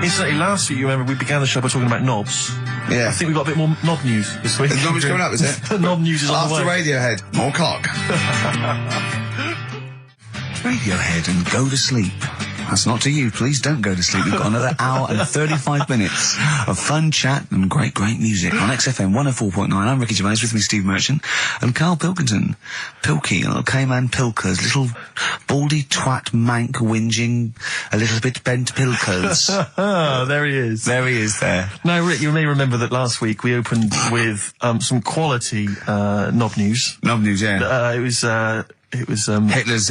Incidentally, last week, you remember, we began the show by talking about knobs. Yeah. I think we've got a bit more knob news this week. The knob is coming up, is it? Knob news is on the way. After Radiohead, more cock. Radiohead and Go to Sleep. That's not to you. Please don't go to sleep. We've got another hour and 35 minutes of fun chat and great music on XFM 104.9. I'm Ricky Gervais, with me Steve Merchant and Karl Pilkington. Pilky, little K-man Pilkers, little baldy twat mank whinging, a little bit bent Pilkers. There he is. There he is there. Now, Rick, you may remember that last week we opened with some quality knob news. Knob news, yeah. It was Hitler's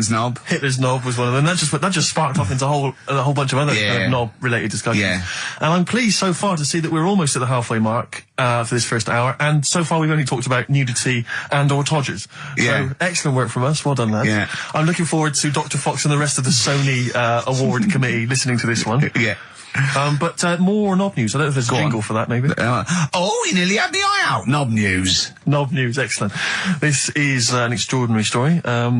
knob. Hitler's knob was one of them. That just sparked off into a whole bunch of other knob-related discussions. Yeah. And I'm pleased so far to see that we're almost at the halfway mark for this first hour. And so far we've only talked about nudity and/or todgers. Yeah. So excellent work from us. Well done, lads. Yeah. I'm looking forward to Dr. Fox and the rest of the Sony award committee listening to this one. Yeah. But more knob news. I don't know if there's a jingle for that, maybe. You nearly had the eye out. Knob news. Knob news, excellent. This is an extraordinary story. A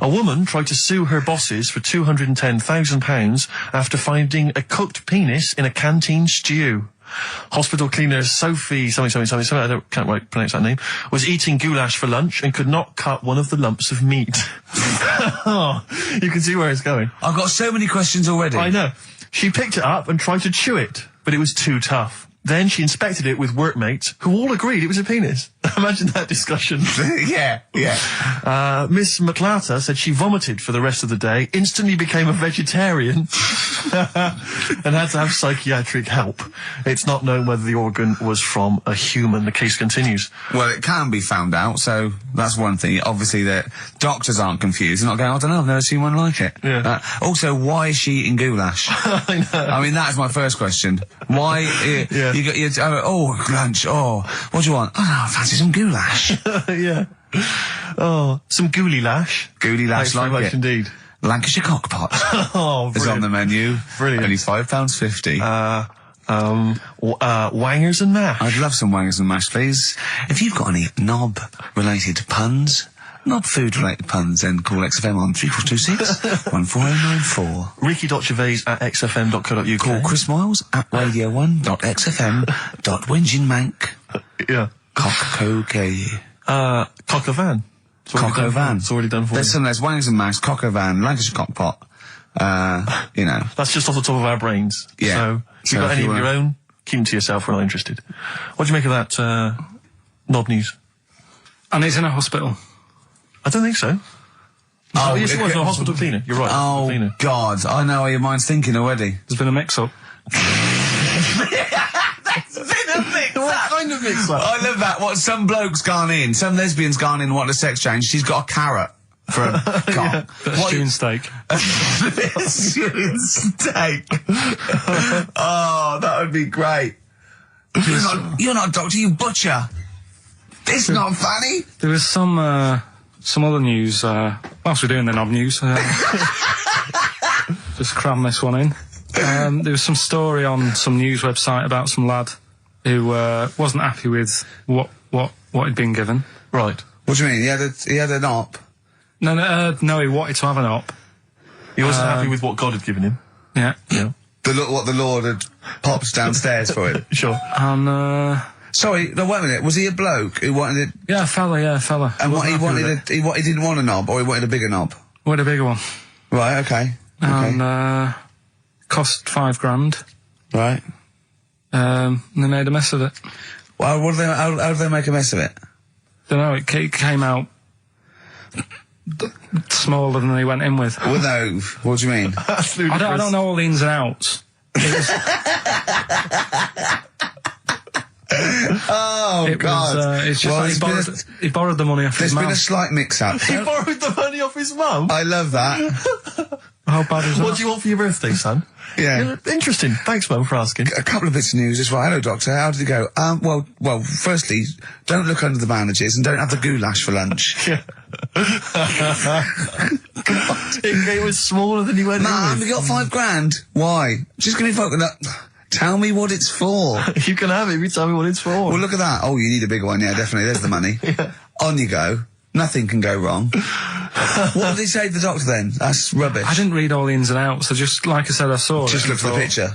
woman tried to sue her bosses for £210,000 after finding a cooked penis in a canteen stew. Hospital cleaner Sophie something, I can't quite pronounce that name, was eating goulash for lunch and could not cut one of the lumps of meat. Oh, you can see where it's going. I've got so many questions already. I know. She picked it up and tried to chew it, but it was too tough. Then she inspected it with workmates, who all agreed it was a penis. Imagine that discussion. Yeah. Miss McClarta said she vomited for the rest of the day, instantly became a vegetarian, and had to have psychiatric help. It's not known whether the organ was from a human. The case continues. Well, it can be found out, so that's one thing. Obviously, the doctors aren't confused. They're not going, I don't know, I've never seen one like it. Yeah. Also, why is she eating goulash? I know. I mean, that's my first question. Why? Yeah. Lunch. Oh, what do you want? Oh, I fancy some goulash. Yeah. Oh, some gooly lash. Gooly lash, Thanks very like much it. indeed. Lancashire cockpot Oh, is on the menu. Brilliant. Only £5.50. Wangers and mash. I'd love some wangers and mash, please. If you've got any knob-related puns, knob-food-related puns, then call XFM on 3426 14094. Ricky.gervais@xfm.co.uk. Call Chris Miles at radio1.xfm.winginmank. Yeah. Cock-co-gay. Cock a van. Cock-o-van. It's already done for you. There's wangers and mash, cock-o-van, Lancashire cockpot. You know. That's just off the top of our brains. Yeah. So, if you've got any of your own, keep them to yourself. We're not interested. What do you make of that, knob news? And he's in a hospital. I don't think so. Oh, yes, it was a hospital cleaner. You're right. Oh, cleaner. God. I know how your mind's thinking already. There's been a mix-up. What kind of mix-up? I love that. What, some bloke's gone in, some lesbian's gone in and wanted a sex change. She's got a carrot for a cock. Stewing steak. Stewing steak. Oh, that would be great. You're not a doctor, you butcher. It's not funny. There was some other news, whilst we're doing the knob news, just cram this one in. There was some story on some news website about some lad who wasn't happy with what he'd been given. Right. What do you mean? He had an op? No, he wanted to have an op. He wasn't happy with what God had given him. Yeah. What the Lord had popped downstairs for him? Sure. And, sorry, no, wait a minute. Was he a bloke who wanted it? yeah, a fella. And what he wanted, he didn't want a knob, or he wanted a bigger knob? Wanted a bigger one. Right, okay. And, cost £5,000. Right. And they made a mess of it. Well, how did they make a mess of it? Don't know, it came out smaller than they went in with. Well, no, what do you mean? I don't know all the ins and outs. Oh, God. It's just he borrowed the money off his mum. There's been a slight mix-up. He borrowed the money off his mum? I love that. How bad is that? What do you want for your birthday, son? Yeah. Interesting. Thanks, Mum, for asking. A couple of bits of news as well. Hello, Doctor. How did it go? Well, firstly, don't look under the bandages and don't have the goulash for lunch. Yeah. It was smaller than you went in Mum, with. you got £5,000. Why? Just give me tell me what it's for. You can have it if you tell me what it's for. Well, look at that. Oh, you need a bigger one. Yeah, definitely. There's the money. Yeah. On you go. Nothing can go wrong. What did he say to the doctor then? That's rubbish. I didn't read all the ins and outs. I just, like I said, I saw Just it. looked at the picture.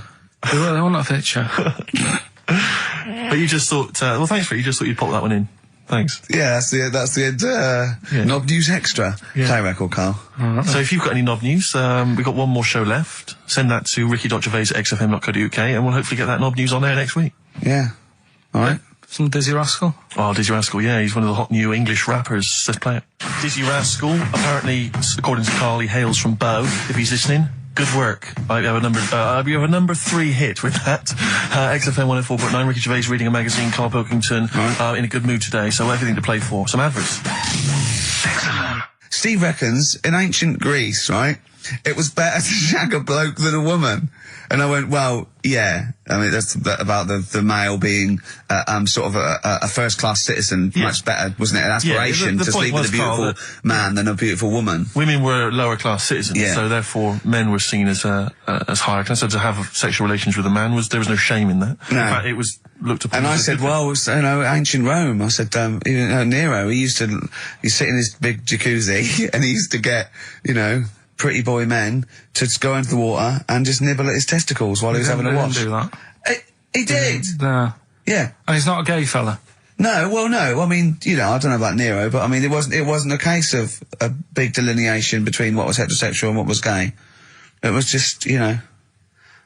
Well, I want a picture. But you just thought, well, thanks for it. You just thought you'd pop that one in. Thanks. Yeah, that's the Knob News Extra. Yeah. Play record, Carl. So if you've got any knob news, we've got one more show left. Send that to ricky.gervais@xfm.co.uk and we'll hopefully get that knob news on there next week. Yeah. All right. Some Dizzy Rascal. Oh, Dizzy Rascal, yeah, he's one of the hot new English rappers. Let's play it. Dizzy Rascal, apparently, according to Karl, he hails from Bow, if he's listening. Good work. You have a number 3 hit with that. XFM 104.9, Ricky Gervais reading a magazine, Karl Pilkington, in a good mood today, so everything to play for. Some adverts. Steve reckons, in ancient Greece, right, it was better to shag a bloke than a woman. And I went, well, yeah. I mean, that's about the male being sort of a first-class citizen, much better, wasn't it? An aspiration the to point sleep with was, a beautiful Karl, man than a beautiful woman. Women were lower-class citizens, Yeah. so therefore men were seen as higher class. So to have sexual relations with a man, there was no shame in that. No. In fact, it was looked upon And I as a said, good thing. well, you know, ancient Rome. I said, Nero, he'd sit in his big jacuzzi and he used to get, you know, pretty boy men to just go into the water and just nibble at his testicles while he was having a wash. He didn't do that. He did. No. Yeah. And he's not a gay fella. No, well, no. I mean, you know, I don't know about Nero, but I mean, it wasn't a case of a big delineation between what was heterosexual and what was gay. It was just, you know,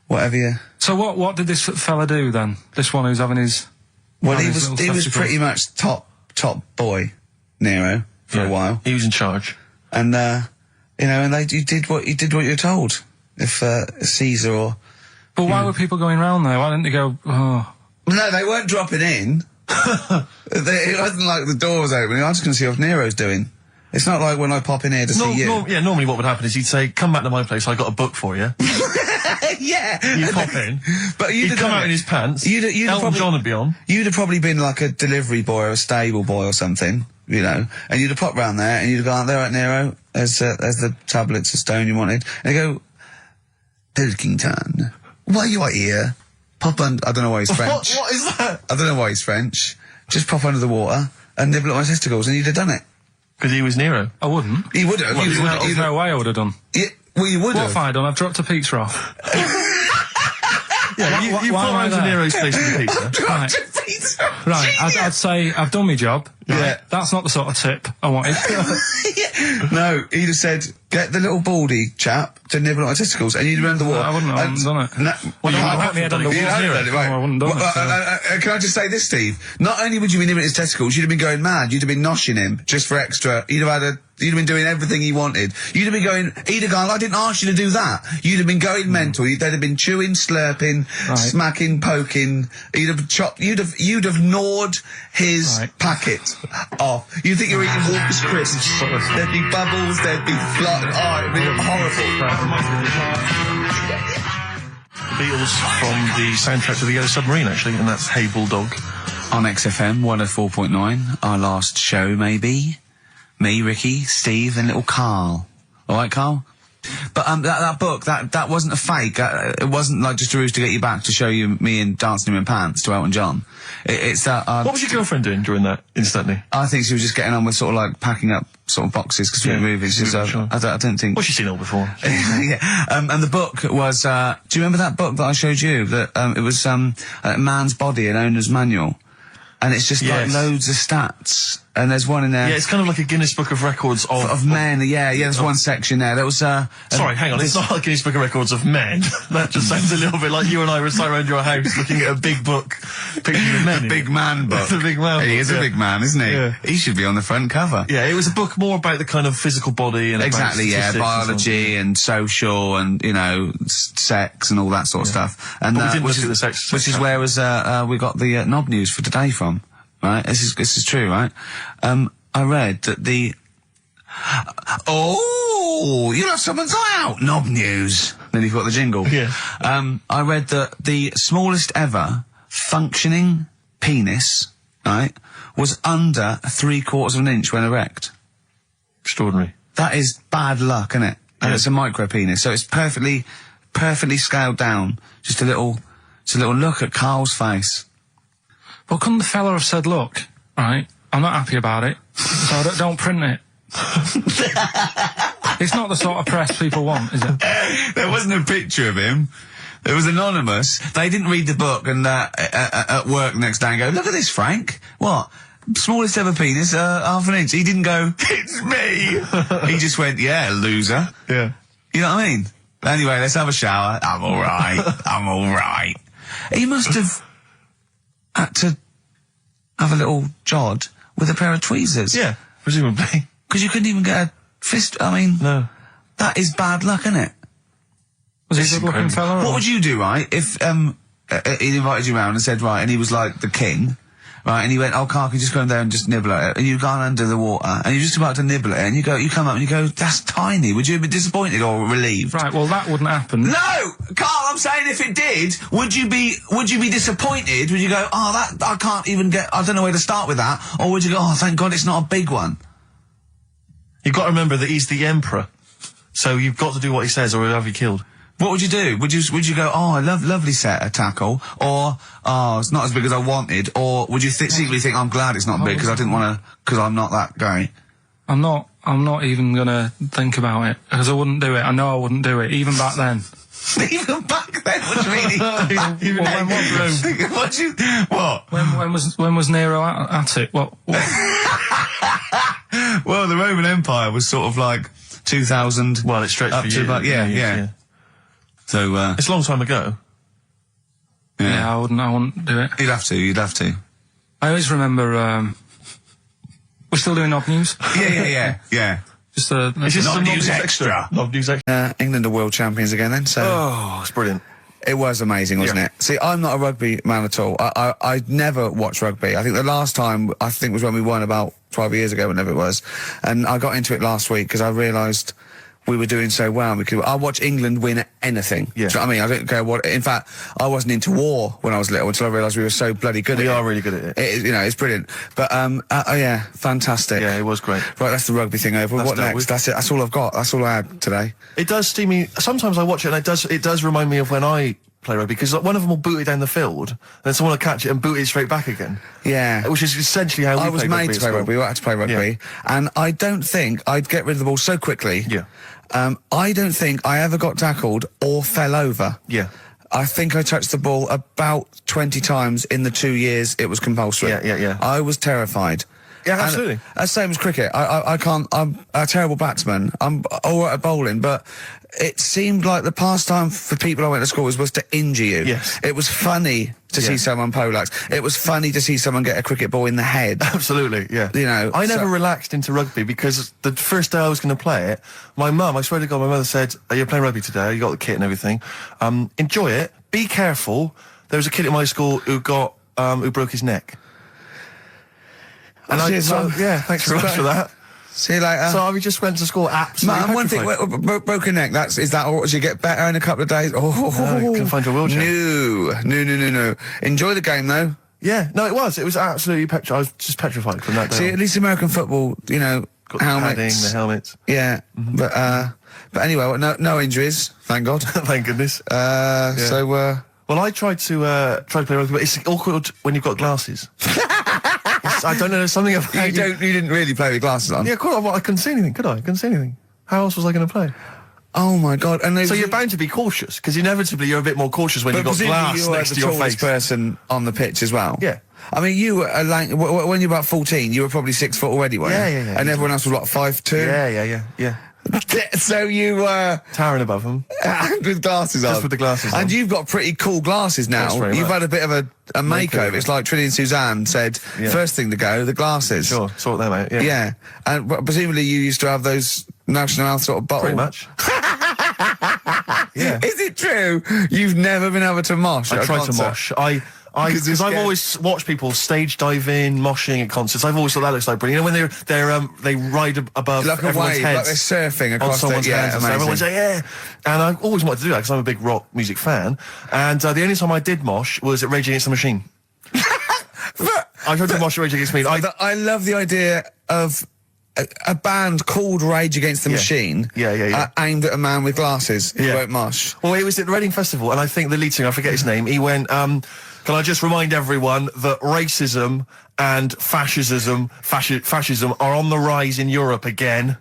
whatever you... So what did this fella do then? This one who's having his... Well, having he his was little testicles? pretty much top boy, Nero, for a while. He was in charge. And, you know, and you did what you were told. If, Caesar or... But why were people going round there? Why didn't they go, oh... No, they weren't dropping in. It wasn't like the door was opening. I was just going to see what Nero's doing. It's not like when I pop in here to see you. Normally what would happen is he'd say, come back to my place, I got a book for you. Yeah. You'd pop in. But He'd come out in his pants. Elton John would be on. You'd have probably been like a delivery boy or a stable boy or something, you know, and you'd have popped round there and you'd have gone, there, right, Nero, there's the tablets of stone you wanted. And they go, Pilkington, why you are here? Pop under, I don't know why he's French. What is that? I don't know why he's French. Just pop under the water and nibble at my testicles and you'd have done it. Because he was Nero. I wouldn't. He would have. There's no way I would have done. Yeah, well, you would What have. have I done? I've dropped a pizza off. Yeah, you why pop am I around to there? Nero's place with the pizza. Right. Right, I'd say I've done my job. Right? Yeah. That's not the sort of tip I wanted. No, he'd have said, get the little baldy chap to nibble at my testicles, and you'd have run the water. I wouldn't have done it. No, Well, you you might might have have had done on it. the You walls hadn't near done it. it, right. No, I wouldn't have done Well, it. can I just say this, Steve? Not only would you be nibbling his testicles, you'd have been going mad. You'd have been noshing him just for extra. You'd have been doing everything he wanted. You'd have been going, he'd have gone, I didn't ask you to do that. You'd have been going mental. They'd have been chewing, slurping, smacking, poking. You'd have chopped, you'd have gnawed his packet off. You'd think you were eating Walker's crisps. There'd be bubbles, there'd be flood. Oh, it'd be horrible. The Beatles from the soundtrack to The Yellow Submarine, actually, and that's Hey Bulldog. On XFM 104.9, our last show, maybe. Me, Ricky, Steve, and little Karl. All right, Karl? But that book, that wasn't a fake. It wasn't like just a ruse to get you back to show you me and dancing in pants to Elton John. It's that. What was your girlfriend doing during that, instantly? I think she was just getting on with sort of like packing up sort of boxes because we were moving. So sure. I don't think. Well, she's seen it all before. Yeah. And the book was. Do you remember that book that I showed you? That it was Man's Body, an owner's manual, and it's just like loads of stats. And there's one in there. Yeah, it's kind of like a Guinness Book of Records of men. Yeah. There's one section there. There was. Sorry, hang on. It's not like Guinness Book of Records of men. That just sounds a little bit like you and I were sat around your house looking at a big book, pictures of men. Big man book. The big man. He is a big man, isn't he? Yeah. He should be on the front cover. Yeah, it was a book more about the kind of physical body and Exactly, about yeah, statistics biology and social and, you know, sex and all that sort of stuff. And But we didn't which look is at the sex which is chapter. where we got the knob news for today from, right? This is true, right? I read that you'll have someone's eye out. Knob news. Then you've got the jingle. Yeah. I read that the smallest ever functioning penis, right, was under 3/4 of an inch when erect. Extraordinary. That is bad luck, isn't it? And Yeah. it's a micro penis, so it's perfectly scaled down. Just a little look at Karl's face. Well, couldn't the fella have said, look, right, I'm not happy about it, so don't print it. It's not the sort of press people want, is it? There wasn't a picture of him. It was anonymous. They didn't read the book and at work next day and go, look at this, Frank. What? Smallest ever penis, half an inch. He didn't go, it's me. He just went, yeah, loser. Yeah. You know what I mean? Anyway, let's have a shower. I'm alright. I'm alright. He must have had to have a little jod with a pair of tweezers. Yeah, presumably. Because you couldn't even get a fist. I mean, No. that is bad luck, isn't it? Was he a good-looking fella? What would you do, right, if he invited you round and said, right, and he was like the king, right, and he went, oh, Karl, can you just go in there and just nibble at it? And you've gone under the water, and you're just about to nibble at it, and you come up and you go, that's tiny. Would you be disappointed or relieved? Right, well, that wouldn't happen. No! Karl, I'm saying if it did, would you be disappointed? Would you go, oh, that, I can't even get, I don't know where to start with that? Or would you go, oh, thank God it's not a big one? You've got to remember that he's the emperor. So you've got to do what he says or he'll have you killed. What would you do? Would you go, oh, lovely set of tackle, or, oh, it's not as big as I wanted, or would you secretly think, I'm glad it's not big because I didn't want to, because I'm not that guy? I'm not even gonna think about it, because I wouldn't do it. I know I wouldn't do it, even back then. Even back then? What do you mean? Even Well, when was Nero at it? What? Well, the Roman Empire was sort of like 2000. Well, it stretched up for to years. about, yeah. So, It's a long time ago. Yeah, I wouldn't do it. You'd have to. I always remember, we're still doing Knob News? Yeah. Just It's just Knob some News Extra. Knob News Extra. England are world champions again then, so. Oh, it's brilliant. It was amazing, wasn't it? See, I'm not a rugby man at all. I never watched rugby. I think the last time, was when we won about 12 years ago, whenever it was. And I got into it last week because I realised we were doing so well. I watch England win anything. Yeah. Do you know what I mean? I don't care what. In fact, I wasn't into war when I was little until I realised we were so bloody good at it. We are really good at it. It's brilliant. But, yeah, fantastic. Yeah, it was great. Right, that's the rugby thing over. What next? That's it. That's all I've got. That's all I had today. It does steam me. Sometimes I watch it and it does remind me of when I play rugby, because one of them will boot it down the field, and then someone will catch it and boot it straight back again. Yeah. Which is essentially how we I was played made rugby to at play school. rugby. I had to play rugby. Yeah. And I don't think I'd get rid of the ball so quickly. Yeah. I don't think I ever got tackled or fell over. Yeah. I think I touched the ball about 20 times in the 2 years it was compulsory. Yeah. I was terrified. Yeah, absolutely. And, same as cricket. I can't, I'm a terrible batsman. I'm all right at bowling, but it seemed like the pastime for people I went to school was to injure you. Yes. It was funny to see someone poleaxe. It was funny to see someone get a cricket ball in the head. Absolutely, yeah. You know, I never relaxed into rugby because the first day I was going to play it, my mum, I swear to God, my mother said, "Are you playing rugby today? You got the kit and everything. Enjoy it. Be careful." There was a kid at my school who broke his neck. And cheers, Mum. thanks very much for that. See you later. So I just went to school absolutely Man, one thing, petrified. broken neck, is that, or does you get better in a couple of days? Oh, No, you couldn't find your wheelchair. No. Enjoy the game, though. Yeah, no, it was absolutely petrified. I was just petrified from that day See, on. at least American football, you know, Got the helmets. padding, the helmets. Yeah, but anyway, no injuries, thank God. Thank goodness. So, Well, I tried to play rugby, but it's awkward when you've got glasses. I don't know, there's something about you didn't really play with glasses on? Yeah, cool. I couldn't see anything, could I? I couldn't see anything. How else was I going to play? Oh my God! And So you're bound to be cautious, because inevitably you're a bit more cautious when you've got glass next to your the tallest face. person on the pitch as well. Yeah. I mean, you were when you were about 14, you were probably 6 foot already, weren't you? Yeah. And everyone else was what, 5'2"? Yeah. So you were Towering above them. with glasses on. Just with the glasses on. And you've got pretty cool glasses now. Thanks very You've much. had a bit of a makeover. It's like Trinity and Suzanne said, first thing to go, the glasses. Sure, sort them out, yeah. Yeah. And presumably you used to have those national health sort of bottle. Pretty much. Yeah. Is it true? You've never been able to mosh? I tried to mosh. Because I've always watched people stage diving, moshing at concerts. I've always thought that looks like brilliant. You know, when they ride above like a everyone's wave, heads, like they're surfing on across someone's heads. And everyone's like, yeah. And I always wanted to do that because I'm a big rock music fan. And the only time I did mosh was at Rage Against the Machine. I tried to mosh at Rage Against the Machine. I love the idea of a band called Rage Against the Machine. Yeah. Aimed at a man with glasses who won't mosh. Well, it was at the Reading Festival, and I think the lead singer, I forget his name, he went, can I just remind everyone that racism and fascism are on the rise in Europe again.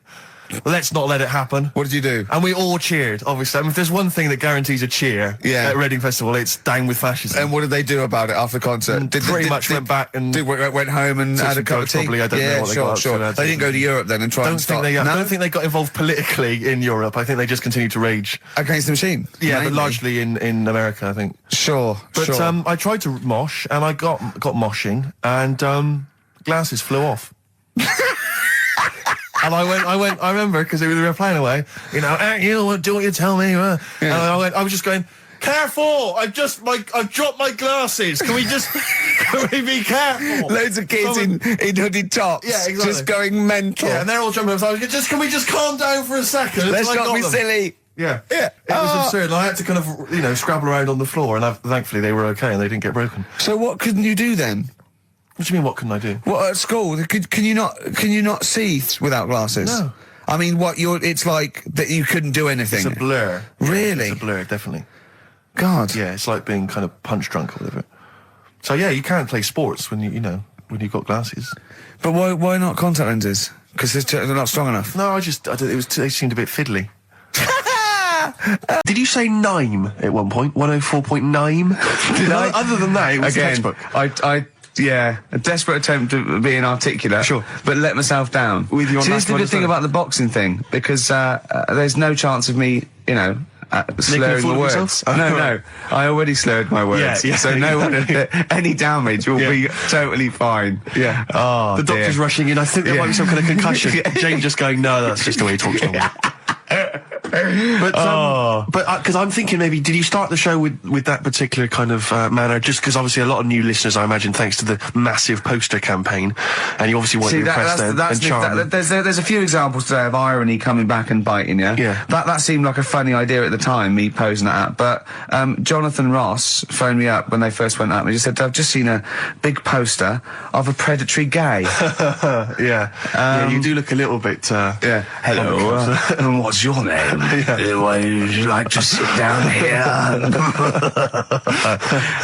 Let's not let it happen. What did you do? And we all cheered, obviously. I mean, if there's one thing that guarantees a cheer at Reading Festival, it's down with fascism. And what did they do about it after the concert? Went back and... went home and had a cup of tea? Probably, I don't know what they got sure. They didn't go to Europe then and try and start... I don't think they got involved politically in Europe. I think they just continued to rage. Against the machine? Yeah, mainly. but largely in America, I think. Sure. I tried to mosh, and I got moshing, and glasses flew off. And I remember, because we were playing away, you know, do what you tell me. And I was just going, careful! I've dropped my glasses. Can we be careful? Loads of kids in hooded tops. Yeah, exactly. Just going mental. Yeah, and they're all jumping up. So I was going, can we just calm down for a second? Let's not be silly. Yeah. It was absurd. And I had to kind of, scrabble around on the floor, and thankfully they were okay and they didn't get broken. So what couldn't you do then? What do you mean, what couldn't I do? What, at school? Can you not see without glasses? No. I mean, it's like that you couldn't do anything. It's a blur. Really? It's a blur, definitely. God. Yeah, it's like being kind of punch drunk or whatever. So yeah, you can't play sports when when you've got glasses. But why not contact lenses? Because they're not strong enough. No, they seemed a bit fiddly. Did you say nime at one point? 104.9? Did I? Other than that, it was textbook. A desperate attempt at being articulate. Sure. But let myself down. With your this is the good thing about the boxing thing, because there's no chance of me, slurring the words. No. I already slurred my words. Yeah, so any damage will be totally fine. Yeah. Oh, the doctor's rushing in. I think there might be some kind of concussion. Jane just going, no, that's just the way he talks normally. But because I'm thinking maybe, did you start the show with that particular kind of manner? Just because obviously a lot of new listeners, I imagine, thanks to the massive poster campaign, and you obviously want to impress them and charm them. There's a few examples today of irony coming back and biting you. Yeah. That seemed like a funny idea at the time, me posing that. But Jonathan Ross phoned me up when they first went up and he just said, I've just seen a big poster of a predatory gay. Yeah, you do look a little bit hello, and what's your name? Would you like to sit down here?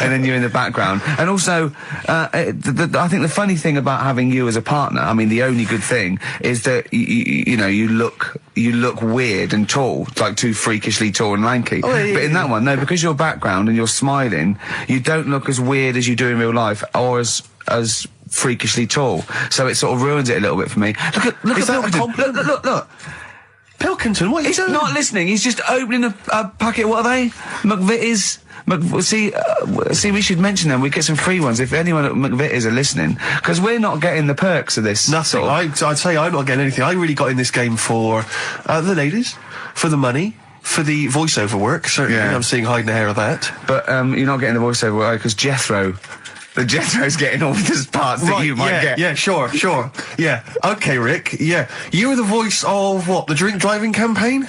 And then you're in the background. And also, I think the funny thing about having you as a partner, I mean, the only good thing is that you look weird and tall, like too freakishly tall and lanky. But in that one, no, because your background and you're smiling, you don't look as weird as you do in real life, or as freakishly tall. So it sort of ruins it a little bit for me. Look at Pilkington. Look. Pilkington, what are you doing? He's not listening. He's just opening a packet. What are they? McVitie's. See, we should mention them. We get some free ones if anyone at McVitie's are listening, because we're not getting the perks of this. Nothing. I'd say I'm not getting anything. I really got in this game for the ladies, for the money, for the voiceover work. Certainly, I'm seeing hiding a hair of that. But you're not getting the voiceover work because Jethro's getting all these parts that you might get. Yeah, sure. Yeah. Okay, Rick. Yeah. You were the voice of what? The drink driving campaign?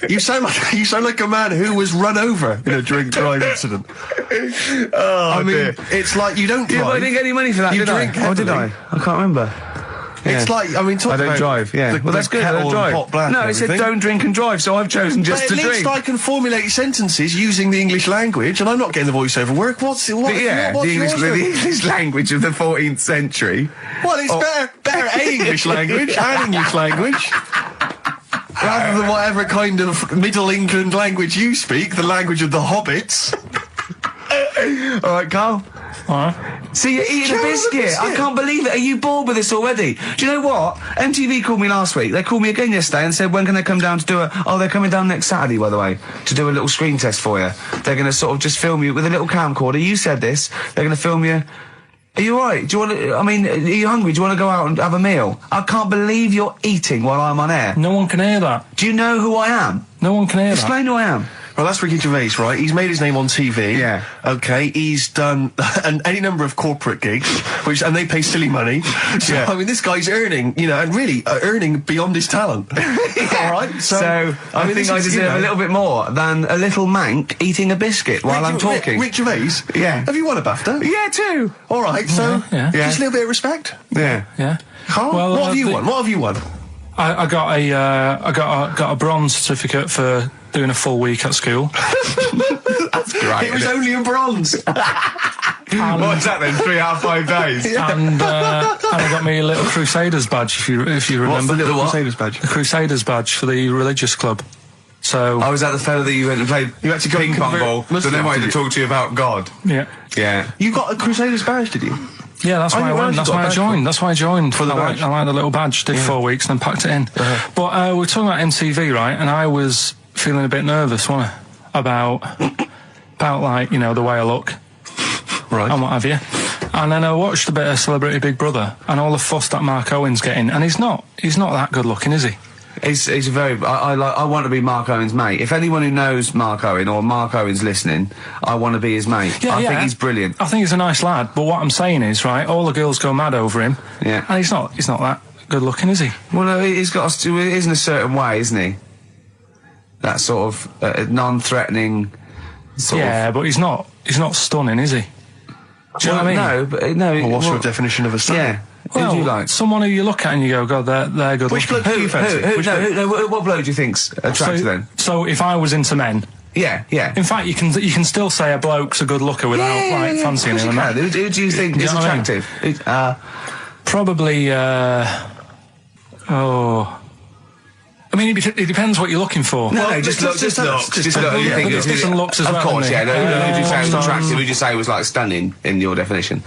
You sound like a man who was run over in a drink drive incident. I mean, it's like you don't drive. Yeah, but I didn't get any money for that, did I? Oh, did I? I can't remember. It's like, I mean, I don't drive, well, that's good, I don't drive. No, it said don't drink and drive, so I've chosen just to drink. At least I can formulate sentences using the English language, and I'm not getting the voiceover work. The English language of the 14th century. Well, it's better English language and English language. Rather than whatever kind of Middle England language you speak, the language of the hobbits. All right, Karl. Alright. See, you're eating a biscuit. I can't believe it. Are you bored with this already? Do you know what? MTV called me last week. They called me again yesterday and said, when can they come down to do they're coming down next Saturday, by the way, to do a little screen test for you. They're going to sort of just film you with a little camcorder. You said this. They're going to film you. Are you alright? Do you want to, are you hungry? Do you want to go out and have a meal? I can't believe you're eating while I'm on air. No one can hear that. Do you know who I am? No one can hear that. Explain who I am. Well, that's Ricky Gervais, right? He's made his name on TV. Yeah. Okay, he's done any number of corporate gigs, and they pay silly money. So, Yeah. I mean, this guy's earning, and really earning beyond his talent. All right? So, I think this I is, deserve a little bit more than a little mank eating a biscuit while I'm talking. Rick Gervais? Yeah. Have you won a BAFTA? Yeah, too. All right, so Yeah. just a little bit of respect. Yeah. Yeah. Carl, Well, what have you won? What have you won? I got a bronze certificate for doing a full week at school. That's great. It was only in bronze. What's that then? 3 out of 5 days? And I got me a little Crusaders badge, if you remember. What's the little what? Crusaders badge? The Crusaders badge for the religious club. So I was at the fella that you went and played You had to go ping pong convert ball, so Muslim, they wanted did to you? talk to you about God. yeah, Yeah. You got a Crusaders badge, did you? yeah, that's why I went. That's why I joined. That's why I joined. For the badge? I like the little badge. Did 4 weeks and then packed it in. But we're talking about MTV, right? And I was feeling a bit nervous, wasn't I? About like the way I look Right. and what have you. And then I watched a bit of Celebrity Big Brother and all the fuss that Mark Owen's getting, and he's not that good looking, is he? He's a very. I want to be Mark Owen's mate. If anyone who knows Mark Owen or Mark Owen's listening, I want to be his mate. I think he's brilliant. I think he's a nice lad, but what I'm saying is, right, all the girls go mad over him. Yeah. And he's not that good looking, is he? Well, no, he's got. He is in a certain way, isn't he? That sort of non-threatening. Yeah, but he's not stunning, is he? Do you know what I mean? No, but no. Well, what's your definition of a son? Yeah. Well, who do you like? someone who you look at and you go, God, they're good Which looking. bloke do you fancy? What bloke do you think's attractive then? So if I was into men, Yeah. in fact, you can still say a bloke's a good looker without fancying him. And that. Who do you think is know what I mean? attractive? Probably. I mean, it depends what you're looking for. No, just look. Just look. You think it's different looks as of well, course, isn't yeah. it? Who do you say was Yeah. attractive? Who do you say was like stunning in your definition?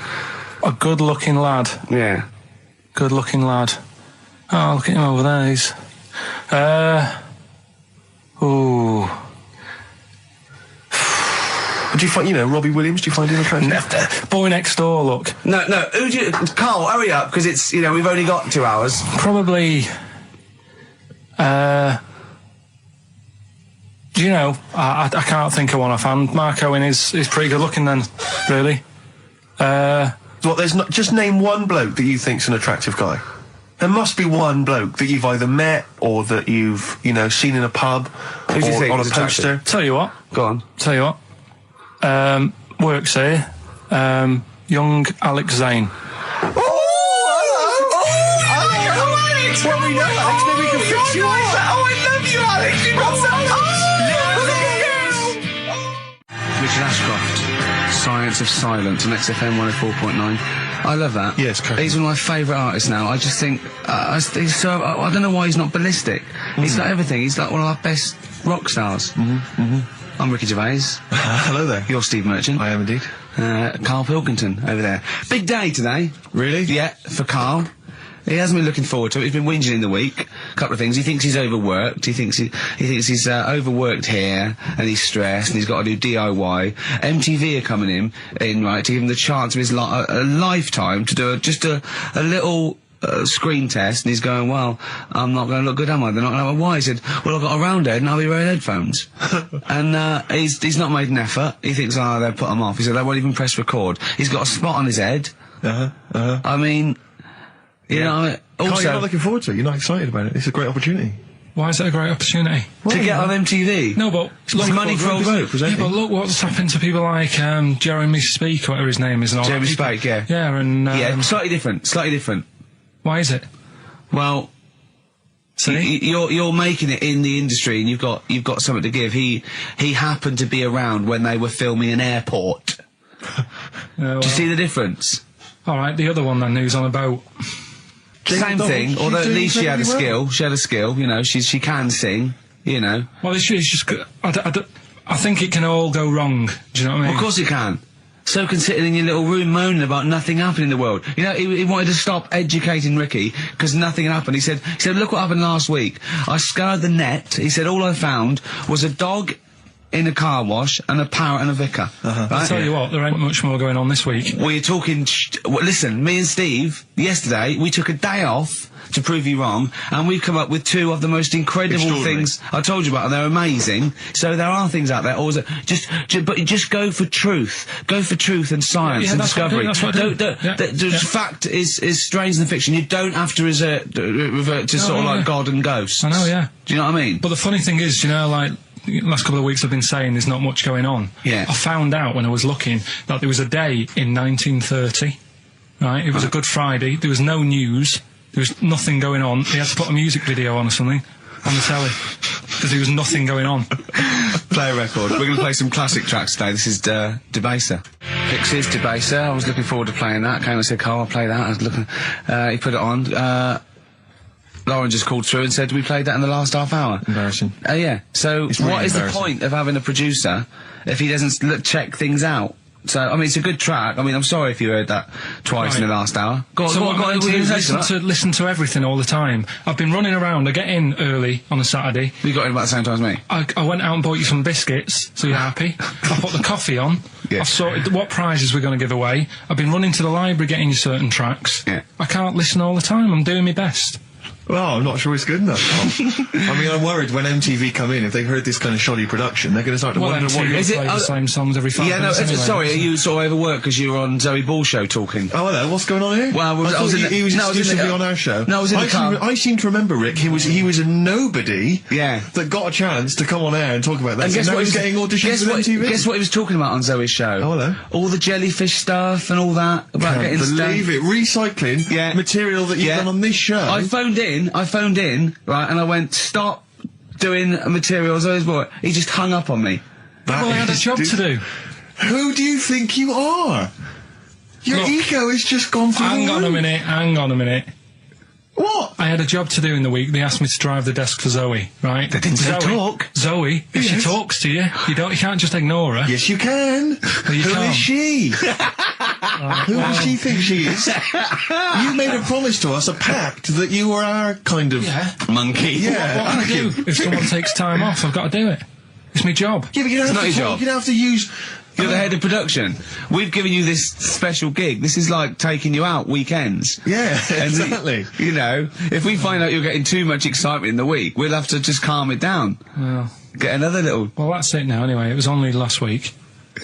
A good-looking lad. Yeah. Good-looking lad. Oh, look at him over there. He's. Do you find, Robbie Williams? Do you find him attractive? Boy next door. Look. No. Who do you? Carl, hurry up, because it's we've only got 2 hours. Probably. Do you know? I can't think of one offhand. Mark Owen is pretty good looking then, really. Well, there's not. Just name one bloke that you think's an attractive guy. There must be one bloke that you've either met or that you've seen in a pub Who do you or think on a is poster. attractive? Tell you what. Go on. Works here. Young Alex Zane. Alex! Well, we know Alex, maybe we can fix you up. Oh, I love you, Alex! You've got Richard Ashcroft, Science of Silence on XFM 104.9. I love that. Yes, correct. He's one of my favourite artists now. I just think, he's so, I don't know why he's not ballistic. He's like everything. He's like one of our best rock stars. I'm Ricky Gervais. Hello there. You're Steve Merchant. I am indeed. Karl Pilkington over there. Big day today. Really? Yeah, for Karl. He hasn't been looking forward to it. He's been whinging in the week. A couple of things. He thinks he's overworked. He thinks he's overworked here, and he's stressed, and he's got to do DIY. MTV are coming in right, to give him the chance of his a lifetime to do just a little screen test, and he's going, well, I'm not going to look good, am I? They're not going to have a why. He said, well, I've got a round head and I'll be wearing headphones. And he's not made an effort. He thinks, they'll put him off. He said, they won't even press record. He's got a spot on his head. I mean, you know, Carl, also you're not looking forward to it. You're not excited about it. It's a great opportunity. Why is it a great opportunity? to get on MTV. No, but It's money for old bloke, yeah, but look what's happened to people like Jeremy Speak, whatever his name is. And all Jeremy that. Spake, yeah. Yeah, and Yeah, slightly different. why is it? Well, See, you're making it in the industry, and you've got something to give. He happened to be around when they were filming an airport. well, Do you see the difference? all right, the other one then, who's on a boat. Same thing, she's although at doing least she had a incredibly skill. well. She had a skill, you know. She can sing, you know. Well, it's just I think it can all go wrong. Do you know what I mean? Of course it can. So can sitting in your little room moaning about nothing happening in the world. You know, he wanted to stop educating Ricky because nothing happened. He said, look what happened last week. I scoured the net. He said, all I found was a dog in a car wash, and a parrot and a vicar. Right? I'll tell you what, there ain't much more going on this week. We're talking... listen, me and Steve, yesterday, we took a day off to prove you wrong, and we've come up with two of the most incredible things I told you about, and they're amazing. So there are things out there. Or but just go for truth. Go for truth and science and discovery. Fact is stranger than fiction. You don't have to revert to sort of like God and ghosts. I know, yeah. Do you know what I mean? But the funny thing is, you know, like, last couple of weeks I've been saying there's not much going on. Yeah. I found out when I was looking that there was a day in 1930, right? It was a Good Friday. There was no news. There was nothing going on. They had to put a music video on or something on the telly because there was nothing going on. Play a record. We're going to play some classic tracks today. This is Debaser. Pixies, Debaser. I was looking forward to playing that. Came and said, Karl, I'll play that. I was looking... he put it on. Lauren just called through and said we played that in the last half hour. Embarrassing. Yeah. So It's really what is the embarrassing. point of having a producer if he doesn't check things out? So, I mean, it's a good track. I mean, I'm sorry if you heard that twice in the last hour. Go on, So go what on, I'm going to do is that. listen to everything all the time. I've been running around. I get in early on a Saturday. You got in about the same time as me. I went out and bought you some biscuits, so you're happy. I put the coffee on. Yeah. I've sorted what prizes we're going to give away. I've been running to the library getting you certain tracks. Yeah. I can't listen all the time. I'm doing my best. Well, I'm not sure it's good enough. I mean, I'm worried when MTV come in, if they've heard this kind of shoddy production, they're going to start to wonder what... Is it the same songs every 5 Yeah, no, minutes anyway, sorry, so- you sort of overworked because you were on Zoe Ball's show talking. Oh, hello, what's going on here? Well, I was thought in he was no, I was in the- exclusively on our show. No, I was in the car. I seem to remember, Rick, he was a nobody Yeah. that got a chance to come on air and talk about that. And So guess now what he's he was- getting auditions with MTV. Guess what he was talking about on Zoe's show? Oh, hello. All the jellyfish stuff and all that about Can't getting believe it. Recycling Yeah. material that you've Yeah. done on this show. I phoned in, right, and I went, stop doing material Zoe's boy. He just hung up on me. That Well, I had a is- job to do. Who do you think you are? Your Look, ego has just gone through Hang the on a roof. minute. What? I had a job to do in the week. They asked me to drive the desk for Zoe, right? They didn't say Zoe, talk. Zoe, if she Yes. talks to you, you can't just ignore her. Yes, you can. you Who can't. is she? Who does she think she is? You made a promise to us, a pact, that you were our kind of Yeah. Monkey. Yeah. What can I do? If someone takes time off, I've got to do it. It's my job. Yeah, but you don't It's have not to your talk, job. you don't have to use... You're the head of production. We've given you this special gig. This is like taking you out weekends. Yeah, And exactly. you know, if we find out you're getting too much excitement in the week, we'll have to just calm it down. Well, Get another little... well, that's it now anyway. It was only last week. Do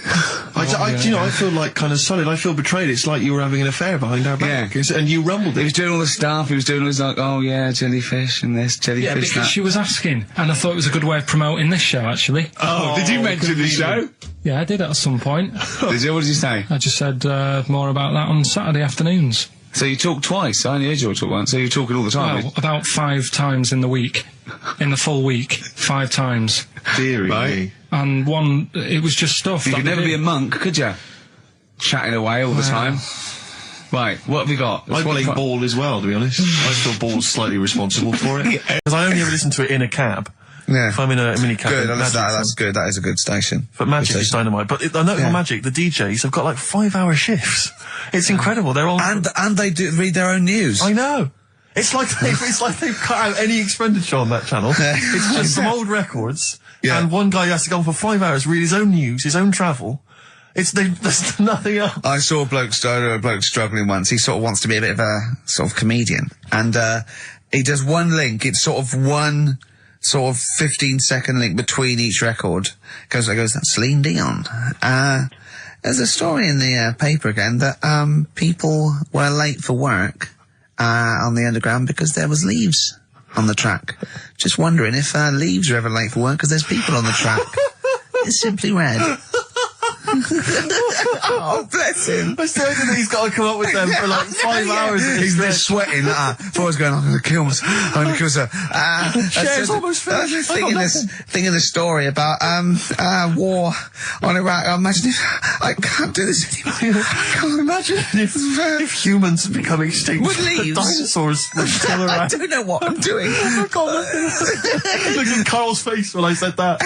you know, I feel like kind of solid. I feel betrayed. It's like you were having an affair behind our back. Yeah. And you rumbled He it. was doing all the stuff. He was doing all this like, oh yeah, jellyfish and this, jellyfish Yeah, because that. she was asking, and I thought it was a good way of promoting this show, actually. Oh, did you mention the show? Yeah, I did at some point. Did you? What did you say? I just said more about that on Saturday afternoons. So you talked twice. I only heard you talk once. So you're talking all the time. Well, about 5 times in the week. In the full week, 5 times. Deary Right. me. And one, it was just stuff. You that could we never did. be a monk, could you? Chatting away all the time. Right, what have we got? I play ball as well, to be honest. I feel ball's slightly responsible for it. Because I only ever listen to it in a cab. Yeah. If I'm in a mini cab. Good, Magic that's good. That is a good station. But Magic is dynamite. But I know on Magic, the DJs have got like 5-hour shifts. It's incredible. They're all... And they do read their own news. I know. It's like they've cut out any expenditure on that channel. It's just some old records. Yeah. And one guy has to go on for 5 hours, read his own news, his own travel. There's nothing else. I saw a bloke struggling once. He sort of wants to be a bit of a sort of comedian, and he does one link. It's sort of one sort of 15-second link between each record. Goes, that's Celine Dion. There's a story in the paper again that people were late for work on the Underground because there was leaves on the track. Just wondering if leaves are ever late for work because there's people on the track. It's simply red. Oh, bless him. I still think he's got to come up with them for like 5 hours. He's there sweating. Before I was going, I'm going to kill myself. I'm going to kill myself. Chair's almost finished. Thinking this story about war on Iraq. Imagine if I can't do this anymore. I can't imagine if humans become extinct. With leaves. The dinosaurs were still I around. don't know what I'm doing. Oh, God, look at Karl's face when I said that.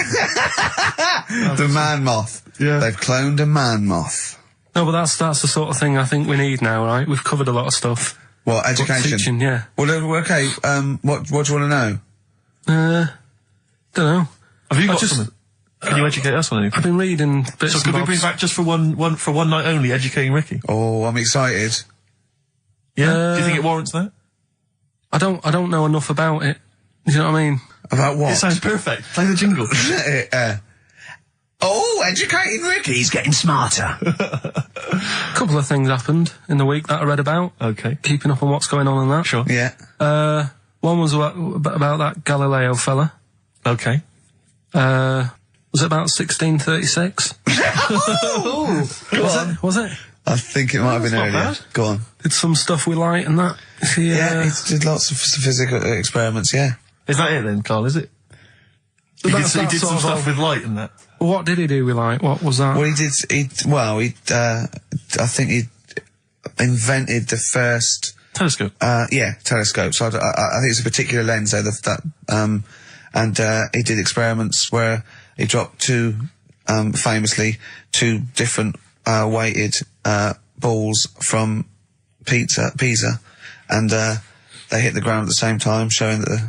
The man moth. Yeah. They've cloned a man moth. No, but that's the sort of thing I think we need now, right? We've covered a lot of stuff. What, education? Teaching, yeah. Well, okay, what do you want to know? Don't know. Have you got just- something? Can you educate us on anything? I've been reading bits So and could we bobs. bring back just for one night only, educating Ricky? Oh, I'm excited. Yeah. Do you think it warrants that? I don't know enough about it. Do you know what I mean? About what? It sounds perfect. Play the jingle. Educating Ricky. He's getting smarter. A couple of things happened in the week that I read about. Okay. Keeping up on what's going on in that. Sure. Yeah. One was about that Galileo fella. Okay. Was it about 1636? Was it? I think it might have been not earlier. bad. Go on. Did some stuff with light and that. Yeah, he did lots of physical experiments, yeah. Is that it then, Carl? Is it? He did some sort stuff of- with light and that. What did he do with light? What was that? Well, I think he invented the first, Telescope. telescope. So I think it's a particular lens though, and he did experiments where he dropped famously two different, weighted, balls from Pisa, and, they hit the ground at the same time, showing that it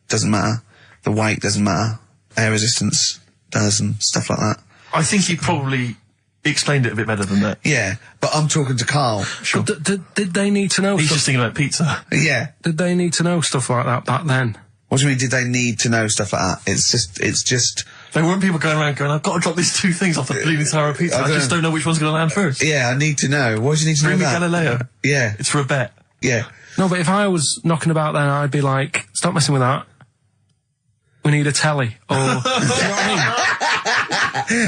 doesn't matter, the weight doesn't matter, air resistance does, and stuff like that. I think he probably explained it a bit better than that. Yeah, but I'm talking to Karl. Sure. Did they need to know He's stuff? just thinking about pizza. Yeah. Did they need to know stuff like that back then? What do you mean, did they need to know stuff like that? It's just, There weren't people going around going, I've got to drop these two things off the Leaning Tower of Pizza. I just don't know which one's going to land first. yeah, I need to know. Why do you need to Bring know me that? Galileo. Yeah, It's for a bet. yeah. No, but if I was knocking about then, I'd be like, stop messing with that. We need a telly. Or, do you know what I mean?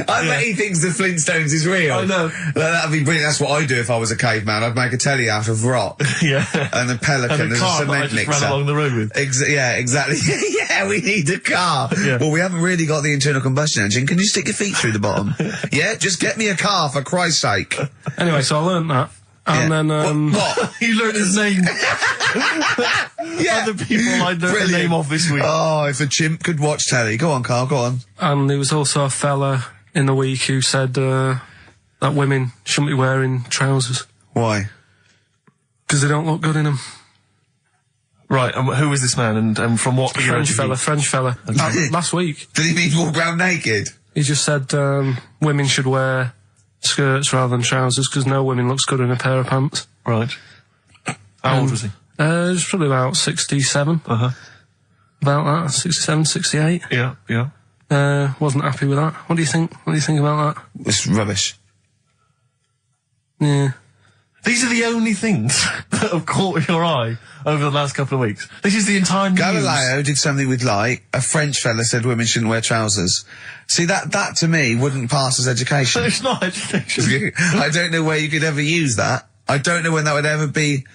I bet he thinks the Flintstones is real. I know. That'd be brilliant. That's what I'd do if I was a caveman. I'd make a telly out of rock. Yeah. And a pelican And a as car a that I cement just mixer. ran along the road with. Yeah, exactly. Yeah, we need a car. Yeah. Well, we haven't really got the internal combustion engine. Can you stick your feet through the bottom? Yeah, just get me a car for Christ's sake. Anyway, so I learnt that. And Yeah. then, What? He learned his name. Yeah. Other people I learned the Brilliant. name of this week. Oh, if a chimp could watch telly. Go on, Karl, go on. and there was also a fella in the week who said, that women shouldn't be wearing trousers. Why? Because they don't look good in them. Right, and who was this man and from what era French did he- fella. Last week. Did he mean walk around naked? He just said, women should wear skirts rather than trousers because no woman looks good in a pair of pants. Right. How old was he? He was probably about 67. Uh-huh. About that, 67, 68. Yeah, yeah. Wasn't happy with that. What do you think? What do you think about that? It's rubbish. Yeah. These are the only things that have caught your eye over the last couple of weeks. This is the entire news. Galileo did something with light. A French fella said women shouldn't wear trousers. See, that to me wouldn't pass as education. It's not education. I don't know where you could ever use that. I don't know when that would ever be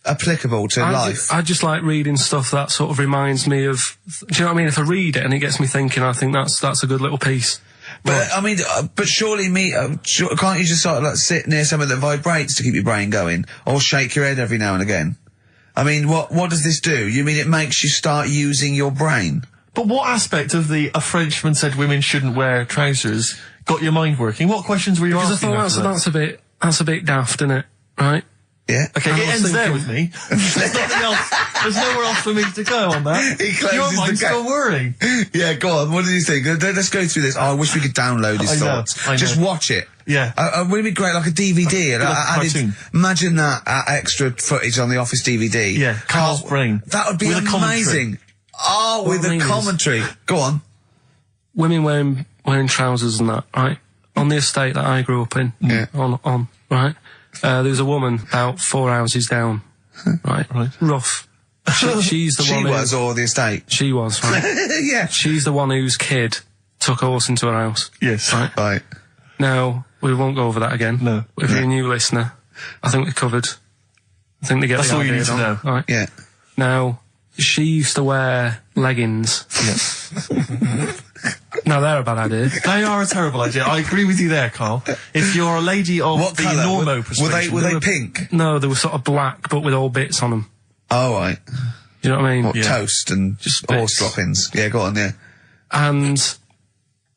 applicable to life. I just like reading stuff that sort of reminds me of. Do you know what I mean? If I read it and it gets me thinking, I think that's a good little piece. But I mean, but surely can't you just sort of like sit near something that vibrates to keep your brain going, or shake your head every now and again? I mean, what does this do? You mean it makes you start using your brain? But what aspect of a Frenchman said women shouldn't wear trousers got your mind working? What questions were you Because I asking? thought after that? that's a bit daft, isn't it? Right? Yeah. Okay, I it was ends there thinking- with me. There's nothing else. There's nowhere else for me to go on that. He closes Your the mind's gate. still worrying. Yeah, go on. What did you think? Let's go through this. Oh, I wish we could download his I know, thoughts. I know. Just watch it. Yeah. Wouldn't it be great, like a DVD? And Like a cartoon. imagine that extra footage on the Office DVD. Yeah, Carl's brain. That would be With a commentary. amazing. Oh, with What I a mean is- commentary. Go on. Women wearing trousers and that, right? On the estate that I grew up in, Yeah. on right? There was a woman about 4 houses down, right? Right. Rough. She's the She one. was, or the estate. She was, right? Yeah. She's the one whose kid took a horse into her house. Yes. Right. Right. Now, we won't go over that again. No. If you're a new listener, I think we covered. I think they get That's the all you idea need to down. know. Right. Yeah. Now, she used to wear leggings. Yeah. Now, they're a bad idea. They are a terrible idea. I agree with you there, Carl. If you're a lady of What the colour? normo Were persuasion... they pink? No, they were sort of black, but with all bits on them. Oh, right. Do you know what I mean? What, Yeah. toast and Just horse bits. droppings? Yeah, go on, yeah. And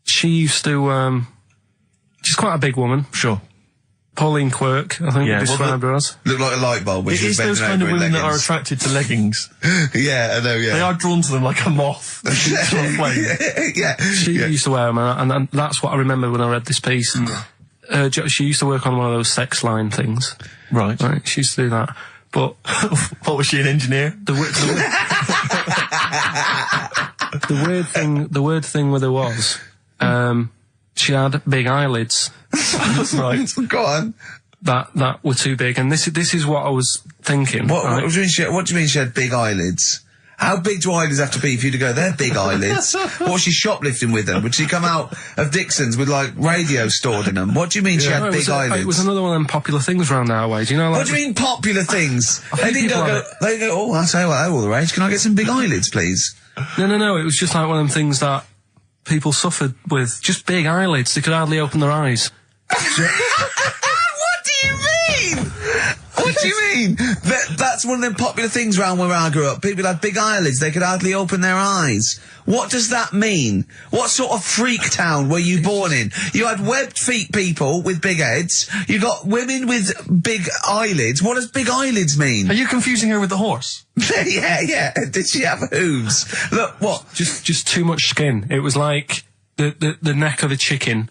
she used to, she's quite a big woman, Sure. Pauline Quirk, I think Yeah, you described her as. Look like a light bulb. Which It is those kind of women that are attracted to leggings. Yeah, I know. Yeah, They are drawn to them like a moth. They shoot to a flame. yeah. She used to wear them, and that's what I remember when I read this piece. She used to work on one of those sex line things. Right. Right, she used to do that. But What, was she, an engineer? the weird thing with her was, she had big eyelids Right. Go on. that were too big, and this is what I was thinking. What right? do you mean she had big eyelids? How big do eyelids have to be for you to go, they're big eyelids? What was she shoplifting with them? Would she come out of Dixon's with, like, radio stored in them? What do you mean she No, had big eyelids? It was another one of them popular things around our way. Do you know? Like, What do you mean popular things? They didn't people go, have they go, oh, I'll tell you what, they're all the rage. Can I get some big eyelids, please? No. It was just like one of them things that people suffered with. Just big eyelids. They could hardly open their eyes. What do you mean? What do you mean? That's one of them popular things around where I grew up. People had big eyelids. They could hardly open their eyes. What does that mean? What sort of freak town were you born in? You had webbed feet people with big heads. You got women with big eyelids. What does big eyelids mean? Are you confusing her with the horse? yeah. Did she have hooves? Look, what? Just too much skin. It was like the neck of a chicken,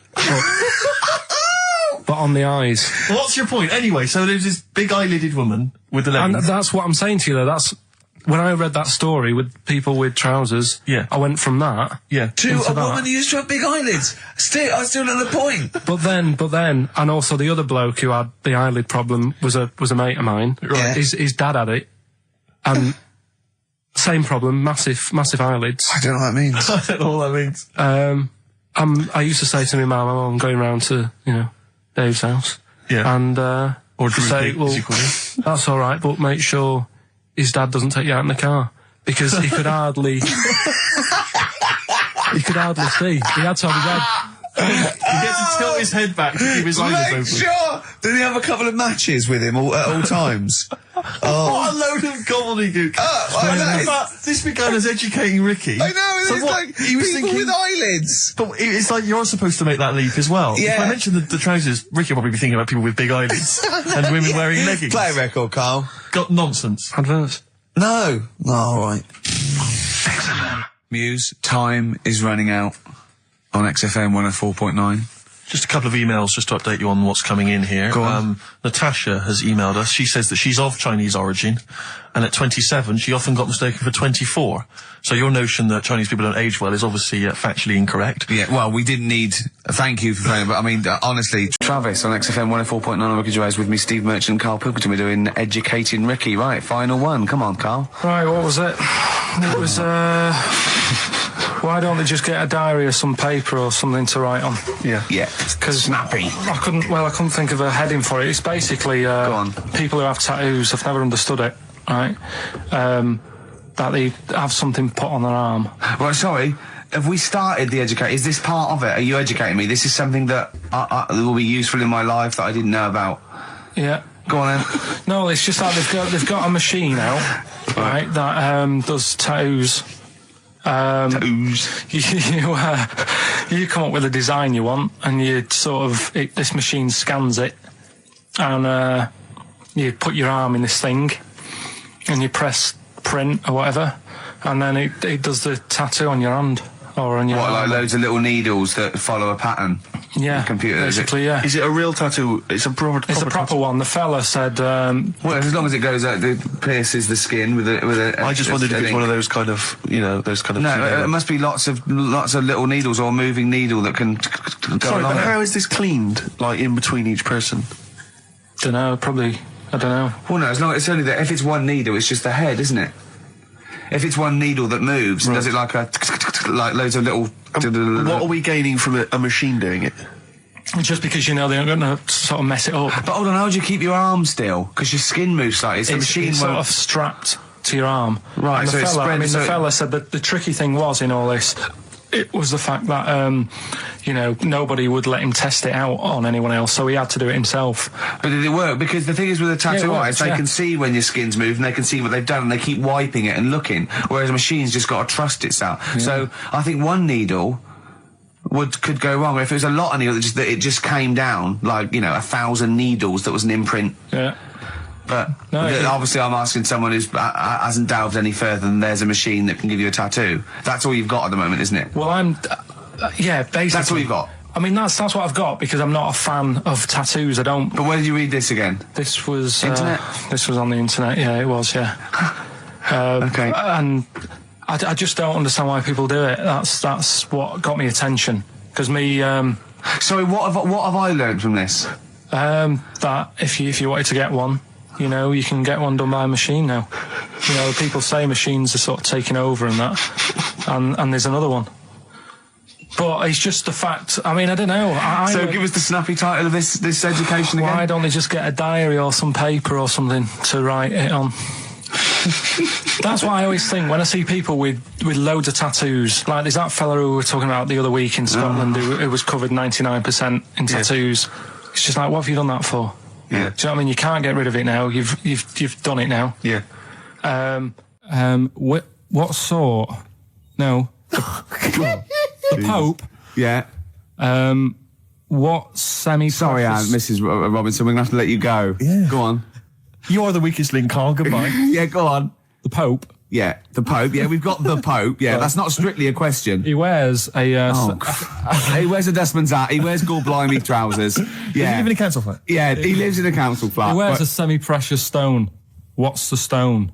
but on the eyes. Well, what's your point? Anyway, so there's this big eyelided woman with the And leggings. that's what I'm saying to you, though. That's when I read that story with people with trousers. Yeah. I went from that. Yeah. To into a that. woman who used to have big eyelids. I still know the point. But then, and also the other bloke who had the eyelid problem was a mate of mine. Right. His dad had it, and same problem, massive eyelids. I don't know what that means. I don't know what that means. I used to say to my mum, I'm going round to Dave's house. Yeah. And Or Drew say, Pig, well, as you call him. that's all right, but make sure his dad doesn't take you out in the car, because he could hardly see. He had to have his head. He had to tilt his head back to keep his eyes Make open. sure! Did he have a couple of matches with him at all times? Oh. What a load of gobbledygook. I know. But this began as educating Ricky. I know, So it's what, like he was people thinking, with eyelids. but it's like you're supposed to make that leap as well. Yeah. If I mentioned the trousers, Ricky will probably be thinking about people with big eyelids and women wearing leggings. Play a record, Carl. Got nonsense. Adverts. No. Oh, all right. Muse, time is running out on XFM 104.9. Just a couple of emails just to update you on what's coming in here. Go on. Natasha has emailed us. She says that she's of Chinese origin, and at 27, she often got mistaken for 24. So your notion that Chinese people don't age well is obviously factually incorrect. Yeah, well, we didn't need a thank you for playing, but I mean, honestly. Travis on XFM 104.9 on Ricky Gervais with me, Steve Merchant, Karl Pilkington. We're doing Educating Ricky. Right, final one. Come on, Karl. Right, what was it? It was, why don't they just get a diary or some paper or something to write on? Yeah. Yeah. Because Snappy. I couldn't think of a heading for it. It's basically Go on. people who have tattoos. I've never understood it, right? That they have something put on their arm. Well, sorry. Have we started the educate? Is this part of it? Are you educating me? This is something that will be useful in my life that I didn't know about. Yeah. Go on then. No, it's just that they've got a machine out, right, that does tattoos. You come up with a design you want, and you this machine scans it, and you put your arm in this thing, and you press print or whatever, and then it does the tattoo on your hand or on your What, like arm. loads of little needles that follow a pattern? Yeah, the computer, is it? basically, yeah. Is it a real tattoo? It's a proper It's a proper one. The fella said, Well, as long as it goes out, it pierces the skin with a. I just wondered if it's one of those kind of, those kind of... No, it must be lots of little needles or a moving needle that can go Sorry, along but it. how is this cleaned, like, in between each person? I don't know. Well, no, as long as it's only that. If it's one needle, it's just the head, isn't it? If it's one needle that moves, Right. does it like loads of little? What are we gaining from a machine doing it? Just because they're going to sort of mess it up. But hold on, how do you keep your arm still? Because your skin moves slightly. So the machine it's won't. sort of strapped to your arm. Right, And so the it's fella, spread- I mean, so the it- fella said that the tricky thing was in all this, it was the fact that, nobody would let him test it out on anyone else, so he had to do it himself. But did it work? Because the thing is with a tattoo Yeah, it works, artist, they yeah. can see when your skin's moved and they can see what they've done and they keep wiping it and looking, whereas a machine's just got to trust itself. So I think one needle could go wrong. If it was a lot on you, that it just came down, like, 1,000 needles that was an imprint. Yeah. But obviously I'm asking someone who hasn't delved any further than there's a machine that can give you a tattoo. That's all you've got at the moment, isn't it? Well, yeah, basically. That's all you've got? I mean, that's what I've got, because I'm not a fan of tattoos. I don't... But where did you read this again? This was... Internet? This was on the internet, yeah, it was, yeah. Okay. And I just don't understand why people do it. That's what got me attention. Because me... Sorry, what have I learned from this? That if you wanted to get one, you can get one done by a machine now. People say machines are sort of taking over and that, and there's another one. But it's just the fact. I mean, I don't know. So give us the snappy title of this education again. Why don't they just get a diary or some paper or something to write it on? That's what I always think when I see people with loads of tattoos. Like there's that fella who we were talking about the other week in Scotland who was covered 99% in tattoos. It's just like, what have you done that for? Yeah. Do you know what I mean? You can't get rid of it now. You've done it now. Yeah. What sort? No. The Pope. Yeah. What semi-precious... Sorry, Mrs. Robinson, we're going to have to let you go. Yeah. Go on. You are the weakest link, Karl. Goodbye. Yeah, go on. The Pope. Yeah, the Pope. Yeah, we've got the Pope. Yeah, that's not strictly a question. He wears a... He wears a dustman's hat. He wears blimey trousers. Does he live in a council flat? Yeah, he lives in a council flat. He wears a semi-precious stone. What's the stone?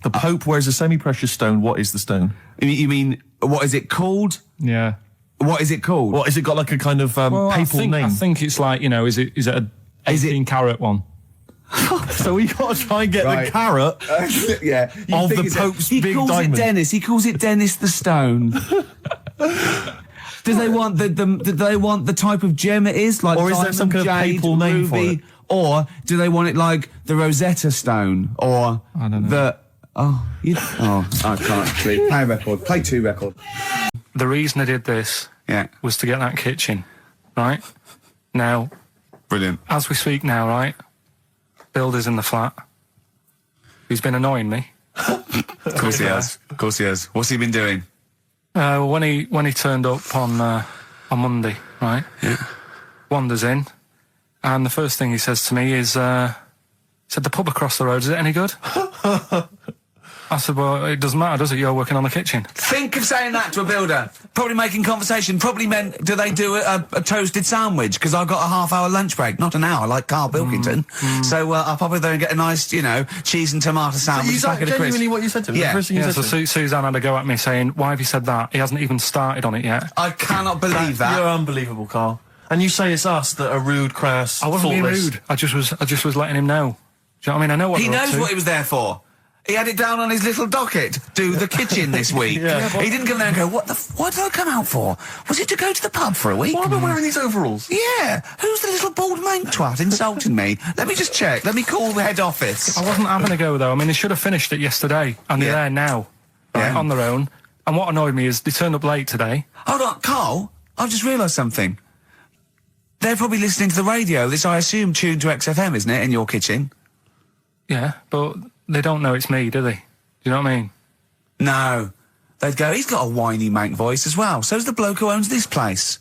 The Pope wears a semi-precious stone. What is the stone? You mean, what is it called? Yeah. What is it called? What, has it got like a kind of papal name? I think it's like, is it a 18-carat one? So we got to try and get the carrot yeah, of the Pope's big diamond. He calls it Dennis. He calls it Dennis the Stone. Do they want the type of gem it is, like or is diamond, there some kind of jade, papal name for ruby, it? or do they want it like the Rosetta Stone, or I don't know. I can't sleep. Play a record. Play 2 record. The reason I did this was to get that kitchen, right? Now, Brilliant. as we speak now, right? Builder's in the flat. He's been annoying me. Of course he has. Of course he has. What's he been doing? When he turned up on Monday, right? Yeah. Wanders in, and the first thing he says to me is, said, the pub across the road, is it any good? I said, well, it doesn't matter, does it? You're working on the kitchen. Think of saying that to a builder. Probably making conversation. Probably meant, do they do a toasted sandwich? Because I've got a half-hour lunch break. Not an hour, like Karl Pilkington. So I'll probably there and get a nice, cheese and tomato sandwich. Is that genuinely what you said to me? Yeah. The first thing you Yeah, said so to me? Suzanne had a go at me saying, why have you said that? He hasn't even started on it yet. I cannot believe that. You're unbelievable, Karl. And you say it's us that are rude, crass, I wasn't being thoughtless. rude. I just was letting him know. Do you know what I mean? I know what He they're up knows to. what he was there for. He had it down on his little docket. Do the kitchen this week. Yeah, but- He didn't come there and go, what did I come out for? Was it to go to the pub for a week? Why am I wearing these overalls? Yeah. Who's the little bald mank twat insulting me? Let me just check. Let me call the head office. I wasn't having a go, though. I mean, they should have finished it yesterday, and they're Yeah. there now, right, Yeah. on their own. And what annoyed me is they turned up late today. Hold on, Karl. I've just realised something. They're probably listening to the radio. This, I assume, tuned to XFM, isn't it, in your kitchen? Yeah, but they don't know it's me, do they? Do you know what I mean? No. They'd go, he's got a whiny mank voice as well. So's the bloke who owns this place.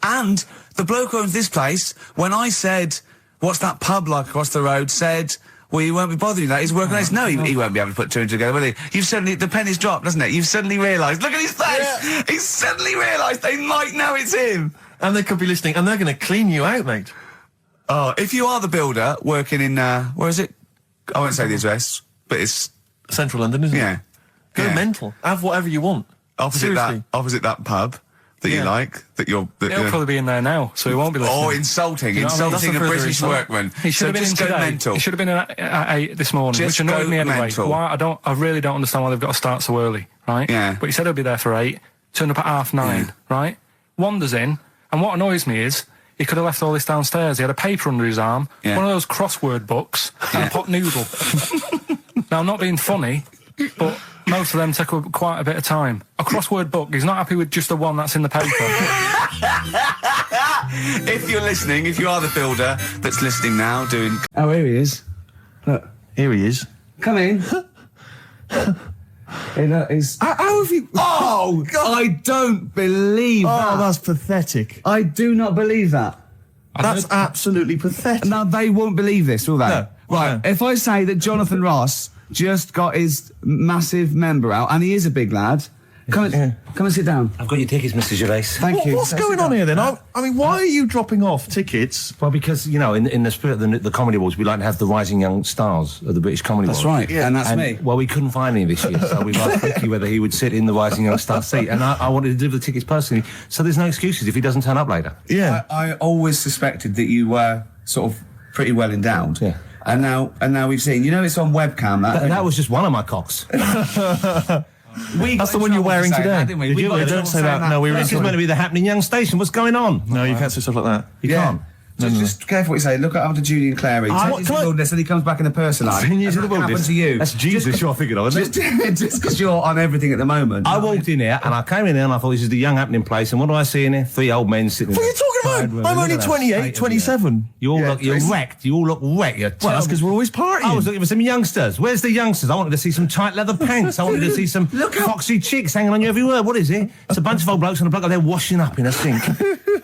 And the bloke who owns this place, when I said, what's that pub like across the road, said, well, you won't be bothering that. He's working on this. No, he won't be able to put 2 and 2 together, will he? You've suddenly, the penny's dropped, doesn't it? You've suddenly realised. Look at his face! Yeah. He's suddenly realised they might know it's him. And they could be listening, and they're going to clean you out, mate. Oh, if you are the builder working in, where is it? I won't say the address, but it's... Central London, isn't Yeah. it? Go Yeah. mental. Have whatever you want. Opposite that pub that you Yeah. like, that you're... He'll probably be in there now, so he won't be listening. Oh, insulting. You know what I mean? Insulting a That's a further British insult. workman. He should So have been in just go today. mental. He should have been in at 8 this morning, Just which annoyed go me anyway. mental. Why? I really don't understand why they've got to start so early, right? Yeah. But he said he'll be there for 8, turned up at 9:30, right? Wanders in, and what annoys me is he could have left all this downstairs. He had a paper under his arm, Yeah. one of those crossword books, and a pot noodle. Now, I'm not being funny, but most of them take up quite a bit of time. A crossword book, he's not happy with just the one that's in the paper. If you're listening, if you are the builder that's listening now, doing... Oh, here he is. Look. Here he is. Come in. How have you... Oh, God. I don't believe that. Oh, that's pathetic. I do not believe that. That's absolutely pathetic. Now, they won't believe this, will they? No. Right, No. if I say that Jonathan Ross just got his massive member out, and he is a big lad, come and sit down. I've got your tickets, Mr. Gervais. Thank you. What's going on here then? I mean, why are you dropping off tickets? Well, because, you know, in the spirit of the Comedy Awards, we like to have the rising young stars of the British Comedy That's Awards. right, and that's me. Well, we couldn't find any this year, so we've asked Ricky whether he would sit in the rising young star seat, and I wanted to deliver the tickets personally, so there's no excuses if he doesn't turn up later. Yeah. I always suspected that you were sort of pretty well endowed. Yeah. And now we've seen. You know, it's on webcam. That was just one of my cocks. That's the one you're wearing today. Didn't we? Did We you? got in Don't trouble say saying that. No, we were This is meant to be the happening young station. What's going on? No, you can't say stuff like that. You can't. Just careful what you say. Look after Julian Clary. 10 years in the wilderness, and he comes back in the person line. 10 years in the What happened wilderness. to you? That's Jesus you're thinking of, isn't it? Just because you're on everything at the moment. I walked in here, and I came in there, and I thought, this is the young happening place, and what do I see in here? 3 old men sitting What are there. you talking about? I'm only 28, 27. You're wrecked. You all look wrecked. You're Well, that's because we're always partying. I was looking for some youngsters. Where's the youngsters? I wanted to see some tight leather pants. I wanted to see some foxy chicks hanging on you every word. What is it? It's a bunch of old blokes and a bloke up there washing up in a sink.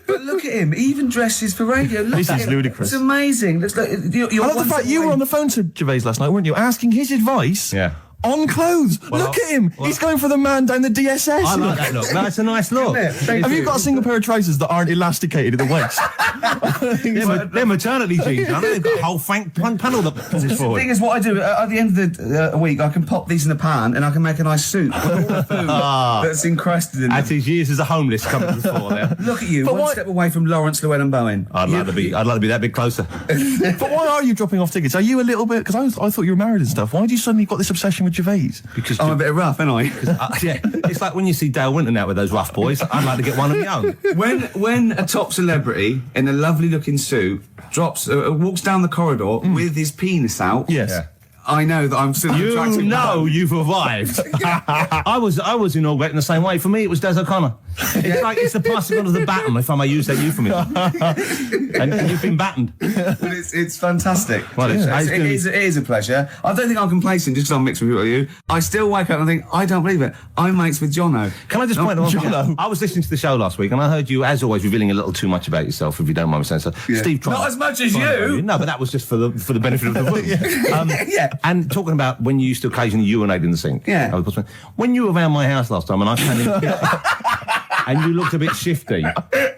But look at him. He even dresses for radio. Look This at is him. ludicrous. It's amazing. Looks like you're I love the one fact step you were away. on the phone to Gervais last night, weren't you? Asking his advice Yeah. on clothes. Look at him. He's going for the man down the DSS. I like that look. No, it's a nice look. Isn't it? Thank Have you got a single pair of trousers that aren't elasticated at the waist? They're maternity jeans, aren't they? They've got a whole frank panel that pushes The forward. thing is, what I do at the end of the week, I can pop these in the pan and I can make a nice soup with all the food that's encrusted in At them. his years as a homeless coming to the fore there. Look at you, But one why- step away from Lawrence Llewellyn Bowen. I'd like to be that bit closer. But why are you dropping off tickets? Are you a little bit... Because I thought you were married and stuff. Why do you suddenly got this obsession with Gervais? Because I'm a bit rough, ain't I? yeah, it's like when you see Dale Winton out with those rough boys. I'd like to get one of my own. When a top celebrity in a lovely looking suit walks down the corridor with his penis out, Yes. Yeah. I know that I'm still an You attractive know man. you've arrived. I was inaugurated in the same way. For me, it was Des O'Connor. It's like it's the passing on of the baton, if I may use that euphemism. and you've been battened. But it's fantastic. Well, it is a pleasure. I don't think I'm complacent just because I'm mixed with you. I still wake up and think, I don't believe it. I'm mates with Jono. Can I just point out one thing? Jono. I was listening to the show last week, and I heard you, as always, revealing a little too much about yourself, if you don't mind me saying so. Steve tried. Not as much as you. No, but that was just for the benefit of the room. Yeah. And talking about when you used to occasionally urinate in the sink. Yeah. When you were around my house last time, and I came in, and you looked a bit shifty.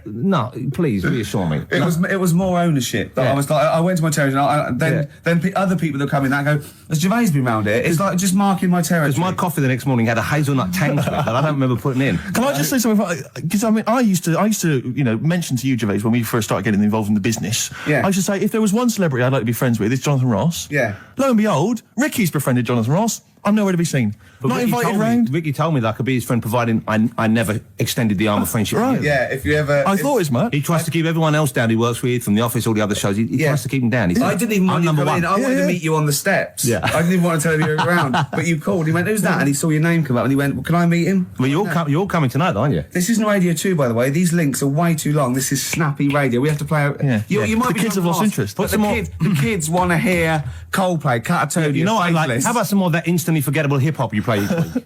No, please reassure me. It was more ownership. That Yeah. I was like, I went to my territory, and then other people that come in that go, has Gervais been round here? It's like just marking my territory. Because my coffee the next morning had a hazelnut tang to it that I don't remember putting in. Can I just say something? Because I mean, I used to, mention to you, Gervais, when we first started getting involved in the business. Yeah. I used to say, if there was one celebrity I'd like to be friends with, it's Jonathan Ross. Yeah. Lo and behold, Ricky's befriended Jonathan Ross. I'm nowhere to be seen. But Not Ricky invited told me- round. Ricky told me that I could be his friend, providing I never extended the arm of friendship. Right. Yeah, if you ever... I thought it was mad. He tries to keep everyone else down he works with, from the office, all the other shows. He tries to keep them down. He said, I didn't even want I'm you to number come in. one. I wanted Yeah. to meet you on the steps. Yeah. I didn't even want to tell him you were around. But you called. He went, who's that? And he saw your name come up and he went, well, can I meet him? Well, you're coming tonight, aren't you? This isn't Radio 2, by the way. These links are way too long. This is snappy radio. We have to play out... Yeah. You might The be kids have John lost Ross, interest. But Put some more- the kids want to hear Coldplay, Catatonia, You know what I like? Faithless. How about some more of that instantly forgettable hip-hop you play each week?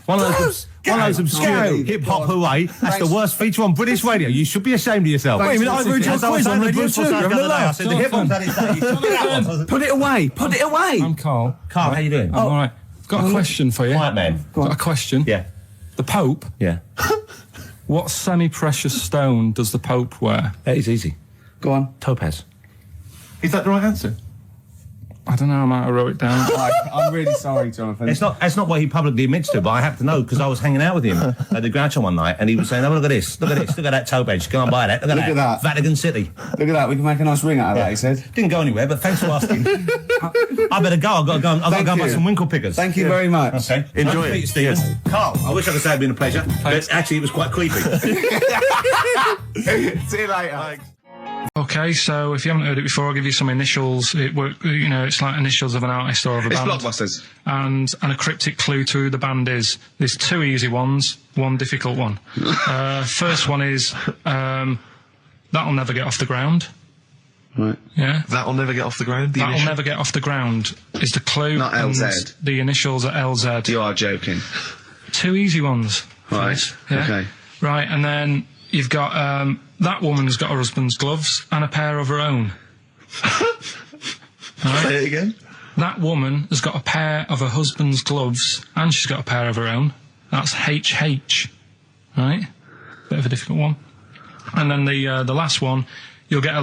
One of those obscure Go. hip-hop hooray. That's the worst feature on British radio. You should be ashamed of yourself. Wait a minute, I've heard your As I was quiz on saying to Radio Bruce 2. Forsyth You're the on the other day, I left. said the hip-hop's had its day. Turn it on. Put it away. Put it away. I'm Karl. Carl, how you doing? I'm all right. Got a question for you. Right, man. Got a question. Yeah. The Pope. Yeah. What semi-precious stone does the Pope wear? That is easy. Go on. Topaz. Is that the right answer? I don't know. I might have wrote it down. I'm really sorry, Jonathan. It's not what he publicly admits to, but I have to know because I was hanging out with him at the Groucho one night, and he was saying, "Oh, look at this, look at this, look at that topaz. Go and buy that. Look at that. Vatican City." Look at that. We can make a nice ring out of that, he said. Didn't go anywhere, but thanks for asking. I better go. I've got to go. I've got to go and buy you. some winkle pickers. Thank you very much. Okay. Enjoy Nice to it. meet you, Stephen. Yes. Carl, I wish I could say it'd been a pleasure, but actually it was quite creepy. See you later. Okay, so if you haven't heard it before, I'll give you some initials. It's like initials of an artist or of a band. Blockbusters. And a cryptic clue to who the band is. There's 2 easy ones, 1 difficult one. First one is, that'll never get off the ground. Right. Yeah. That'll never get off the ground. That'll never get off the ground is the clue. Not and LZ. The initials are LZ. You are joking. 2 easy ones. Right. Please. Yeah. Okay. Right, and then you've got, that woman's got her husband's gloves and a pair of her own. Say it again. That woman has got a pair of her husband's gloves and she's got a pair of her own. That's HH. Right? Bit of a difficult one. And then the last one, you'll get a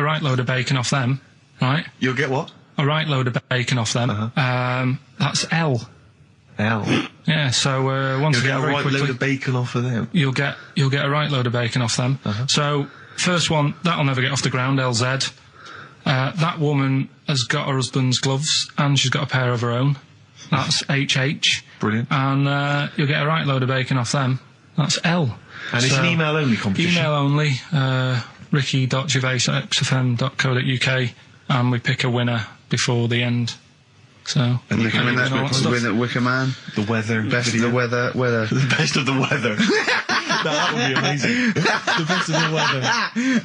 right load of bacon off them. Right? You'll get what? A right load of bacon off them. That's L. L. Yeah, so once You'll again, get a very right quickly, load of bacon off of them. you'll get a right load of bacon off them. So first one, that'll never get off the ground. LZ. That woman has got her husband's gloves and she's got a pair of her own. That's HH. Brilliant. And you'll get a right load of bacon off them. That's L. And it's an email only competition. Email only. ricky.gervais@xfm.co.uk, and we pick a winner before the end. So, And you can win all that stuff. Win at Wicker Man. The weather. Best of the weather. The best of the weather. That would be amazing. The best of the weather.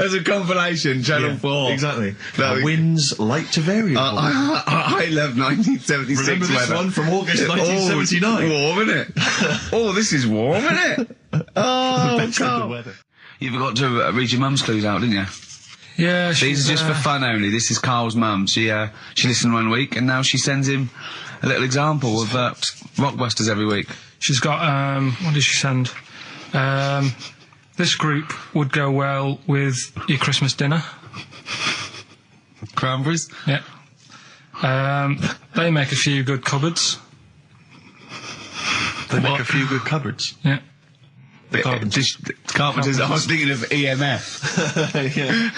As a compilation, Channel 4. Exactly. No, Winds light to variable. I love 1976 Remember this weather. one from August 1979? Warm, isn't it? Oh, this is warm, isn't it? Oh, Best of the Karl. weather. You forgot to read your mum's clues out, didn't you? Yeah, These are just for fun only. This is Karl's mum. She listened 1 week, and now she sends him a little example of Rockbusters every week. She's got, what did she send? This group would go well with your Christmas dinner. Cranberries? Yeah. They make a few good cupboards. They make a few good cupboards. Yeah. Carpenters. I was thinking of EMF. Yeah.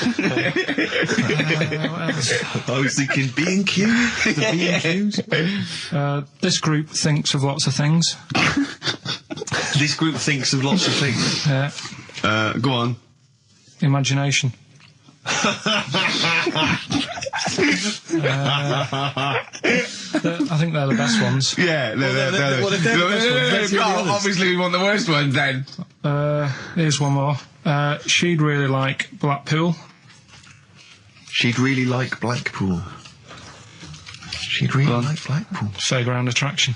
What else? I was thinking B&Q. The B&Qs. This group thinks of lots of things. This group thinks of lots of things. Yeah. Go on. Imagination. I think they're the best ones. Yeah, Well, they're the best ones. Let's hear the Carl, others. obviously we want the worst ones then. Here's one more. She'd really like Blackpool. She'd really like Blackpool. She'd really like Blackpool. Fairground attraction.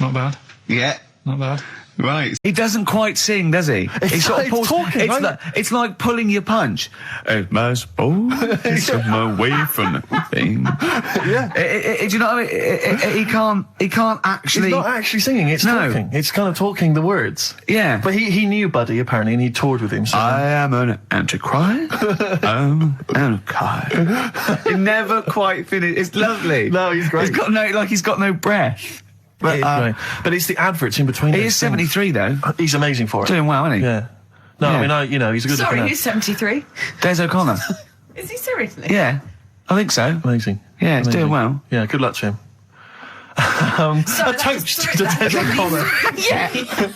Not bad. Yeah, Not bad. right. He doesn't quite sing, does he? It's talking, right? It's like pulling your punch. It's my way from the thing. Yeah. Do you know what I mean? He can't actually. It's not actually singing, it's No. talking. It's kind of talking the words. Yeah. But he knew Buddy, apparently, and he toured with him. So. I am an antichrist. I'm an antichrist. He never quite finished. It's lovely. No, he's great. He's got no breath. But, Right. But it's the adverts in between. he those is things. 73 though. He's amazing for it. Doing well, isn't he? Yeah. No, Yeah. I mean, he's a good Sorry, looking who's 73? Des O'Connor. Is he seriously? Yeah, I think so. Amazing. Yeah, he's doing Amazing. well. Yeah, good luck to him. Sorry, A that toast just to threw Des that. O'Connor.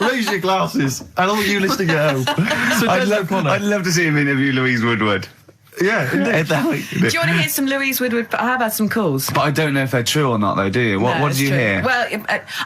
Yeah. Raise your glasses. And all you listening at home. So I'd Des O'Connor. love to see him interview Louise Woodward. Yeah, indeed. Do you want to hear some Louise Woodward? I have had some calls. But I don't know if they're true or not, though, do you? What No, did it's you true. hear? Well,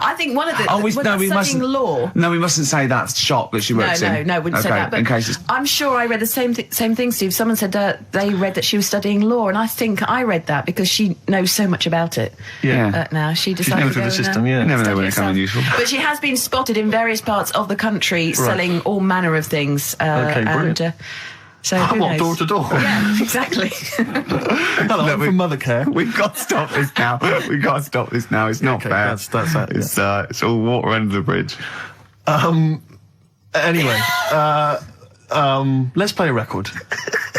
I think one of the. we studying mustn't. law. No, we mustn't say that shop that she works in. No, wouldn't say Okay, that. But in case it's. I'm sure I read the same thing, Steve. Someone said they read that she was studying law, and I think I read that because she knows so much about it. Yeah. Now she decided never to through go the and, system, yeah. You never know study when it comes in herself. useful. But she has been spotted in various parts of the country selling all manner of things. Okay, brilliant. And, so who What, knows? door to door? Yeah, exactly. Hello, I'm from Mothercare. We've got to stop this now. We've got to stop this now. It's not Okay, fair. that's that, It's all water under the bridge. Anyway, let's play a record.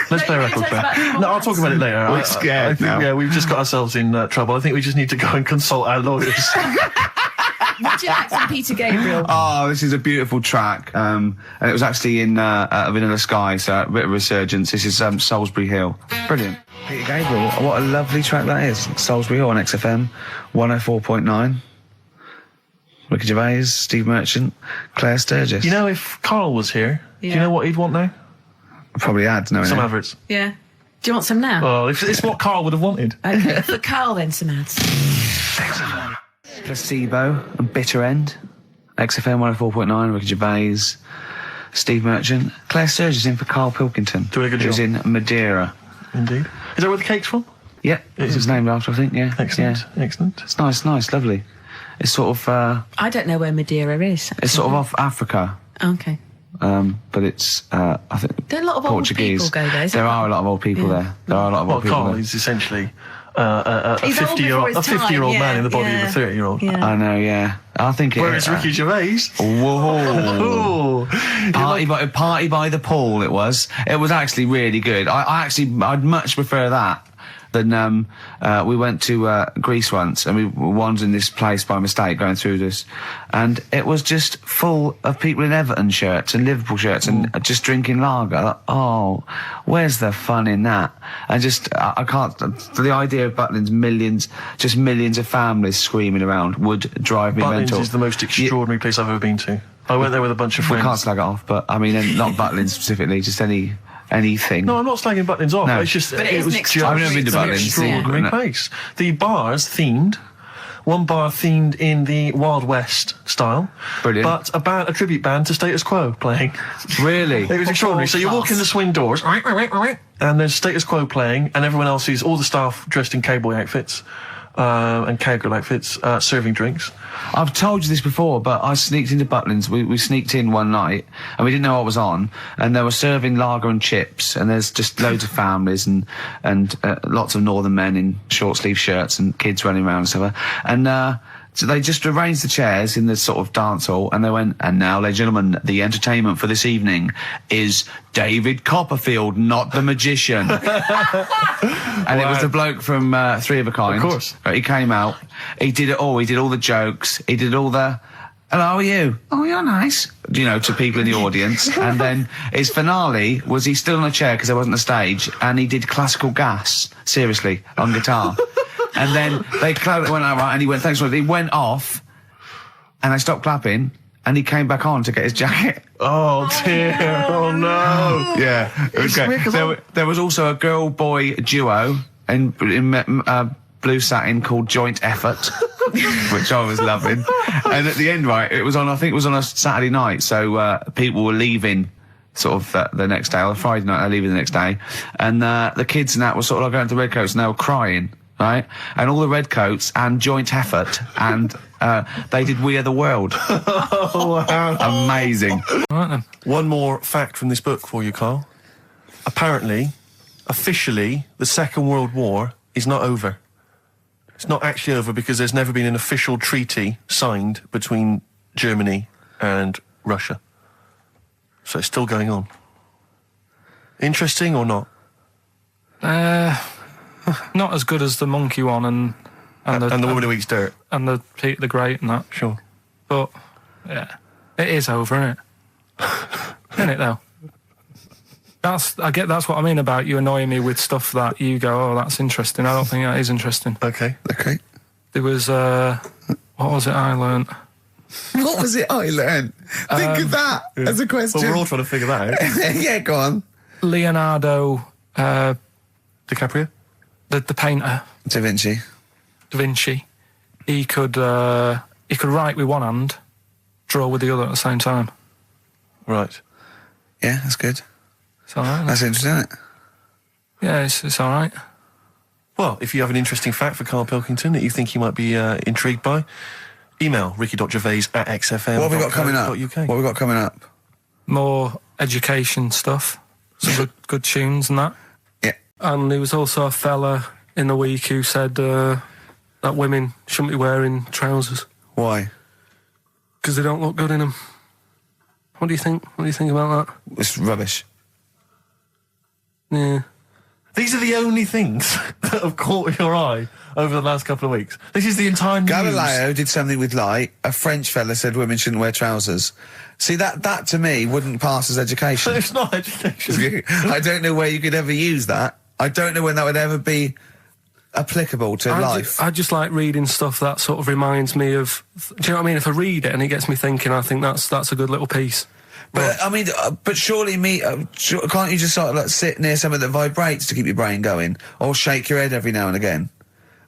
Let's play a No, record. you tell us about Claire. No, I'll talk about it later. We're scared I think, now. Yeah, we've just got ourselves in trouble. I think we just need to go and consult our lawyers. Would you like some Peter Gabriel? Oh, this is a beautiful track. And it was actually in Vanilla Sky, so a bit of resurgence. This is Salisbury Hill. Brilliant. Peter Gabriel, what a lovely track that is. Salisbury Hill on XFM 104.9. Ricky Gervais, Steve Merchant, Claire Sturgis. You know, if Karl was here, do you Yeah. know what he'd want now? Probably ads, no? Some adverts. Yeah. Do you want some now? Oh, it's what Karl would have wanted. Okay, for Karl then, some ads. Placebo and Bitter End. XFM 104.9, Ricky Gervais. Steve Merchant. Claire Sturgis in for Karl Pilkington. Doing a good who's job. in Madeira. Indeed. Is that where the cake's from? Yeah, it's his name after, I think, yeah. Excellent. Yeah. Excellent. It's nice, lovely. It's sort of, I don't know where Madeira is. it's sort of off Africa. Okay. But it's, I think, There are a lot of Portuguese. old people go there. There are a lot of old people there. There are a lot of Well, old people Karl there. is essentially a He's old 50-year-old before his time, man in the body yeah, of a 30-year-old. yeah. I know, yeah. I think it Whereas Ricky Gervais. Whoa. Oh, Party by the pool, it was. It was actually really good. I'd much prefer that than, we went to, Greece once, and we wandered in this place by mistake, going through this, and it was just full of people in Everton shirts and Liverpool shirts and just drinking lager. Like, oh, where's the fun in that? And just, I can't, the idea of Butlins, millions of families screaming around would drive me Butlins mental. is the most extraordinary place I've ever been to. I went there with a bunch of We friends. can't slag it off, but I mean, not Butlins specifically, just anything. No, I'm not slagging Butlins off. No. It's just But it is was an just extraordinary I've never been to an Butlins. extraordinary Yeah. place. The bars themed. One bar themed in the Wild West style. Brilliant. But a tribute band to Status Quo playing. Really? It was extraordinary. So you walk in the swing doors, and there's Status Quo playing, and everyone else is all the staff dressed in cowboy outfits and cowgirl outfits, serving drinks. I've told you this before, but I sneaked into Butlins. We sneaked in one night, and we didn't know what was on, and they were serving lager and chips, and there's just loads of families and lots of northern men in short sleeve shirts and kids running around and stuff. And so they just arranged the chairs in the sort of dance hall, and they went, and now, ladies and gentlemen, the entertainment for this evening is David Copperfield, not the magician. And it was the bloke from Three of a Kind. Of course. He came out, he did it all, he did all the jokes, he did all the, hello, how are you? Oh, you're nice. You know, to people in the audience. And then his finale was he stood on a chair because there wasn't a stage, and he did classical gas, seriously, on guitar. And then they went out, right, and he went, thanks for it. He went off, and they stopped clapping, and he came back on to get his jacket. Oh dear! Oh no! Yeah, it was great. There was also a girl-boy duo in blue satin called Joint Effort, which I was loving. And at the end, right, it was on, I think it was on a Saturday night, so people were leaving sort of the next day, or Friday night, they're leaving the next day, and the kids and that were sort of like going to Redcoats, and they were crying. Right, and all the redcoats and Joint Effort, and they did We Are the World. Oh wow! Amazing. Right then. One more fact from this book for you, Karl. Apparently, officially, the Second World War is not over. It's not actually over because there's never been an official treaty signed between Germany and Russia. So it's still going on. Interesting or not? Not as good as the monkey one and And the woman who eats dirt. and the Peter the Great and that. Sure. But yeah, it is over, isn't it? Isn't it though? That's what I mean about you annoying me with stuff that you go, oh, that's interesting. I don't think that is interesting. Okay. Okay. There was what was it I learnt? What was it I learned? Think of that as a question. Well, we're all trying to figure that out. Yeah, go on. Leonardo, DiCaprio? the painter, Da Vinci. Da Vinci, he could write with one hand, draw with the other at the same time. Right. Yeah, that's good. It's all right. That's interesting, isn't it? Yeah, it's all right. Well, if you have an interesting fact for Karl Pilkington that you think he might be intrigued by, email ricky.gervais@xfm. What have we got coming up? UK. What have we got coming up? More education stuff, some good tunes and that. Yeah. And there was also a fella in the week who said that women shouldn't be wearing trousers Why? because they don't look good in them. What do you think? What do you think about that? It's rubbish. Yeah. These are the only things that have caught your eye over the last couple of weeks. This is the entire news. Galileo did something with light. A French fella said women shouldn't wear trousers. See, that to me wouldn't pass as education. It's not education. I don't know where you could ever use that. I don't know when that would ever be applicable to life. I just like reading stuff that sort of reminds me of. Do you know what I mean? If I read it and it gets me thinking, I think that's a good little piece. But I mean, but surely can't you just sort of like sit near something that vibrates to keep your brain going, or shake your head every now and again?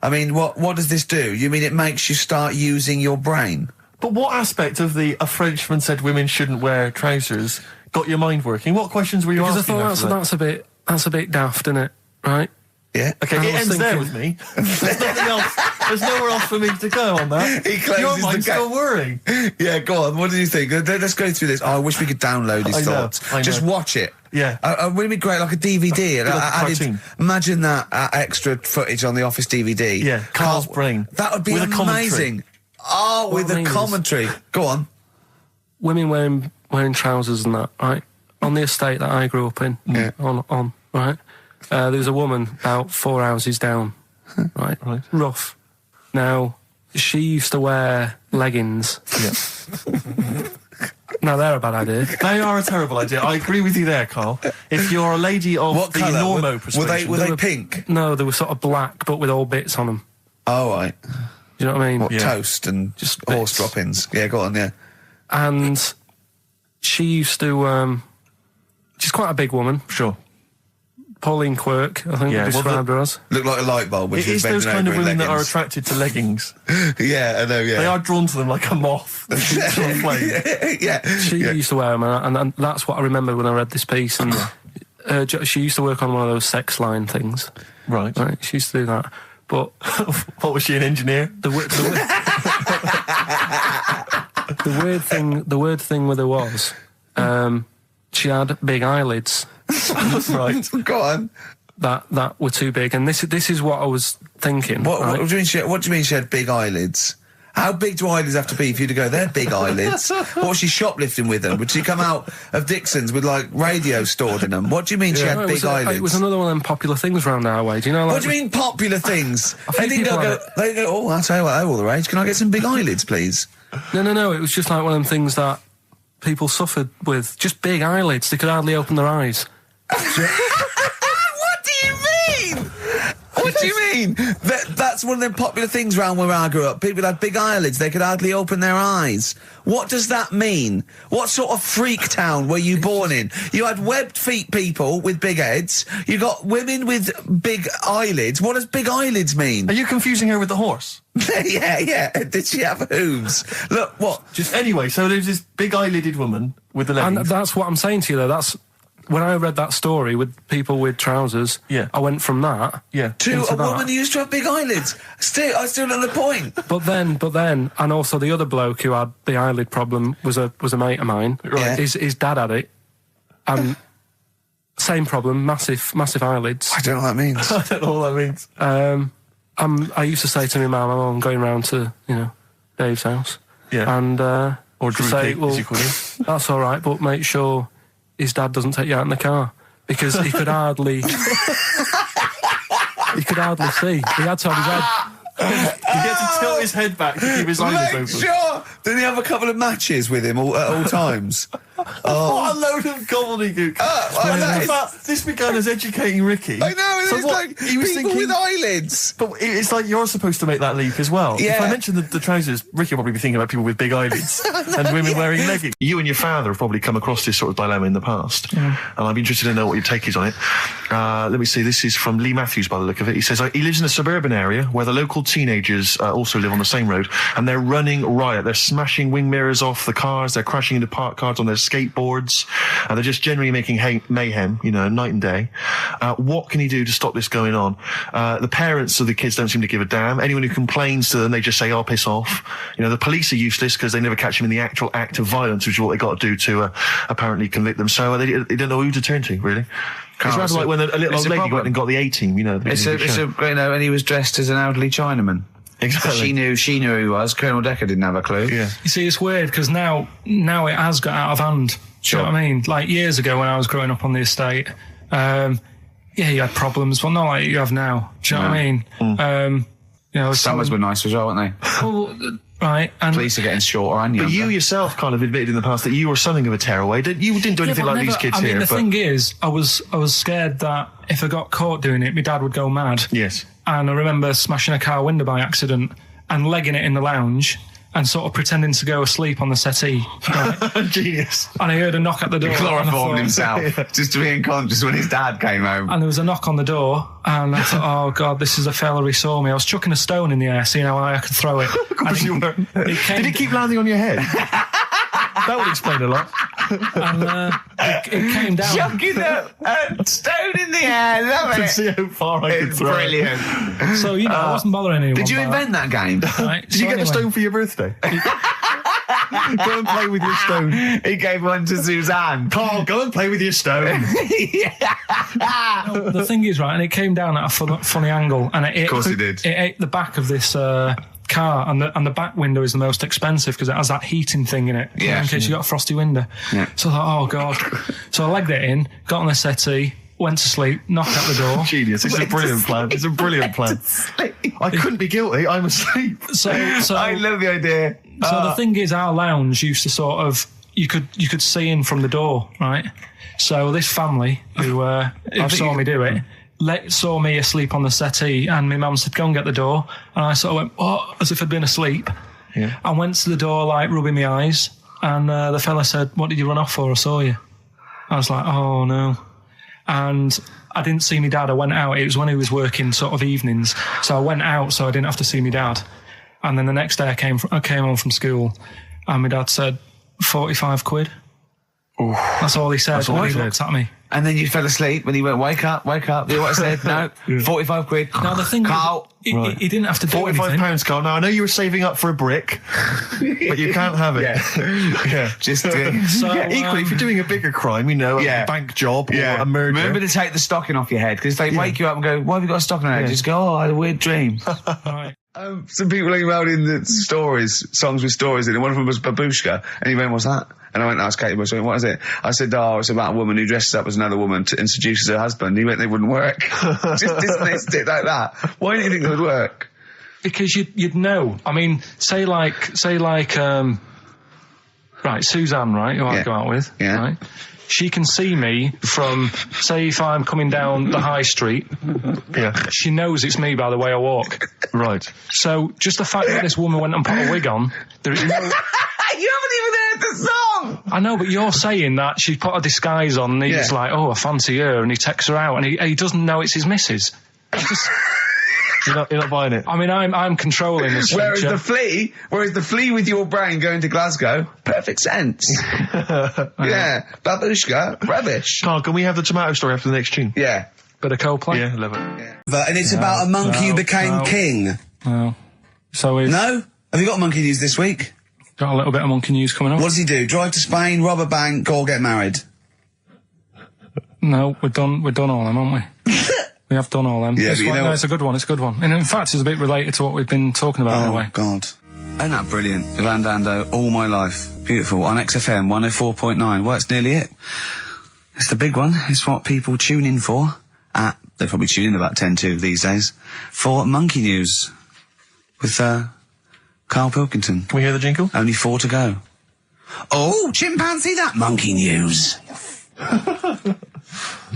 I mean, what does this do? You mean it makes you start using your brain? But what aspect of a Frenchman said women shouldn't wear trousers got your mind working. What questions were you Because I asking? thought after that? that's a bit daft, isn't it? Right? Yeah. Okay, I it was ends there thinking- with me. There's nothing else. There's nowhere else for me to go on that. He closes Your the mind's gate. still worrying. Yeah, go on. What do you think? Let's go through this. Oh, I wish we could download his I know, thoughts. I know. Just watch it. Yeah. Wouldn't it be great, like a DVD? Like a cartoon. Imagine that extra footage on the Office DVD. Yeah, Carl's brain. That would be With a commentary. amazing. Oh, with What I a mean is- commentary. Go on. Women wearing trousers and that, right? On the estate that I grew up in, Yeah. on right? There was a woman about 4 houses down, right? Right. Rough. Now, she used to wear leggings. Yeah. Now, they're a bad idea. They are a terrible idea. I agree with you there, Carl. If you're a lady of What the colour? Normo persuasion... Were they pink? No, they were sort of black, but with all bits on them. Oh, right. Do you know what I mean? What, Yeah. toast and Just horse bits. droppings? Yeah, go on, yeah. And she used to... she's quite a big woman. Sure. Pauline Quirk, I think Yeah, we well, described her as. Look like a light bulb when It she was is those bending kind of over in women that are leggings. attracted to leggings. Yeah, I know, yeah. They are drawn to them like a moth. that shoots on a flame. Yeah. She yeah. used to wear them, and that's what I remember when I read this piece. And she used to work on one of those sex line things. Right. Right, she used to do that. But What was she, an engineer? the weird thing with her was, she had big eyelids Right. Go on. that were too big, and this is what I was thinking. What right? do you mean she had big eyelids? How big do eyelids have to be for you to go, they're big eyelids? What was she shoplifting with them? Would she come out of Dixon's with, like, radio stored in them? What do you mean she No, had it big was eyelids? It was another one of them popular things round our way. Do you know? Like, What do you mean popular things? They didn't people go, have they go, oh, I'll tell you what, they're all the rage. Can I get some big eyelids, please? No. It was just like one of them things that people suffered with. Just big eyelids. They could hardly open their eyes. What do you mean? What do you mean? That's one of them popular things round where I grew up. People had big eyelids. They could hardly open their eyes. What does that mean? What sort of freak town were you born in? You had webbed feet people with big heads. You got women with big eyelids. What does big eyelids mean? Are you confusing her with the horse? yeah. Did she have hooves? Look, what? Anyway, so there's this big eyelidded woman with the And leggings. that's what I'm saying to you, though. That's when I read that story with people with trousers. Yeah. I went from that. Yeah. To into a that. woman who used to have big eyelids. I still know the point. But then, and also the other bloke who had the eyelid problem was a mate of mine. Right. His dad had it, and same problem, massive eyelids. I don't know what that means. I don't know what that means. I used to say to my mum, I'm going round to Dave's house, Yeah. and Or to Drew say, Pig, well, as you call him. that's all right, but make sure his dad doesn't take you out in the car because he could hardly see. He had to have his head. He had to tilt his head back to keep his eyelids Make open. sure! Didn't he have a couple of matches with him at all times? What a load of gobbledygook. well, that In is- fact, this began as educating Ricky. I know, So it's what, like he was people thinking, with eyelids. But it's like you're supposed to make that leap as well. If Yeah. I mention the trousers, Ricky will probably be thinking about people with big eyelids and women wearing leggings. You and your father have probably come across this sort of dilemma in the past. And I'd be interested to know what your take is on it. Let me see, this is from Lee Matthews by the look of it. He says, he lives in a suburban area where the local teenagers also live on the same road, and they're running riot. They're smashing wing mirrors off the cars, they're crashing into parked cars on their skateboards, and they're just generally making mayhem, night and day. What can he do to stop this going on? The parents of the kids don't seem to give a damn. Anyone who complains to them, they just say, oh, piss off. The police are useless because they never catch them in the actual act of violence, which is what they got to do to apparently convict them. So they don't know who to turn to, really. It's rather like when a little old lady went and got the A-team, And he was dressed as an elderly Chinaman. Exactly. She knew who he was. Colonel Decker didn't have a clue. Yeah. You see, it's weird because now it has got out of hand. Do you know what I mean? Like years ago when I was growing up on the estate, you had problems. Well, not like you have now. Do you know what I mean? Summers were nice as well, weren't they? Well, right. And Police are getting shorter and younger. But you yourself kind of admitted in the past that you were something of a tearaway. You didn't do anything but like these never- kids I mean, here. the thing is, I was scared that if I got caught doing it, my dad would go mad. Yes. And I remember smashing a car window by accident and legging it in the lounge and sort of pretending to go asleep on the settee. Right? Genius. And I heard a knock at the door. and I Chloroformed thought- himself, just to be unconscious when his dad came home. And there was a knock on the door, and I thought, oh, God, this is a fella who saw me. I was chucking a stone in the air, seeing how high I could throw it. Of course you were. It came- Did it keep landing on your head? That would explain a lot. And it came down. Chucking a stone in the air, love it. See how far I could It's throw it. brilliant. So, you know, I wasn't bothering anyone. Did you by invent that game? that, right? Did you get the stone for your birthday? Go and play with your stone. He gave one to Suzanne. Carl, go and play with your stone. The thing is, right, and it came down at a funny angle, and it Of course it did. It ate the back of this car, and the back window is the most expensive because it has that heating thing in it, Yeah. in case you got a frosty window. Yeah. So I thought, oh god. So I legged it in, got on the settee, went to sleep, knocked at the door. Genius. It's a brilliant plan. It's a brilliant plan. I couldn't be guilty. I'm asleep. So I love the idea. So the thing is, our lounge used to sort of you could see in from the door, right? So this family who saw me do it saw me asleep on the settee, and my mum said, "Go and get the door," and I sort of went, "Oh," as if I'd been asleep. Yeah. I went to the door, like rubbing my eyes, and the fella said, "What did you run off for? I saw you." I was like, "Oh no," and I didn't see my dad. I went out. It was when he was working sort of evenings, so I went out so I didn't have to see my dad. And then the next day I came home from school, and my dad said, 45 quid. That's all he said. That's all he He said. looked at me. And then you fell asleep and he went, wake up. You know what I said? No, 45 quid. Now the thing Carl. is, he didn't have to do anything. £45, Carl. Now, I know you were saving up for a brick, but you can't have it. Yeah. Just So, Equally, if you're doing a bigger crime, you know, Yeah. a bank job or a murder. Remember to take the stocking off your head, because if they wake you up and go, why have you got a stocking on your head? Just go, oh, I had a weird dream. Right. Some people emailed in the songs with stories in it. One of them was Babushka, and he went, what's that? And I went, that's Katie Bush. I went, what is it? I said, oh, it's about a woman who dresses up as another woman and seduces her husband. He went, they wouldn't work. Just dismissed it like that. Why do you think they would work? Because you'd know. I mean, say like, right, Suzanne, right, who I go out with, right? She can see me from, say, if I'm coming down the high street. Yeah. She knows it's me by the way I walk. Right. So just the fact that this woman went and put a wig on, there is no... You haven't even heard the song! I know, but you're saying that she put a disguise on, and he's like, oh, I fancy her, and he takes her out, and he doesn't know it's his missus. You're not buying it. I mean, I'm controlling this. Whereas future. the flea with your brain going to Glasgow, perfect sense. Yeah. Babushka, rubbish. Carl, can we have the tomato story after the next tune? Yeah. Bit of Coldplay. Yeah, love it. And it's about a monkey who became king. No. So we've No? Have you got monkey news this week? got a little bit of monkey news coming up. What does he do? Drive to Spain, rob a bank, or get married? No, we've done all them, haven't we? We have done all them. Yeah, This but you one, know no, what- it's a good one. It's a good one. And in fact, it's a bit related to what we've been talking about in a way. God. Isn't that brilliant? Ivan Dando, All My Life. Beautiful. On XFM 104.9. Well, that's nearly it. It's the big one. It's what people tune in for. They probably tune in about 10 to these days. For Monkey News. With, Karl Pilkington. Can we hear the jingle? Only 4 to go. Oh, chimpanzee, that Monkey News.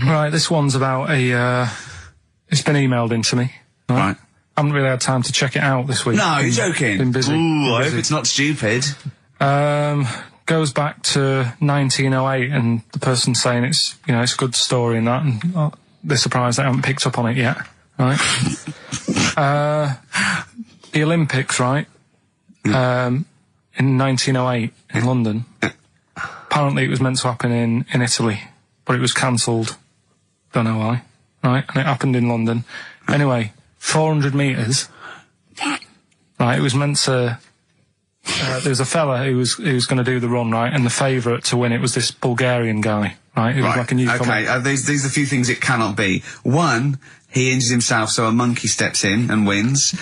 Right, this one's about it's been emailed into me. Right. I haven't really had time to check it out this week. No, you're joking. Been busy. Ooh, I hope it's not stupid. Goes back to 1908, and the person's saying it's a good story and that, and they're surprised they haven't picked up on it yet. Right. The Olympics, right? In 1908 in London. Apparently, it was meant to happen in Italy, but it was cancelled. Don't know why. Right, and it happened in London. Anyway, 400 metres. Right, it was meant to. There was a fella who was going to do the run, right, and the favourite to win it was this Bulgarian guy, right? It was like a newcomer. Okay, these are a few things it cannot be. One, he injures himself, so a monkey steps in and wins.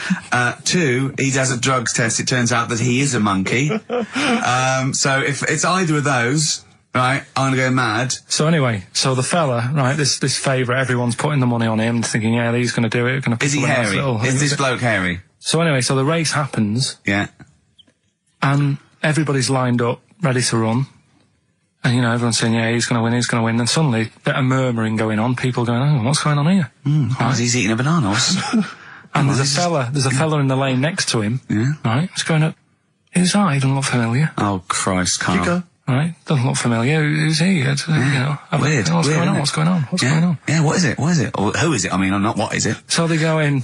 2, he does a drugs test. It turns out that he is a monkey. So if it's either of those, right, I'm gonna go mad. So anyway, so the fella, right, this favourite, everyone's putting the money on him, thinking, yeah, he's going to do it. Is he hairy? Is this bloke hairy? So anyway, so the race happens, Yeah. and everybody's lined up, ready to run. And, everyone's saying, yeah, he's going to win, he's going to win. Then suddenly, a bit of murmuring going on, people going, oh, what's going on here? He's eating a banana. And there's a fella in the lane next to him, Yeah. right, he's going up, who's that? He doesn't look familiar, Oh, Christ, Carl. Go. right? Doesn't look familiar, who's he? Weird. What's going Weird, on, isn't what's going on, what's going on? Yeah, what is it? What is it? Or who is it? I mean, not what is it? So they go in,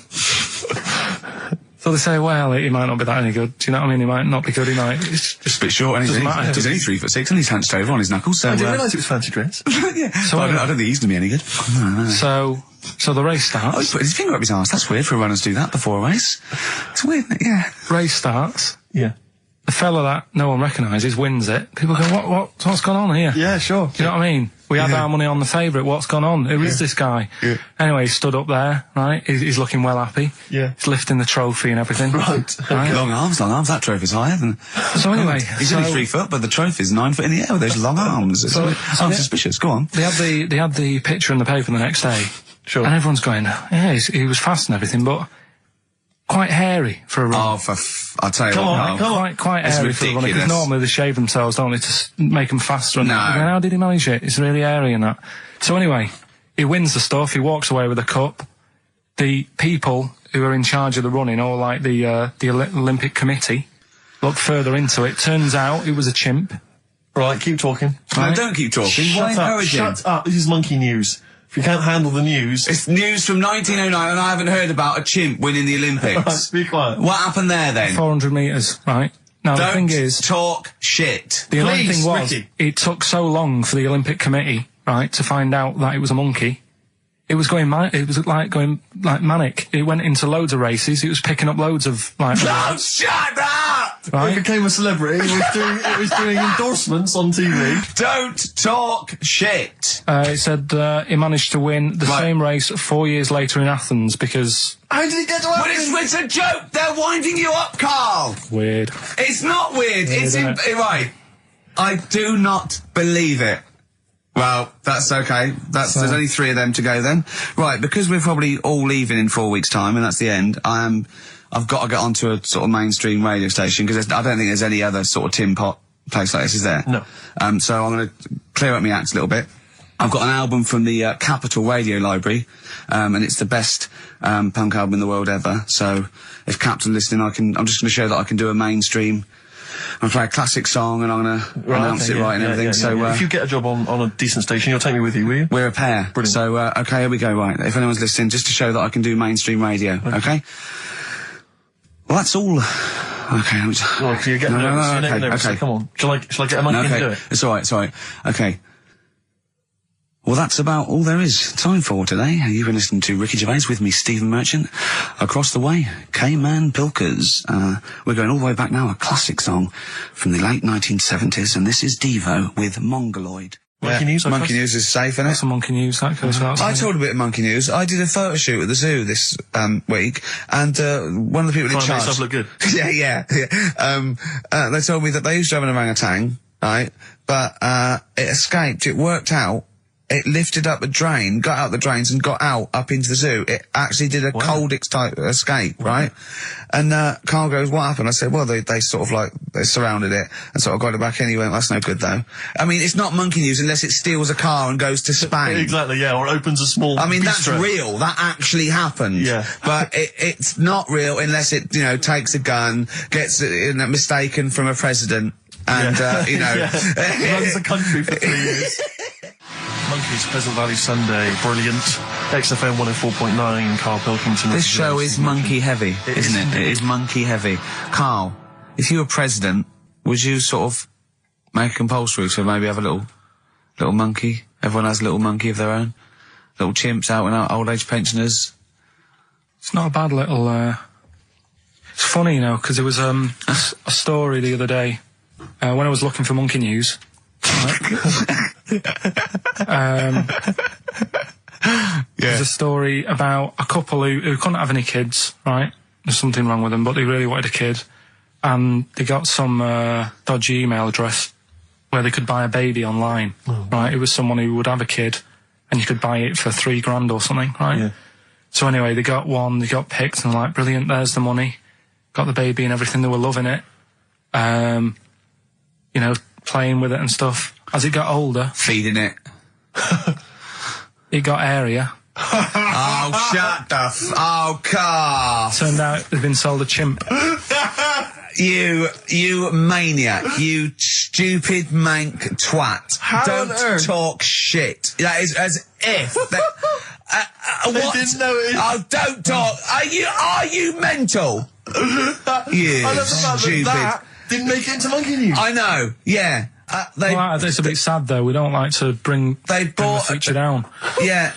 So they say, well, he might not be that any good. Do you know what I mean? He might not be good. He might. It's just a bit short, and doesn't matter. he's only 3'6", and he's hunched over on his knuckles. So I didn't realise it was fancy dress. yeah. So I don't think he's going to be any good. No. So the race starts. Oh, he's put his finger up his arse. That's weird for runners to do that before a race. It's weird, isn't it? Yeah. Race starts. Yeah. The fella that no one recognises wins it. People go, what's gone on here? Yeah, sure. Do you know what I mean? We had our money on the favourite. What's gone on? Who is this guy? Yeah. Anyway, he stood up there, right? He's looking well happy. Yeah. He's lifting the trophy and everything. Right. Long arms. That trophy's higher than... So anyway... He's only 3 foot, but the trophy's 9 foot in the air with those long arms. It's suspicious. Go on. They had the picture in the paper the next day. Sure. And everyone's going, yeah, he was fast and everything, but quite hairy for a run. Oh, I'll tell you Come what. on, no. come on. Quite It's hairy for a runner, because ridiculous. normally they shave themselves, don't they, to make them faster. And No. how did he manage it? It's really hairy and that. So anyway, he wins the stuff, he walks away with a cup. The people who are in charge of the running, or like the Olympic Committee, look further into it. Turns out it was a chimp. Right, keep talking. No, don't keep talking. Why encourage him? Shut up. This is monkey news. If you can't handle the news... It's news from 1909, and I haven't heard about a chimp winning the Olympics. Be quiet. What happened there, then? 400 metres, right? Now, the thing is... talk shit. The only Please, thing was, Ricky. it took so long for the Olympic Committee, right, to find out that it was a monkey. It was going manic. It went into loads of races. It was picking up loads of, like... Oh, shut up! He right? became a celebrity. It was doing endorsements on TV. Don't talk shit. It said he managed to win the Right. same race 4 years later in Athens because... How did he get to But it's a joke. They're winding you up, Carl. Weird. It's not weird. It's isn't it? right. I do not believe it. Well, that's okay. There's only 3 of them to go then. Right, because we're probably all leaving in 4 weeks' time, and that's the end. I've got to get onto a sort of mainstream radio station, because I don't think there's any other sort of tin pot place like this, is there? No. So I'm going to clear up my act a little bit. I've got an album from the Capitol Radio Library, and it's the best punk album in the world ever. So if Captain listening, I'm just going to show that I can do a mainstream. I'm going to play a classic song, and I'm going to announce it right and everything. So if you get a job on a decent station, you'll take me with you, will you? we're a pair. Brilliant. So okay, here we go. Right, if anyone's listening, just to show that I can do mainstream radio. Okay. Well, that's all. Okay. Oh, you're getting nervous. You're getting nervous. Okay. So come on. Shall I get a monkey and do it? It's all right. Okay. Well, that's about all there is time for today. You've been listening to Ricky Gervais with me, Stephen Merchant. Across the way, K-Man Pilkers. We're going all the way back now, a classic song from the late 1970s, and this is Devo with Mongoloid. Monkey news, I Monkey trust. news is safe, isn't it? That's a monkey news, that goes without I saying. told a bit of monkey news. I did a photo shoot at the zoo this week, and one of the people in Trying to make charge. yourself look good. yeah. They told me that they used to have an orangutan, right? But it escaped. It worked out. It lifted up a drain, got out the drains, and got out up into the zoo. It actually did a Coldix type escape, right? And Karl goes, "What happened?" I said, "Well, they sort of like they surrounded it and sort of got it back." And he went, "That's no good, though." I mean, it's not monkey news unless it steals a car and goes to Spain. Exactly, yeah, or opens a small I mean, that's bistro. real. That actually happened. Yeah. But it's not real unless it, takes a gun, gets mistaken from a president, and, Runs the country for 3 years. Monkeys, Pleasant Valley Sunday, brilliant. XFM 104.9, Karl Pilkington. This show is monkey heavy, isn't it? It is monkey heavy. Karl, if you were president, would you sort of make it compulsory to maybe have a little monkey? Everyone has a little monkey of their own. Little chimps out and out, old age pensioners. It's not a bad little... It's funny, because there was a story the other day when I was looking for monkey news. There's a story about a couple who couldn't have any kids, right? There's something wrong with them, but they really wanted a kid. And they got some dodgy email address where they could buy a baby online, right? It was someone who would have a kid, and you could buy it for $3,000 or something, right? Yeah. So anyway, they got one, they got picked, and they're like, brilliant, there's the money. Got the baby and everything, they were loving it. Playing with it and stuff. As it got older, Feeding it. it got airier. Oh, shut the oh, Karl. Turned out they'd been sold a chimp. You maniac, you stupid mank twat. How on Don't earth? talk shit. That is as if... what? didn't know it. Oh, don't talk. Are you mental? You I love the fact stupid. that didn't make it into Monkey News. I know, yeah. They It's a bit sad though. We don't like to bring the bought feature down. yeah.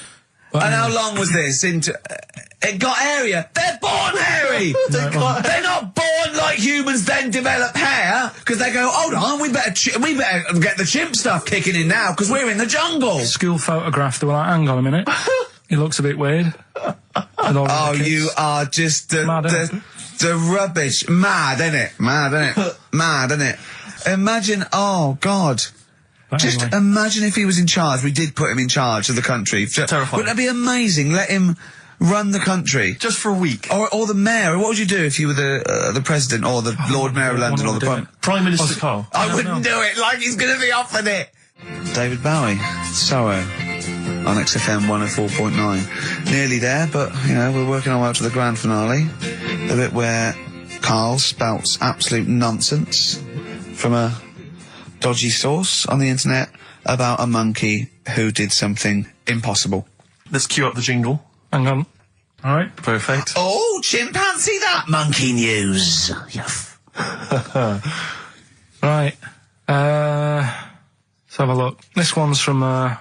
But And how anyway. long was this into? It got hairier. They're born hairy. They're not born like humans. Then develop hair because they go. Hold on, we better get the chimp stuff kicking in now because we're in the jungle. School photograph. They were like, hang on a minute. He looks a bit weird. Oh, you are just the rubbish. Mad, innit? Mad, innit? Mad, innit? Imagine. Oh God. But Just anyway. imagine if he was in charge. We did put him in charge of the country. Terrifying. Wouldn't that be amazing? Let him run the country. Just for a week. Or the mayor. What would you do if you were the president or the Lord Mayor of London or the Prime Minister Karl. I wouldn't do it like he's going to be offered it. David Bowie, Sorrow, on XFM 104.9. Nearly there, but, you know, we're working our way up to the grand finale. The bit where Karl spouts absolute nonsense from a dodgy source on the internet about a monkey who did something impossible. Let's cue up the jingle. Hang on. All right. Perfect. Oh, chimpanzee that monkey news. Right. Let's have a look. This one's from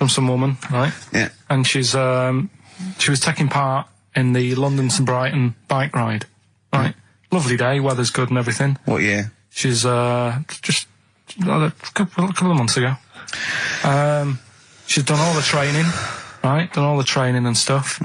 some woman, right? Yeah. And she was taking part in the London to Brighton bike ride, right? Lovely day, weather's good and everything. What year? She's just a couple of months ago. She's done all the training, right? Done all the training and stuff.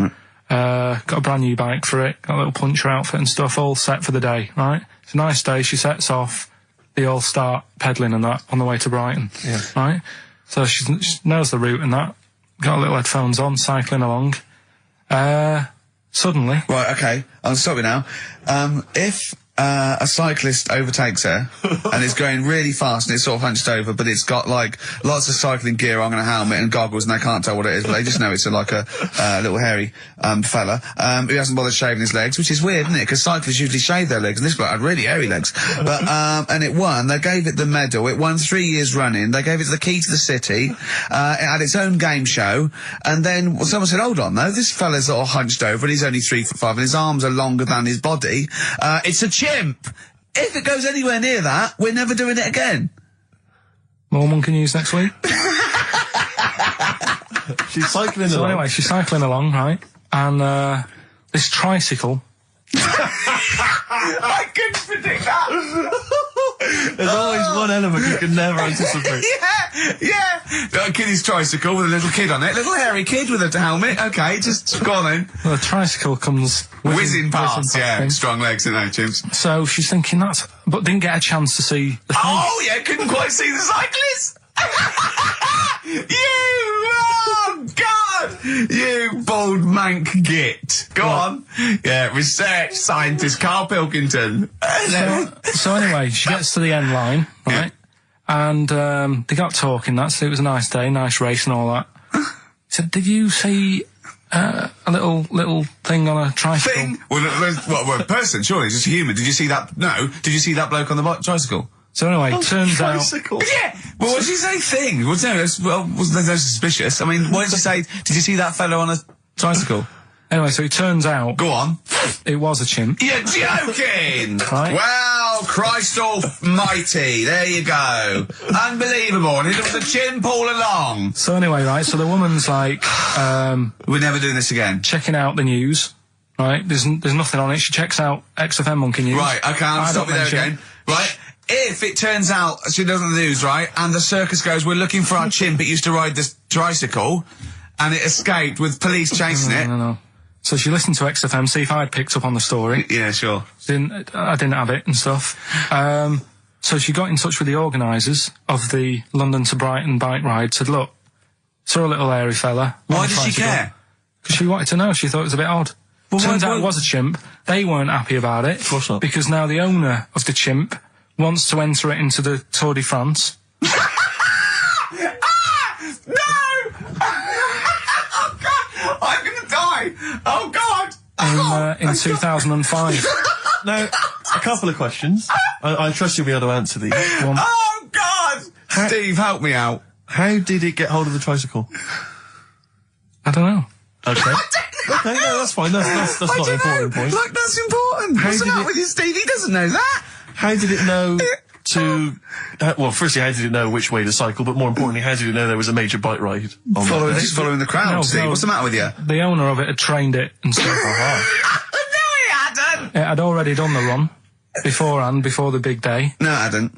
Got a brand new bike for it. Got a little puncher outfit and stuff, all set for the day, right? It's a nice day. She sets off. They all start pedalling and that on the way to Brighton, right? So she knows the route and that. Got little headphones on, cycling along. Suddenly, Right, okay, I'll stop you now. If a cyclist overtakes her and is going really fast and it's sort of hunched over, but it's got like lots of cycling gear on and a helmet and goggles and they can't tell what it is, but they just know it's like a little hairy fella who hasn't bothered shaving his legs, which is weird, isn't it? Because cyclists usually shave their legs and this guy had really hairy legs. But and it won. They gave it the medal. It won 3 years running. They gave it the key to the city. It had its own game show. And then someone said, hold on though, this fella's all hunched over and he's only 3'5" and his arms are longer than his body. It's a chimp. If it goes anywhere near that, we're never doing it again. more monkey news next week. She's cycling So along. anyway, she's cycling along, right? And this tricycle. I couldn't predict that. There's always one element you can never anticipate. Yeah. Got a kiddie's tricycle with a little kid on it. Little hairy kid with a helmet. Okay, just go on then. Well, the tricycle comes Whizzing past, yeah. thing. Strong legs, you know, chimps. So she's thinking that, but didn't get a chance to see the thing. Oh, yeah, couldn't quite see the cyclist. Oh, God! You bald mank git. Go on. Yeah, research scientist Karl Pilkington. So anyway, she gets to the end line, right? And they got talking. It was a nice day, nice race and all that. He said, "Did you see a little thing on a tricycle?" Thing? Well, a person, surely, just a human. Did you see that? No. Did you see that bloke on the tricycle? So anyway, turns out. Tricycle. Yeah. Well, what did she say? Thing? Well, no, wasn't no suspicious. I mean, what did she say? Did you see that fellow on a tricycle? Anyway, so it turns out Go on. it was a chimp. You're joking! Right. Well, Christ almighty, there you go. Unbelievable, and it was a chimp all along. So anyway, right, so the woman's like, We're never doing this again. checking out the news, right? There's nothing on it. She checks out XFM Monkey News. Right, okay, I'll I stop don't you there mention again. it. Right, if it turns out she doesn't lose, right, and the circus goes, we're looking for our chimp, it used to ride this tricycle, and it escaped with police chasing it. No. So she listened to XFM, see if I'd picked up on the story. Yeah, sure. I didn't have it and stuff. So she got in touch with the organisers of the London to Brighton bike ride, said, look, saw a little hairy fella. Why did she care? Because she wanted to know. She thought it was a bit odd. Well, Turns why- out it was a chimp. They weren't happy about it. Of course not. Because now the owner of the chimp wants to enter it into the Tour de France. No! Oh, God! I'm gonna die! Oh, God! In 2005. Now, a couple of questions. I trust you'll be able to answer these. Oh, God! Steve, help me out. How did it get hold of the tricycle? I don't know. Okay. Okay, no, that's fine. That's not an important point. Like, that's important. How What's the did matter it- with you, Steve? He doesn't know that. How did it know to... well, firstly, how did it know which way to cycle? But more importantly, how did it know there was a major bike ride? On that day? Following the crowd, No, Steve. no. What's the matter with you? The owner of it had trained it and stuff. No, he hadn't. It had already done the run beforehand, before the big day. No, it hadn't.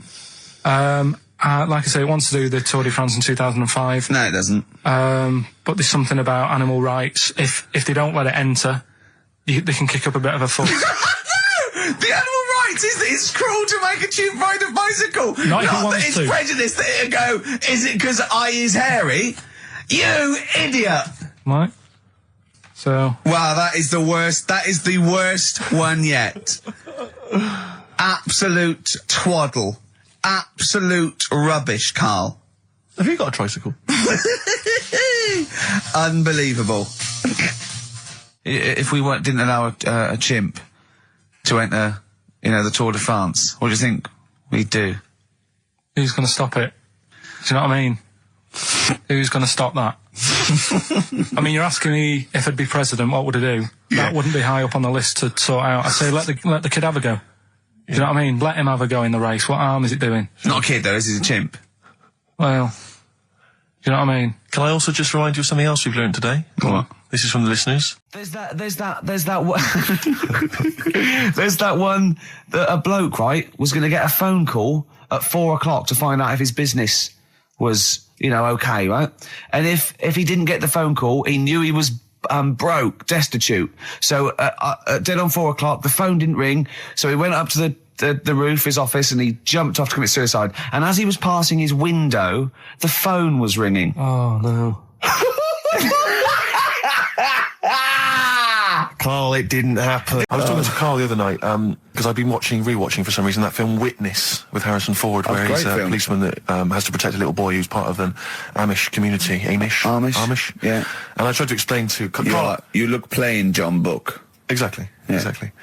Like I say, it wants to do the Tour de France in 2005. No, it doesn't. But there's something about animal rights. If they don't let it enter, they can kick up a bit of a fuss. No! The animal rights is that it's cruel to make a cheap ride a bicycle. Not if it that wants it's to. prejudice that it'll go, is it because I is hairy? You idiot! Right? So, Wow, that is the worst. That is the worst one yet. Absolute twaddle. Absolute rubbish, Karl. Have you got a tricycle? Unbelievable. If we didn't allow a chimp to enter, the Tour de France, what do you think we'd do? who's going to stop it? Do you know what I mean? Who's going to stop that? I mean, you're asking me if I'd be president, what would I do? Yeah. That wouldn't be high up on the list to sort out. I'd say let the kid have a go. Do you know what I mean? Let him have a go in the race. What harm is it doing? Not a kid though, this is a chimp. Well, do you know what I mean? Can I also just remind you of something else we've learned today? What? This is from the listeners. There's that one. There's that one that a bloke, right, was going to get a phone call at 4 o'clock to find out if his business was, okay, right? And if he didn't get the phone call, he knew he was broke, destitute. So dead on 4 o'clock, the phone didn't ring. So he went up to the roof of his office and he jumped off to commit suicide. And as he was passing his window, the phone was ringing. Oh, no. Karl, it didn't happen. I was talking to Karl the other night, because I've been rewatching for some reason that film Witness with Harrison Ford, where he's a policeman that has to protect a little boy who's part of an Amish community. Amish? Yeah. And I tried to explain to Karl... You look plain, John Book. Exactly. Yeah. Exactly.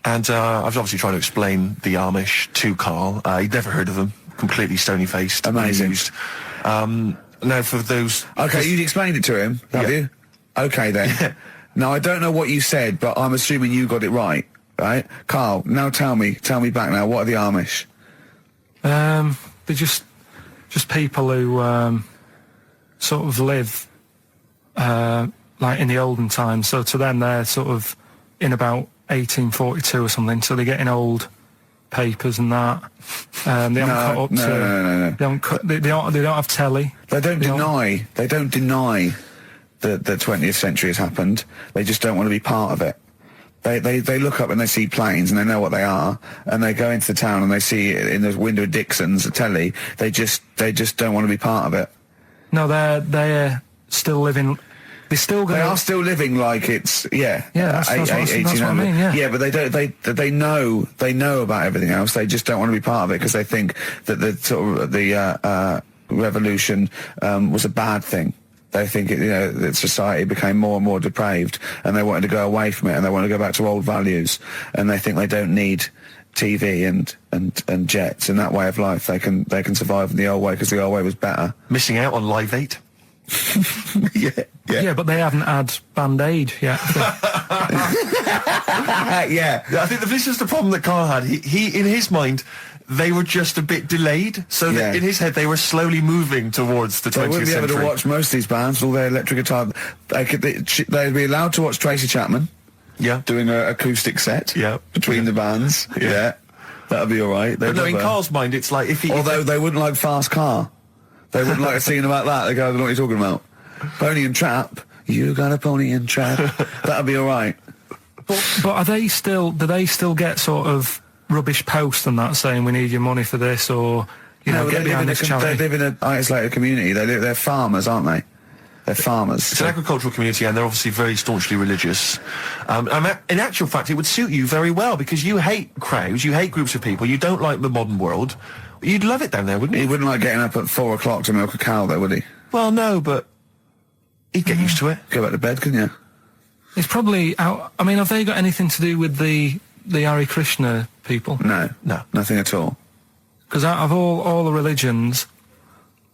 And I was obviously trying to explain the Amish to Karl. He'd never heard of them. Completely stony-faced. Amazing. Amused. Now, for those... Okay, you explained it to him, have you? Okay, then. Yeah. Now, I don't know what you said, but I'm assuming you got it right? Karl, now tell me back now, what are the Amish? They're just people who sort of live like in the olden times. So to them, they're sort of in about 1842 or something. So they're getting old papers and that. They haven't cut up to. No. They haven't cut. They don't have telly. They don't deny that the 20th century has happened. They just don't want to be part of it. They look up and they see planes and they know what they are, and they go into the town and they see it in the window of Dixon's, a telly. They just don't want to be part of it. No, they're still living. They're still going. They are still living like it's that's what I mean. Yeah, but they don't. They know about everything else. They just don't want to be part of it because they think that the sort of the revolution was a bad thing. They think that society became more and more depraved, and they wanted to go away from it, and they want to go back to old values, and they think they don't need TV and jets and that way of life. They can survive in the old way because the old way was better. Missing out on Live 8. Yeah, but they haven't had Band-Aid yet. Yeah. I think this is the problem that Karl had. He in his mind, they were just a bit delayed, so that in his head they were slowly moving towards the 20th They wouldn't be able century. to watch most of these bands, all their electric guitar. They'd be allowed to watch Tracy Chapman. Yeah. Doing an acoustic set. Yeah. Between the bands. Yeah. That'd be all right. But no, in Karl's mind, it's like if he... Although they wouldn't like Fast Car. They wouldn't like a scene about that. They go, I don't know what you're talking about. Pony and Trap. You got a pony and trap. That'd be all right. But are they still? Do they still get sort of rubbish posts and that saying we need your money for this, or get behind this charity? They live in an isolated community. They're farmers, aren't they? They're farmers. It's an agricultural community, and they're obviously very staunchly religious. In actual fact, it would suit you very well because you hate crowds, you hate groups of people, you don't like the modern world. You'd love it down there, wouldn't you? He wouldn't like getting up at 4 o'clock to milk a cow, though, would he? Well, no, but he'd get used to it. Go back to bed, couldn't you? It's probably out. I mean, have they got anything to do with the Hare Krishna people? No, nothing at all. Because out of all the religions,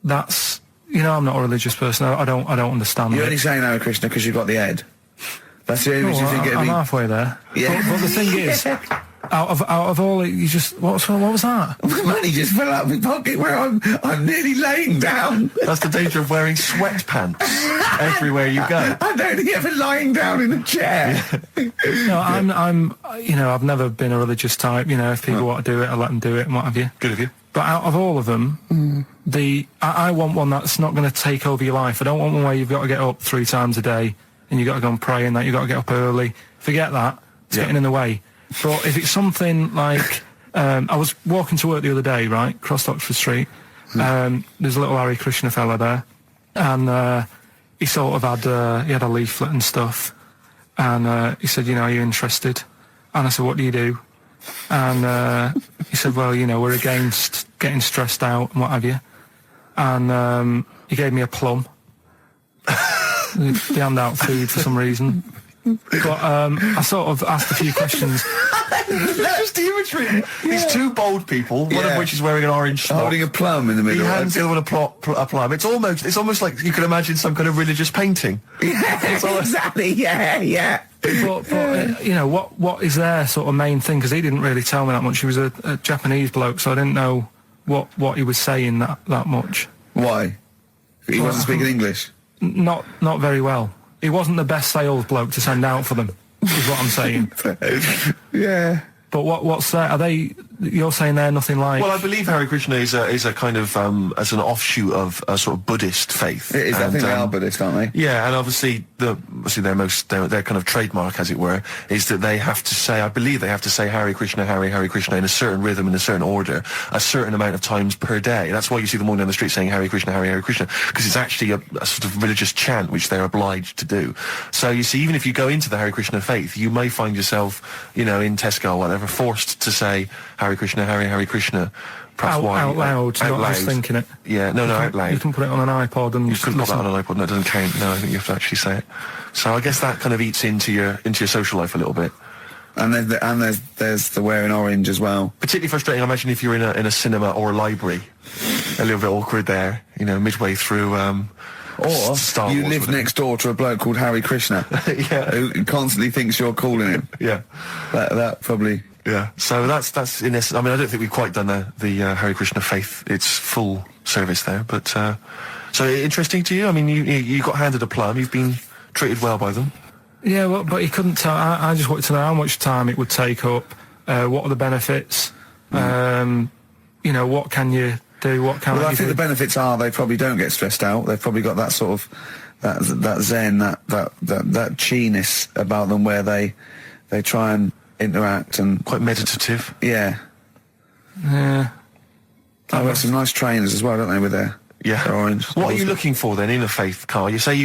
that's I'm not a religious person. I don't understand. You're it. only saying Hare Krishna because you've got the head. That's the only reason you think it'd I'm be... halfway there. Yeah. But the thing is, out of all it, you just what was that? Money just fell out of my pocket where I'm nearly laying down. That's the danger of wearing sweatpants everywhere you go. I'm only ever lying down in a chair. No, I'm I've never been a religious type. If people want to do it, I let them do it and what have you. Good of you. But out of all of them, I want one that's not going to take over your life. I don't want one where you've got to get up 3 times a day and you've got to go and pray and that you've got to get up early. Forget that. It's getting in the way. But if it's something like, I was walking to work the other day, right, across Oxford Street. There's a little Hare Krishna fella there, and he sort of had he had a leaflet and stuff, and he said, are you interested? And I said, what do you do? And he said, well, we're against getting stressed out and what have you. And he gave me a plum. They hand out food for some reason. But I sort of asked a few questions. That's the imagery. These 2 bold people, one of which is wearing an orange smock, Holding a plum in the middle. He hands the other one a plum. It's almost like you could imagine some kind of religious painting. Yeah, exactly. Yeah. But what is their sort of main thing? Because he didn't really tell me that much. He was a Japanese bloke, so I didn't know what he was saying that much. Why? He wasn't speaking English? Not very well. He wasn't the best sales bloke to send out for them, is what I'm saying. Yeah. But what's that? Are they? You're saying they're nothing like? Well, I believe Hare Krishna is a kind of as an offshoot of a sort of Buddhist faith. It is. I think they are Buddhist, aren't they? Yeah, and obviously their kind of trademark, as it were, is that they have to say. I believe they have to say Hare Krishna, Hare Krishna in a certain rhythm, in a certain order, a certain amount of times per day. That's why you see them walking down the street saying Hare Krishna, Hare Krishna, because it's actually a sort of religious chant which they're obliged to do. So you see, even if you go into the Hare Krishna faith, you may find yourself, in Tesco or whatever, forced to say Hare Krishna, Hare Krishna. Perhaps out loud, not just thinking it. Yeah, no, out loud. You can put it on an iPod and you couldn't put that on an iPod. No, it doesn't count. No, I think you have to actually say it. So I guess that kind of eats into your social life a little bit. And there's the wearing orange as well. Particularly frustrating, I imagine, if you're in a cinema or a library. A little bit awkward there, midway through. Or Star you Wars, live next door to a bloke called Hare Krishna, who constantly thinks you're calling him. Yeah, that probably. Yeah, so that's in essence. I mean, I don't think we've quite done the Hare Krishna faith its full service there, but so interesting to you. I mean, you got handed a plum. You've been treated well by them. Yeah, well, but he couldn't tell. I just wanted to know how much time it would take up. What are the benefits? What can you do? What can I think the benefits are they probably don't get stressed out. They've probably got that sort of that zen, that chi-ness about them where they try and interact and quite meditative. Yeah. Yeah. I've got some nice trainers as well, don't they, with their orange. What are you looking for then in a faith, Karl? You say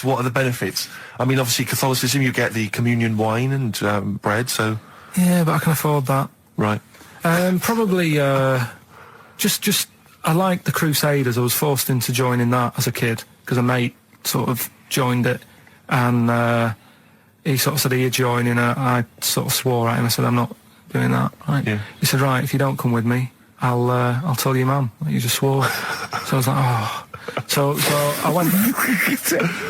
what are the benefits? I mean, obviously Catholicism, you get the communion wine and bread, so... Yeah, but I can afford that. Right. Probably, just I like the Crusaders. I was forced into joining that as a kid, because a mate sort of joined it, and he sort of said, are you joining? I sort of swore at him. I said, I'm not doing that. Right. Yeah. He said, right, if you don't come with me, I'll tell your mum that you just swore. So I was like, oh. So I went.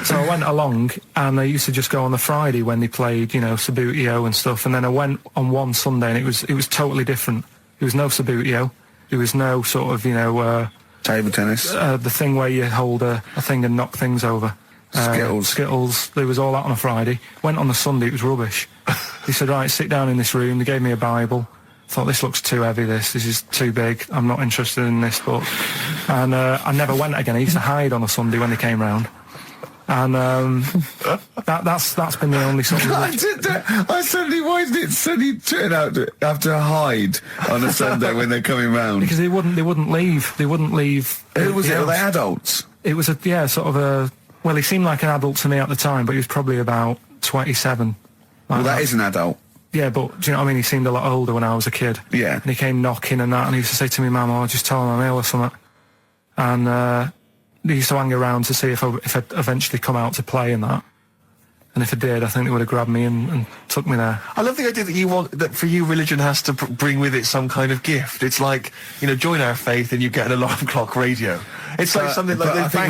So I went along, and they used to just go on the Friday when they played, Sabutio and stuff. And then I went on one Sunday, and it was totally different. There was no Sabutio. There was no sort of table tennis. The thing where you hold a thing and knock things over. Skittles. There was all that on a Friday. Went on the Sunday, it was rubbish. He said, right, sit down in this room. They gave me a Bible. Thought, this looks too heavy, this is too big. I'm not interested in this book. And I never went again. I used to hide on a Sunday when they came round. And that's been the only sort of... I suddenly, why did it suddenly turn out to have to hide on a Sunday when they're coming round? Because they wouldn't leave. They wouldn't leave. Who was it? Were they adults? It was well, he seemed like an adult to me at the time, but he was probably about 27. Well, that is an adult. Yeah, but do you know what I mean? He seemed a lot older when I was a kid. Yeah. And he came knocking and that, and he used to say to me, Mum, I'll just tell him I'm ill or something. And he used to hang around to see if I'd eventually come out to play and that. And if it did, I think they would have grabbed me and took me there. I love the idea that for you, religion has to bring with it some kind of gift. It's like, join our faith and you get an alarm clock radio. It's like something like I think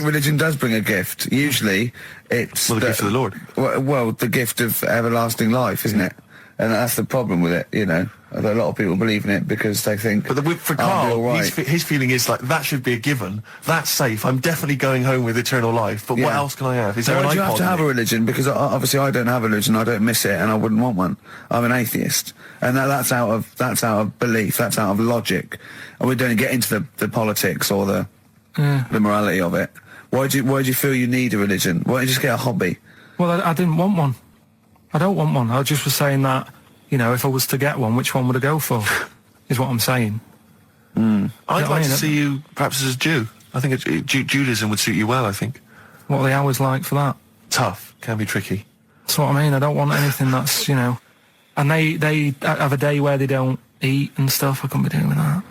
religion does bring a gift. Usually, it's the gift of the Lord. Well, the gift of everlasting life, isn't it? And that's the problem with it, A lot of people believe in it because they think. But for Karl, his feeling is like that should be a given. That's safe. I'm definitely going home with eternal life. But what else can I have? Is there an iPod? You have to have a religion because obviously I don't have a religion. I don't miss it, and I wouldn't want one. I'm an atheist, and that's out of belief. That's out of logic, and we don't get into the politics or the morality of it. Why do you feel you need a religion? Why don't you just get a hobby? Well, I didn't want one. I don't want one. I just was saying that, if I was to get one, which one would I go for? Is what I'm saying. I'd like to see you perhaps as a Jew. I think Judaism would suit you well, I think. What are the hours like for that? Tough. Can be tricky. That's what I mean. I don't want anything that's, And they have a day where they don't eat and stuff. I couldn't be doing that.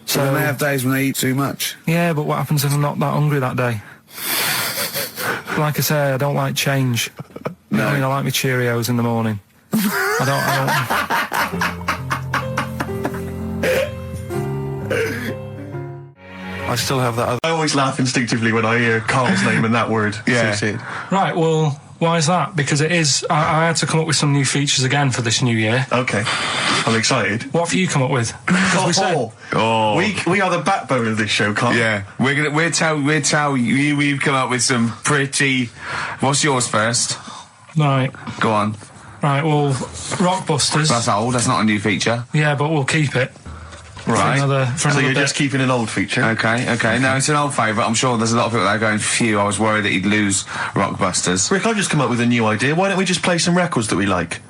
So then they have days when they eat too much. Yeah, but what happens if I'm not that hungry that day? Like I say, I don't like change. No. I like my Cheerios in the morning. I still have that. I always laugh instinctively when I hear Karl's name and that word. Yeah. Right, well, why is that? Because it is... I had to come up with some new features again for this new year. Okay. I'm excited. What have you come up with? We are the backbone of this show, Karl. Yeah. We'll tell you we've come up with some pretty... What's yours first? Right. Go on. Right, well, Rockbusters. That's old, that's not a new feature. Yeah, but we'll keep it. Right. So you're just keeping an old feature? Okay. No, it's an old favourite. I'm sure there's a lot of people that are going, phew, I was worried that he'd lose Rockbusters. Rick, I've just come up with a new idea. Why don't we just play some records that we like?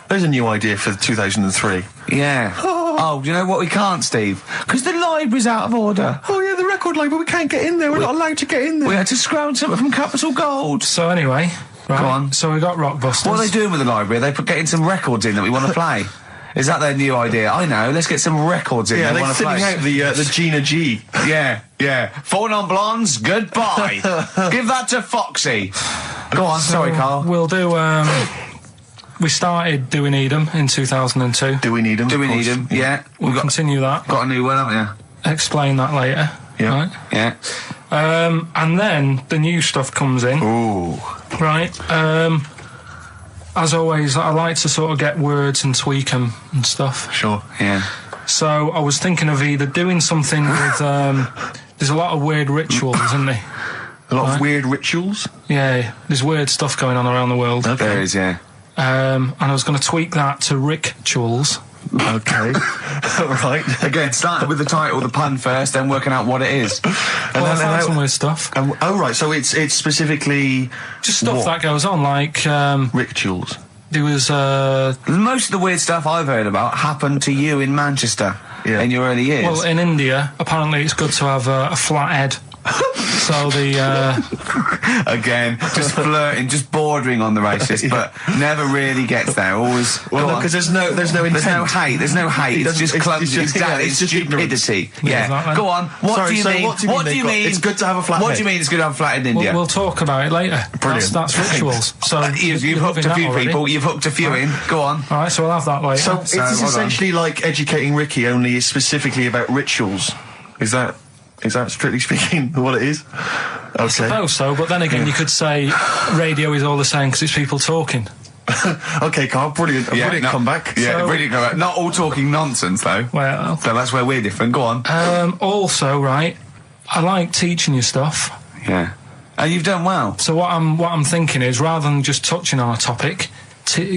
There's a new idea for 2003. Yeah. Oh, do you know what we can't, Steve? Because the library's out of order. Oh, yeah, the record library. We can't get in there. We're not allowed to get in there. We had to scrounge something from Capital Gold. So anyway... Right. Go on. So we got Rockbusters. What are they doing with the library? Are they getting some records in that we want to play? Is that their new idea? I know. Let's get some records in. Yeah, they're thinning out the Gina G. Yeah. Four non-blondes. Goodbye. Give that to Foxy. Go on. Sorry, Karl. We'll do. We started Do We Need 'Em in 2002. Do we need 'em? Do we need 'em? Yeah. We'll continue that. Got a new one, haven't you? Explain that later. Yeah. Right? Yeah. And then the new stuff comes in. Ooh. Right. As always, I like to sort of get words and tweak them and stuff. Sure. Yeah. So I was thinking of either doing something with... there's a lot of weird rituals, isn't there? A lot of weird rituals? Yeah, there's weird stuff going on around the world. Okay. There is, yeah. And I was going to tweak that to rituals. Okay. Right. Again, starting with the title, the pun first, then working out what it is. Well, I found some weird stuff. Right, so it's specifically... Just stuff that goes on, like... rituals. There was... Most of the weird stuff I've heard about happened to you in Manchester in your early years. Well, in India, apparently it's good to have a flat head. So the... Again, just flirting, just bordering on the racist, but never really gets there. Always... Well, because there's no intent. There's no hate. It's just clumsy. It's just stupidity. Yeah. Exactly. Go on. What do you mean? What do you mean? It's good to have a flat head. What do you mean it's good to have a flat head in India? We'll talk about it later. Brilliant. That's rituals. So you've hooked a few people. You've hooked a few in. Go on. All right, so we'll have that later. So it's essentially like Educating Ricky, only it's specifically about rituals. Is that strictly speaking what it is? Okay. I suppose so, but then again, you could say radio is all the same because it's people talking. Okay, Karl, brilliant. Brilliant comeback. Yeah, brilliant comeback. Not all talking nonsense, though. Well... So that's where we're different. Go on. Also, right, I like teaching you stuff. Yeah. And you've done well. So what I'm thinking is, rather than just touching on a topic...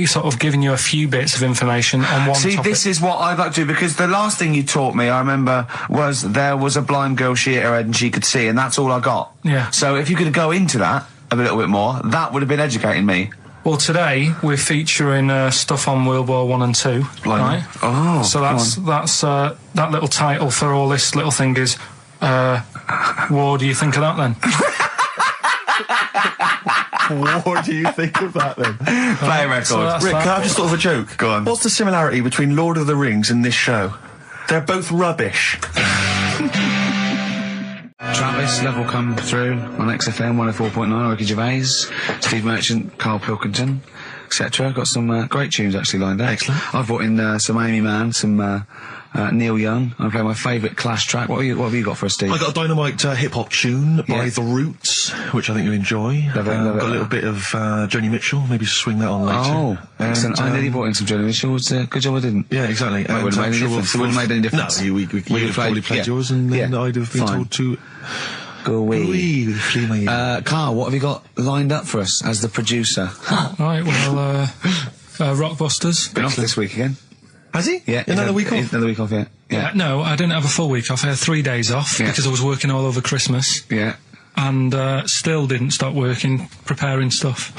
sort of giving you a few bits of information on one topic. This is what I'd like to do, because the last thing you taught me, I remember, was there was a blind girl, she hit her head and she could see, and that's all I got. Yeah. So if you could go into that a little bit more, that would have been educating me. Well, today we're featuring stuff on World War 1 and 2, right? Oh, so that's that little title for all this little thing is, War, do you think of that then? What do you think of that then? Play a record. So Rick, can I have just thought of a joke? Go on. What's the similarity between Lord of the Rings and this show? They're both rubbish. Travis This level come through on XFM 104.9. Ricky Gervais, Steve Merchant, Karl Pilkington, etc. Got some great tunes actually lined up. Excellent. I've brought in some Amy Mann, some Neil Young. I play my favourite Clash track. What have you got for us, Steve? I got a dynamite hip-hop tune by Yeah. The Roots, which I think you'll enjoy. Love it, love it. Got a little bit of Joni Mitchell, maybe swing that on later. Oh, excellent. I nearly And, brought in some Joni Mitchell. It's a good job I didn't. yeah, exactly. That wouldn't have made any difference. It wouldn't have made any difference. No, you'd have probably played yours, and then I'd have been Fine. told to Go away. with flee my ear. Karl, what have you got lined up for us as the producer? Right, well, Rockbusters. Been off this week again? Has he? Yeah. Another week off? Another week off, yeah. Yeah, no, I didn't have a full week off. I had 3 days off Yeah. because I was working all over Christmas. Yeah. And still didn't stop working, preparing stuff.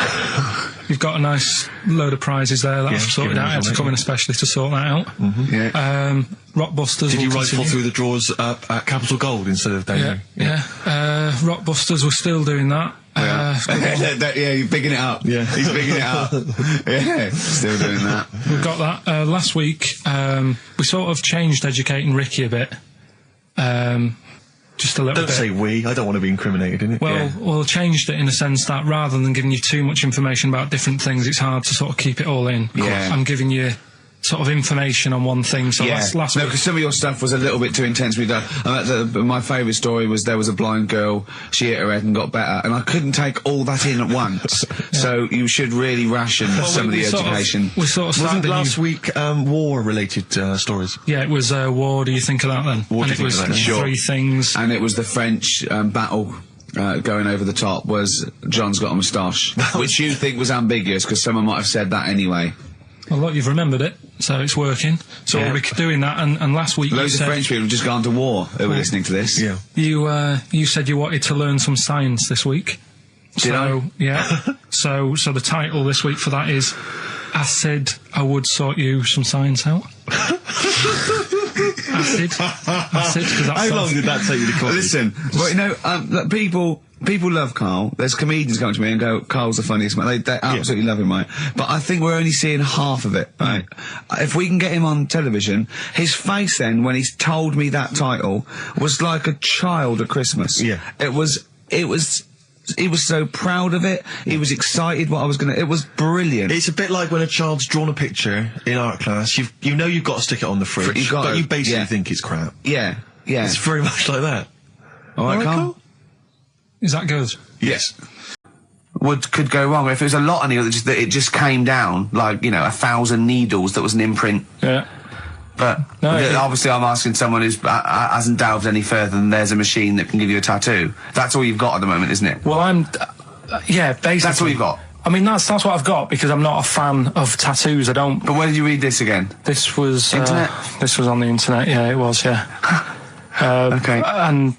You've got a nice load of prizes there that I've sorted out. I had to come in especially to sort that out. Yeah. Rockbusters. Did you will rifle continue. through the drawers up at Capital Gold instead of down Yeah, here? yeah. Rockbusters, we're still doing that. Yeah, you're bigging it up. Yeah. He's bigging it up. Yeah, still doing that. We've got that. Last week, we sort of changed educating Ricky a bit. Just a little Don't bit. say we. I don't want to be incriminated in it. Well, changed it in a sense that rather than giving you too much information about different things, it's hard to sort of keep it all in. Yeah. I'm giving you sort of information on one thing. So last no, week, because some of your stuff was a little bit too intense to be done. My favourite story was there was a blind girl, she hit her head and got better, and I couldn't take all that in at once. So you should really ration some of the education. We sort of started Wasn't last week war-related stories? Yeah, it was War. Do you think of that then? What and do you it think was of that? three things. And it was the French battle. Going over the top was John's got a moustache, which you think was ambiguous because someone might have said that anyway. Well, look, you've remembered it, so it's working. So Yeah. we'll be doing that. And last week Loads you of said French people have just gone to war who were listening to this. Yeah. you said you wanted to learn some science this week. Did I? Yeah. so the title this week for that is I said I would sort you some science out. Acid, because that's How long did that take you to come? Listen, well, you know, look, people love Karl. There's comedians come to me and go, "Karl's the funniest man." They absolutely love him, right? But I think we're only seeing half of it, right? If we can get him on television, his face then, when he's told me that title, was like a child at Christmas. Yeah. He was so proud of it. He was excited what I was gonna. It was brilliant. It's a bit like when a child's drawn a picture in art class. You know you've got to stick it on the fridge, You've got but to, you basically yeah. think it's crap. Yeah. It's very much like that. All right, Karl. Is that good? Yes. Could go wrong if it was a lot on it that it just came down like 1,000 needles. That was an imprint. Yeah. But No, obviously, I'm asking someone who hasn't delved any further than there's a machine that can give you a tattoo. That's all you've got at the moment, isn't it? Well, yeah, basically. That's all you've got. I mean, that's what I've got because I'm not a fan of tattoos. I don't. But where did you read this again? This was Internet? This was on the internet. Yeah, it was. Yeah. Okay. And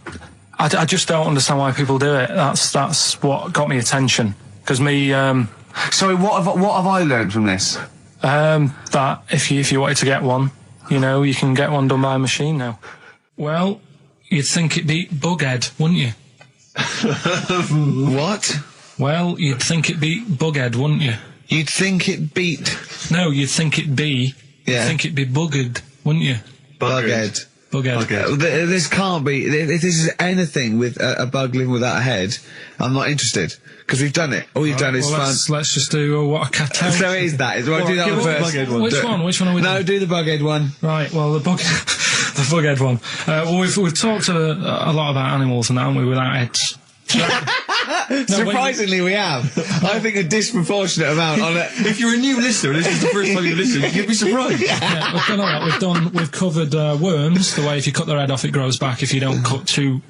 I just don't understand why people do it. That's what got me attention. Because me, Sorry, what have I learned from this? that if you wanted to get one, you can get one done by a machine now. Well, you'd think it'd be Bughead, wouldn't you? What? Well, you'd think it'd be Bughead, wouldn't you? You'd think it beat No, you'd think it'd be. Yeah. You'd think it'd be Buggered, wouldn't you? Bughead. Bughead. This can't be. If this is anything with a bug living without a head, I'm not interested because we've done it. All you've done is fun. Let's just do what a cat. So it is that. Right, do that one first. Which one? Which one are we doing? No, do the Bughead one. Right, well, the Bughead one. Well, we've talked a lot about animals and that, haven't we, without heads. Surprisingly, we have. I think a disproportionate amount on it. If you're a new listener, and this is the first time you listen, you'd be surprised. Yeah, we've done all that. We've covered worms, the way if you cut their head off, it grows back if you don't cut too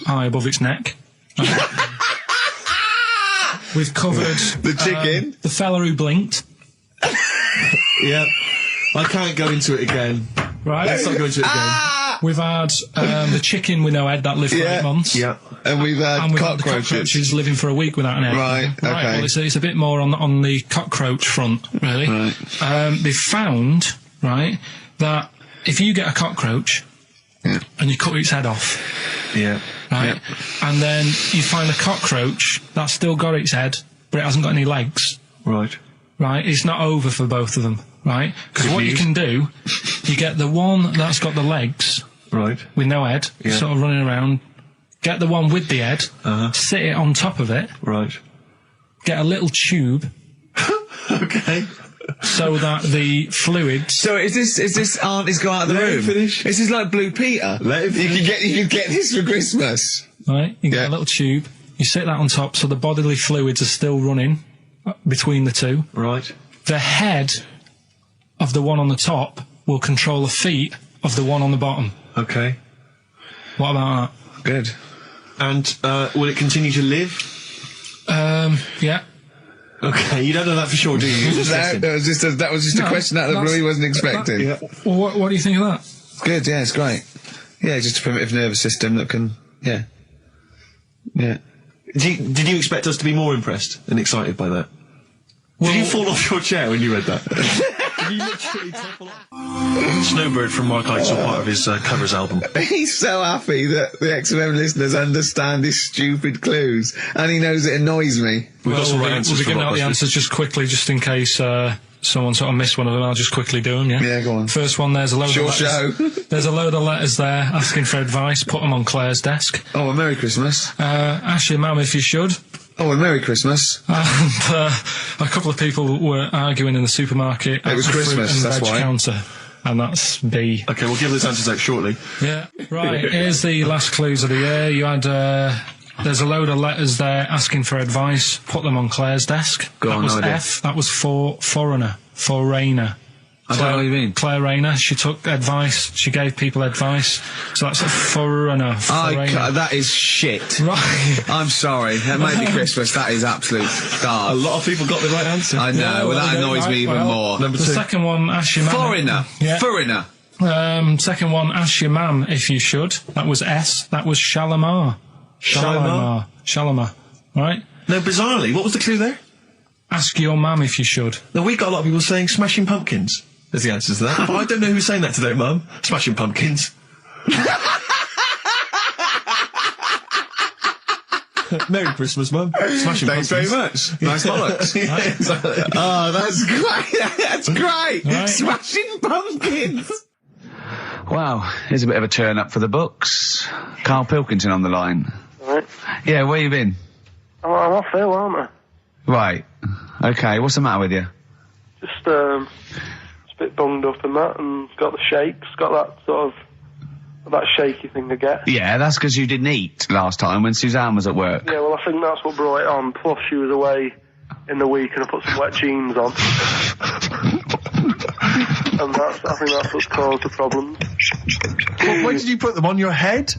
high above its neck. We've covered The chicken. the fella who blinked. Yeah. I can't go into it again. Right. Let's not go into it again. We've had the chicken with no head that lived for 8 months. Yeah. And we've had And we've had the cockroaches. cockroaches living for a week without an egg. Right, okay. Well, it's a bit more on the cockroach front, really. Right. They've found, right, that if you get a cockroach and you cut its head off, Yeah. right, and then you find a cockroach that's still got its head, but it hasn't got any legs, Right. right, it's not over for both of them, right? Because what you can do, you get the one that's got the legs Right. with no head, Yeah. sort of running around, get the one with the head, sit it on top of it, Right. get a little tube Okay. so that the fluids... So is this aunt is go out of the Let him room? finish. Is this like Blue Peter? Let him you can get this for Christmas. Right, you get Yeah. a little tube, you sit that on top so the bodily fluids are still running between the two. Right. The head of the one on the top will control the feet of the one on the bottom. Okay. What about Good. And will it continue to live? that? Yeah. Okay, you don't know that for sure, do you? You're just guessing. That was just a No, question out of the blue he wasn't expecting. Yeah. Well, what do you think of that? Good, yeah, it's great. Yeah, just a primitive nervous system that can, yeah. Did you expect us to be more impressed and excited by that? Did you fall off your chair when you read that? Did you literally topple off? Snowbird from Mark Eitzel, part of his covers album. He's so happy that the XFM listeners understand his stupid clues, and he knows it annoys me. We've got some right answers We'll be for giving out the Blockbusters. answers just quickly, just in case someone sort of missed one of them. I'll just quickly do them, yeah? Yeah, go on. First one, there's a load Short of letters. show. There's a load of letters there asking for advice. Put them on Claire's desk. Oh, a Merry Christmas. Ask your mum if you should. Oh, a Merry Christmas. And a couple of people were arguing in the supermarket. It was at the fruit Christmas, and that's veg why. counter. And that's B. Okay, we'll give those answers out shortly. Yeah. Right, here's the last clues of the year. You had, there's a load of letters there asking for advice. Put them on Claire's desk. Go that on, was no idea. F. That was for foreigner. For Rayner. I don't know what you mean. Claire Rayner. She took advice. She gave people advice. So that's a foreigner. That is shit. Right. I'm sorry. That might be Christmas. That is absolute A garbage. lot of people got the right answer. I know, Yeah, well, well, that they don't annoys me even like- more. Number The two. second one, ask your mum. Foreigner. Yeah. Foreigner. Second one, ask your mum if you should. That was S. That was Shalimar. Shalimar? Shalimar. Right? No, bizarrely, what was the clue there? Ask your mum if you should. No, we got a lot of people saying Smashing Pumpkins as the answer to that. But I don't know who's saying that today, Mum. Smashing Pumpkins. Merry Christmas, Mum. Smashing Thanks very Pumpkins. much. Nice bollocks. Yeah, exactly. Oh, that's great. That's great. Right. Smashing Pumpkins. Wow, here's a bit of a turn up for the books. Karl Pilkington on the line. Right. Yeah, where you been? I'm off ill, aren't I? Right. Okay, what's the matter with you? Just a bit bunged up and that, and got the shakes, got that sort of, that shaky thing I get. Yeah, that's because you didn't eat last time when Suzanne was at work. Yeah, well, I think that's what brought it on. Plus, she was away in the week and I put some wet jeans on. And I think that's what caused the problems. When did you put them on your head?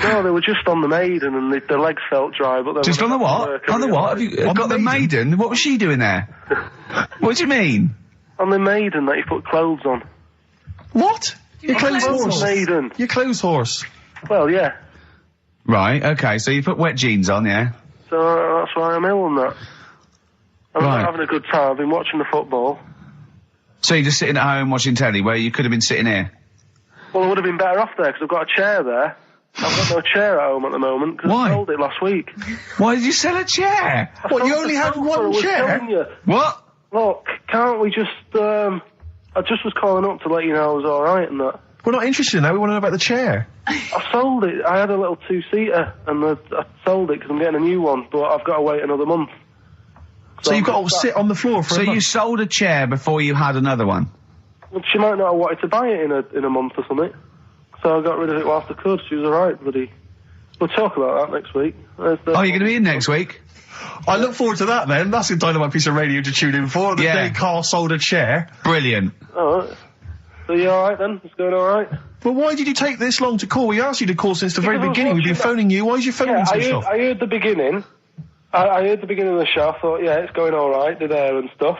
No, they were just on the maiden and the legs felt dry, but they Just were on the at what? work, I On the what? Have realised. you On got the the maiden? What was she doing there? What do you mean? On the maiden that you put clothes on. What? Your clothes horse. Maiden. Your clothes horse. Well, yeah. Right, okay, so you put wet jeans on, yeah? So that's why I'm ill and that. I'm Right. not having a good time. I've been watching the football. So you're just sitting at home watching telly where you could have been sitting here? Well, I would have been better off there because I've got a chair there. I've got no chair at home at the moment because Why? I sold it last week. Why did you sell a chair? What, you Sold only the had sofa, one I was chair? telling you. What? Look, can't we just, I just was calling up to let you know I was alright and that. We're not interested in that. We want to know about the chair. I sold it. I had a little two-seater and I sold it because I'm getting a new one, but I've got to wait another month. So you've got to sit on the floor for So a you month. sold a chair before you had another one? Well, she might not have wanted to buy it in a month or something. So I got rid of it whilst I could. She was alright, buddy. We'll talk about that next week. Oh, you're going to be in next week? I look forward to that then. That's a dynamite piece of radio to tune in for. The Yeah. day Karl sold a chair. Brilliant. Alright. So you alright then? It's going alright? But why did you take this long to call? We asked you to call since the very Because I was beginning. We've been watching that. phoning you. Why is your phone Yeah, switched off? I heard the beginning. I heard the beginning of the show. I thought, yeah, it's going alright, the there and stuff.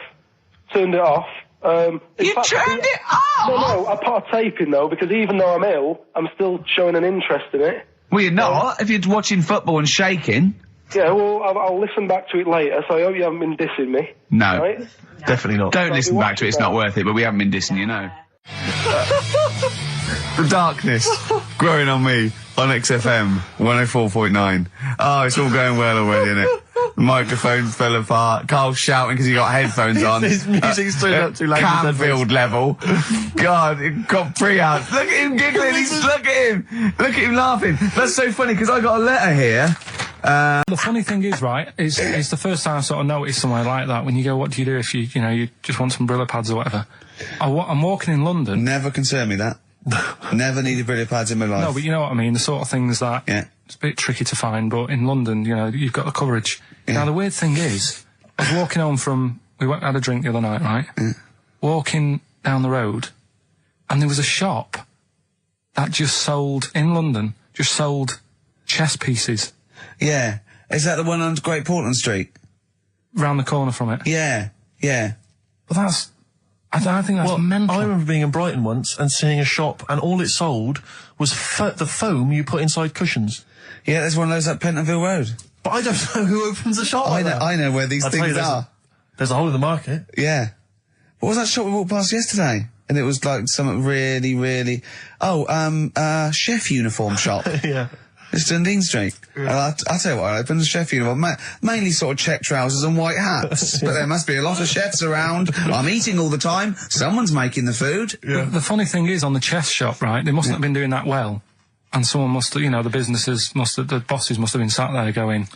Turned it off. In You fact, turned it off? No, I put a tape in though, because even though I'm ill, I'm still showing an interest in it. Well, you're not. If you're watching football and shaking. Yeah, well, I'll listen back to it later, so I hope you haven't been dissing me. No. Right? Definitely not. Don't listen back to it. It's not worth it, but we haven't been dissing, you know. The darkness growing on me on XFM 104.9. Oh, it's all going well already, isn't it? The microphone fell apart. Carl shouting because he got headphones on. His music's turned up too loud. Canfield level. God, it got pre-out. Look at him giggling. Look at him laughing. That's so funny because I got a letter here. The funny thing is, right, it's the first time I sort of noticed somewhere like that. When you go, what do you do if you just want some Brillo pads or whatever? I'm walking in London. Never concerned me that. Never needed Brillo pads in my life. No, but you know what I mean. The sort of things that it's a bit tricky to find. But in London, you've got the coverage. Yeah. Now the weird thing is, I was walking home from had a drink the other night, right? Yeah. Walking down the road, and there was a shop that just sold in London, chess pieces. Yeah. Is that the one on Great Portland Street? Round the corner from it. Yeah. Yeah. But I think that's mental. I remember being in Brighton once and seeing a shop, and all it sold was the foam you put inside cushions. Yeah, there's one of those at Pentonville Road. But I don't know who opens a shop like that. I know where these I'll tell things you, are. There's a hole in the market. Yeah. What was that shop we walked past yesterday? And it was like something really, really... chef uniform shop. Yeah. It's Dundee Street. Yeah. And I'll tell you what, I opened a chef uniform. Mainly sort of check trousers and white hats. But there must be a lot of chefs around. I'm eating all the time. Someone's making the food. Yeah. The funny thing is, on the chess shop, right, they mustn't have been doing that well. And someone the bosses must have been sat there going,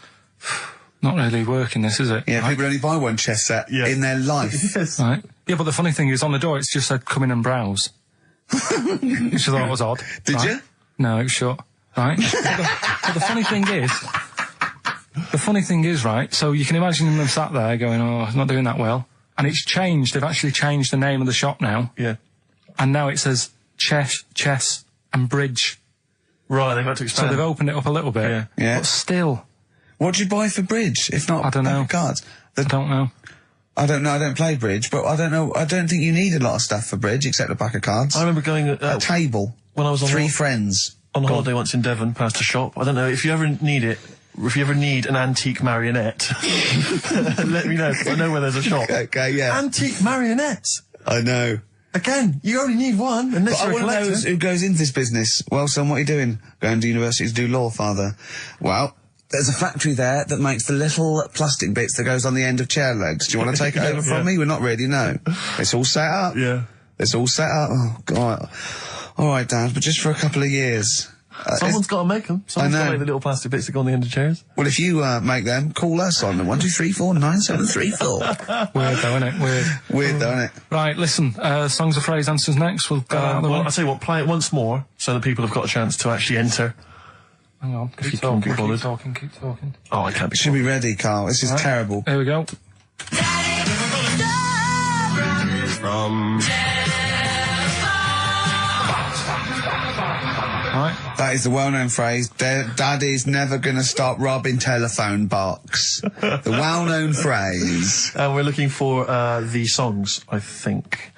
not really working this, is it? Yeah, right? people only buy one chess set in their life. Yes. Right. Yeah, but the funny thing is, on the door, it's just said, come in and browse. Which I thought was odd. Did you? No, it was shut. Right? but the funny thing is, right, so you can imagine them sat there going, it's not doing that well. And it's changed. They've actually changed the name of the shop now. Yeah. And now it says chess and bridge. Right, they've had to expand. So they've opened it up a little bit. Yeah. Yeah. But still. What do you buy for bridge, if not I don't know. cards? I don't know. I don't know. I don't play bridge, but I don't know. I don't think you need a lot of stuff for bridge except a pack of cards. I remember going a table. when I was on three friends on holiday once in Devon, past a shop. I don't know if you ever need it. If you ever need an antique marionette, let me know. 'Cause I know where there's a shop. Okay, yeah. Antique marionette. I know. Again, you only need one, unless But I you're a want to know collector. who goes into this business. Well, son, what are you doing? Going to university to do law, father. Well, there's a factory there that makes the little plastic bits that goes on the end of chair legs. Do you want to take it over from me? We're not ready, no. It's all set up. Yeah. It's all set up. Oh, God. All right, Dad, but just for a couple of years. Someone's got to make them. Someone's got to make the little plastic bits that go on the end of chairs. Well, if you make them, call us on the 123497734. Weird though, isn't it? Weird. Weird though, isn't it? Right, listen, songs of phrase answers next. We'll go out of the way. I'll tell you what, play it once more so the people have got a chance to actually enter. Hang on, If you keep can't be talking, bothered. keep talking. Oh, I can't be Should be ready, Carl. This is terrible. Here we go. Right. That is the well-known phrase, Daddy's never gonna stop robbing telephone box. The well-known phrase. And we're looking for the songs, I think.